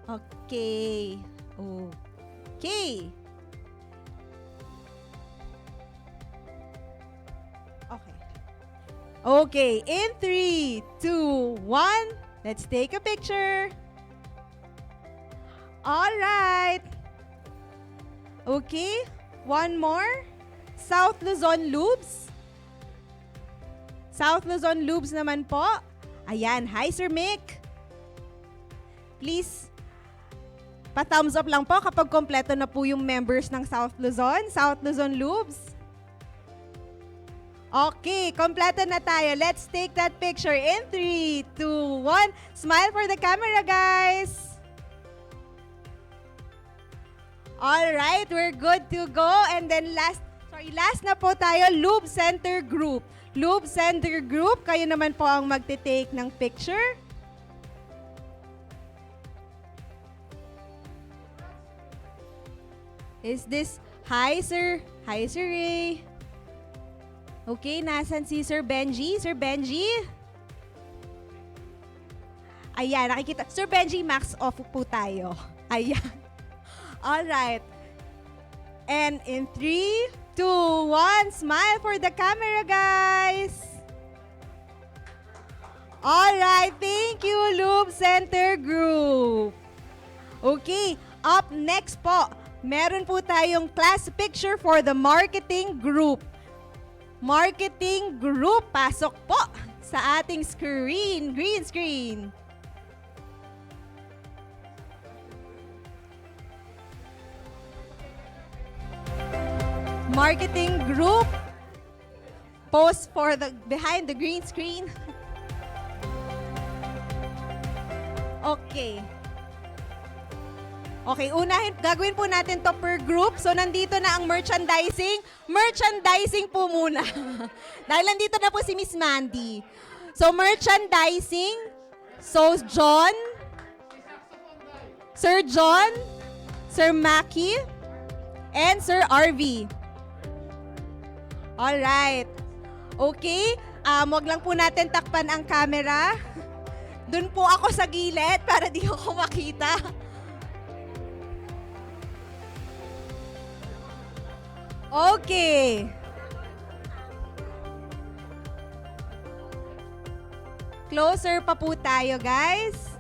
Okay. Okay. Okay, in 3, 2, 1, let's take a picture. All right. Okay, one more. South Luzon Lubes. South Luzon Lubes naman po. Ayan, hi Sir Mick. Please, pa-thumbs up lang po kapag kompleto na po yung members ng South Luzon Lubes. Okay, kompleto na tayo. Let's take that picture in 3, 2, 1. Smile for the camera, guys. All right, we're good to go. And then last na po tayo, Lube Center Group. Lube Center Group, kayo naman po ang magte-take ng picture. Is this, hi Sir Ray. Okay, nasan si Sir Benji? Sir Benji? Ayan, nakikita. Sir Benji, max off po tayo. Ayan. Alright. And in 3, 2, 1, smile for the camera, guys. Alright, thank you, Lube Center Group. Okay, up next po, meron po tayong class picture for the marketing group. Marketing group, pasok po sa ating screen, green screen. Marketing group, pose for the behind the green screen. Okay. Okay, gagawin po natin to per group. So, nandito na ang merchandising. Merchandising po muna. Dahil nandito na po si Miss Mandy. So, merchandising. So, Sir John, Sir Maki, and Sir RV. Alright. Okay, wag lang po natin takpan ang camera. Doon po ako sa gilid para di ako makita. Okay. Closer pa po tayo, guys.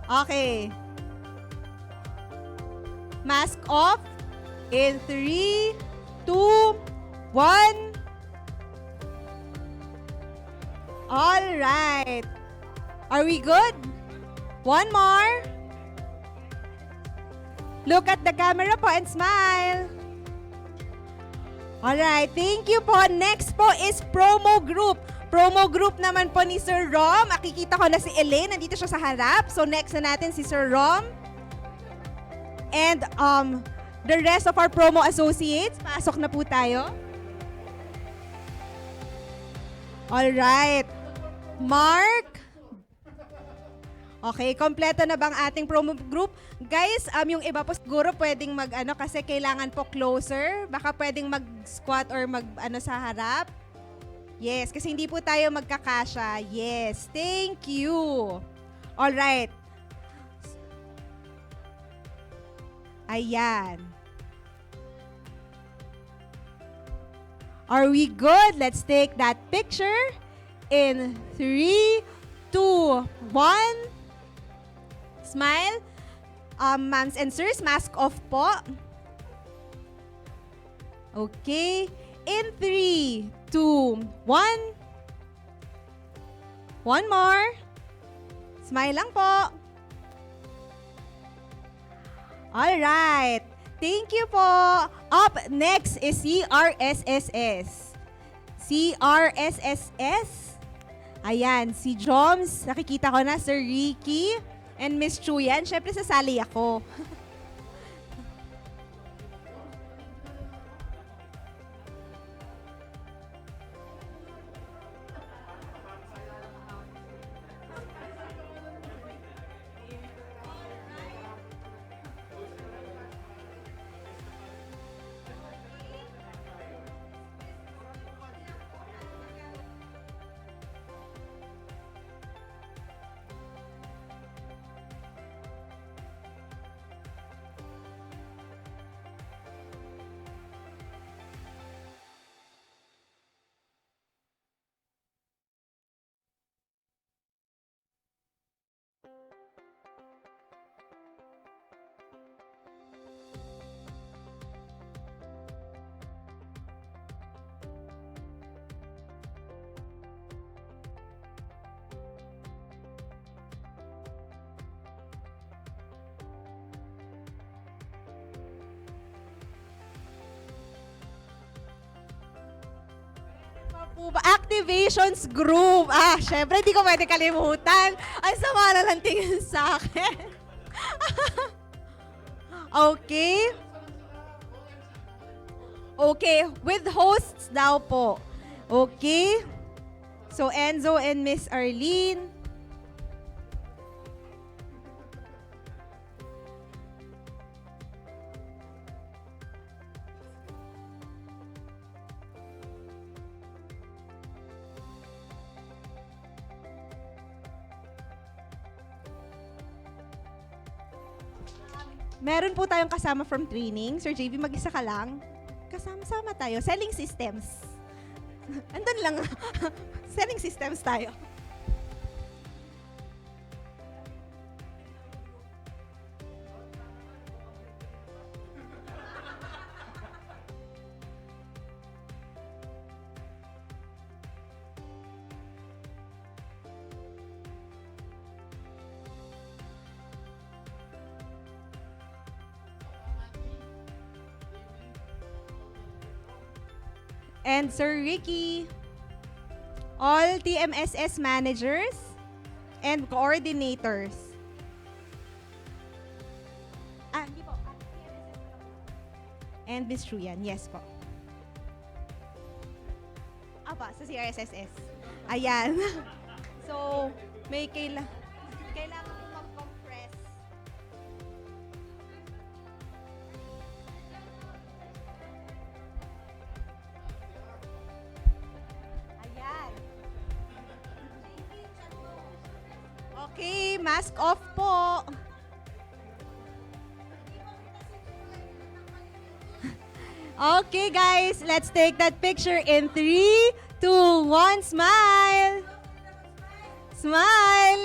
Okay. Mask off. In 3, 2, 1. All right. Are we good? One more. Look at the camera po and smile. Alright, thank you po. Next po is promo group. Promo group naman po ni Sir Rom. Makikita ko na si Elaine. Nandito siya sa harap. So next na natin si Sir Rom. And the rest of our promo associates. Pasok na po tayo. Alright. Mark. Okay, kompleto na bang ating promo group? Guys, yung iba po siguro pwedeng kasi kailangan po closer. Baka pwedeng mag-squat or sa harap. Yes, kasi hindi po tayo magkakasya. Yes, thank you. All right. Ayan. Are we good? Let's take that picture in 3, 2, 1. Smile. Ma'ams and sirs, mask off po. Okay. In 3, 2, 1. One more. Smile lang po. Alright. Thank you po. Up next is CRSSS. CRSSS. Ayan, si Joms. Nakikita ko na, Sir Ricky and Miss Chuyan. Siyempre, sasali ako. Activations group. Syempre, di ko pwede kalimutan. Ang sama na lang tingin sa akin. Okay. Okay, with hosts daw po. Okay. So, Enzo and Miss Arlene. Meron po tayong kasama from training. Sir JV, mag-isa ka lang. Kasama-sama tayo. Selling systems. Andun lang. Selling systems tayo. And Sir Ricky, all TMSS managers and coordinators. Hindi po. And Miss Truyan, yes po. Apa, sa CRSSS. Ayan. So, may kailangan mag-compress. Okay, mask off po. Okay, guys, let's take that picture in 3, 2, 1, smile. Smile.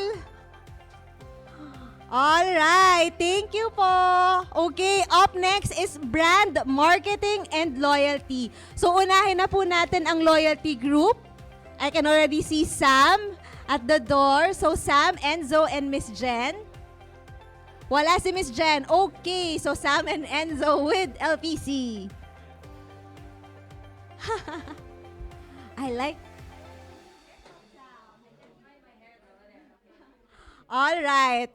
All right, thank you po. Okay, up next is brand marketing and loyalty. So, unahin na po natin ang loyalty group. I can already see Sam at the door. So, Sam, Enzo, and Miss Jen. Wala si Miss Jen. Okay, so Sam and Enzo with LPC. I like. All right.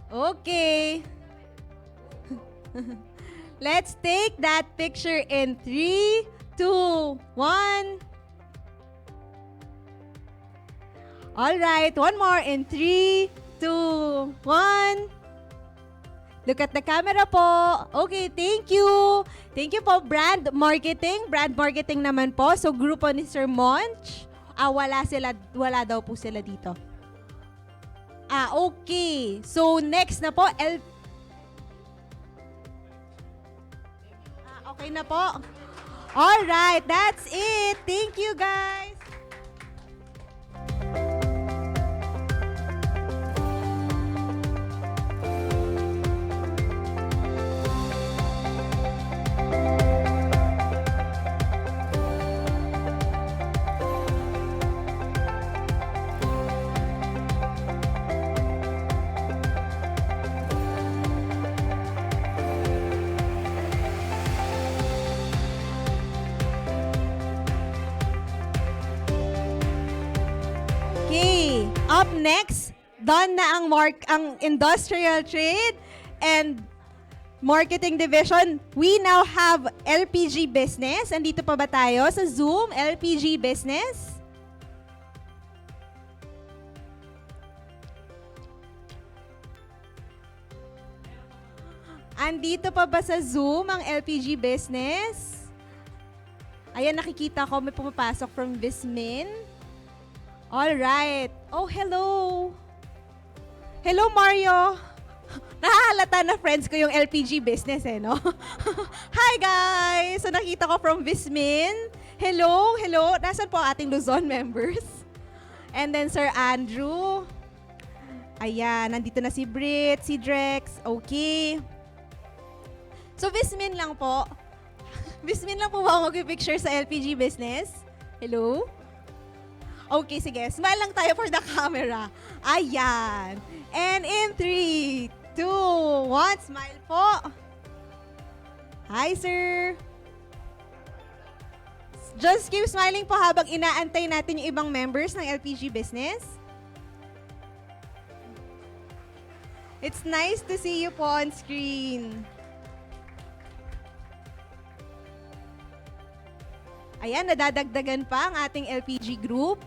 Okay. Let's take that picture in 3, 2, 1. All right, one more in 3, 2, 1. Look at the camera po. Okay, thank you. Thank you po, brand marketing. Brand marketing naman po. So, grupo ni Sir Monch. Wala daw po sila dito. Okay. So, next na po, okay na po. All right, that's it. Thank you, guys. Okay, up next, done na ang industrial trade and marketing division. We now have LPG business. Andito pa ba tayo sa Zoom? LPG business? Andito pa ba sa Zoom ang LPG business? Ayan, nakikita ko may pumapasok from Vismin. Alright. Oh, hello. Hello, Mario. Nahahalata na friends ko yung LPG business no? Hi, guys! So, nakita ko from Vismin. Hello, hello. Nasaan po ating Luzon members? And then, Sir Andrew. Ayan, nandito na si Brit, si Drex. Okay. So, Vismin lang po. Vismin lang po ba ako mag-picture sa LPG business? Hello? Okay, sige. Smile lang tayo for the camera. Ayan. And in 3, 2, 1, smile po. Hi, sir. Just keep smiling po habang inaantay natin yung ibang members ng LPG business. It's nice to see you po on screen. Ayan, nadadagdagan pa ang ating LPG group.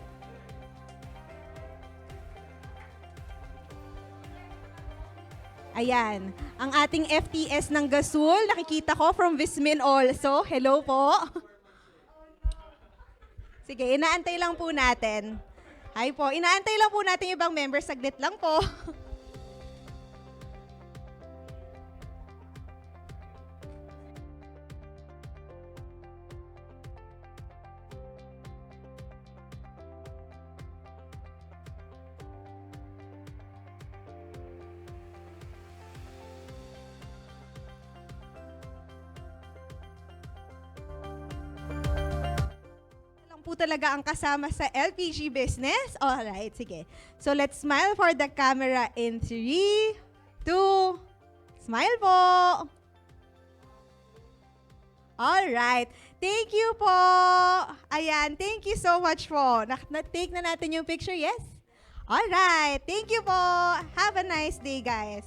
Ayan, ang ating FTS ng Gasul, nakikita ko from Vismin also. Hello po. Sige, inaantay lang po natin. Hi po, inaantay lang po natin yung ibang members. Saglit lang po. Po talaga ang kasama sa LPG business. Alright, sige. So, let's smile for the camera in 3, 2, smile po. Alright. Thank you po. Ayan, thank you so much po. Na-take na natin yung picture, yes? Alright. Thank you po. Have a nice day, guys.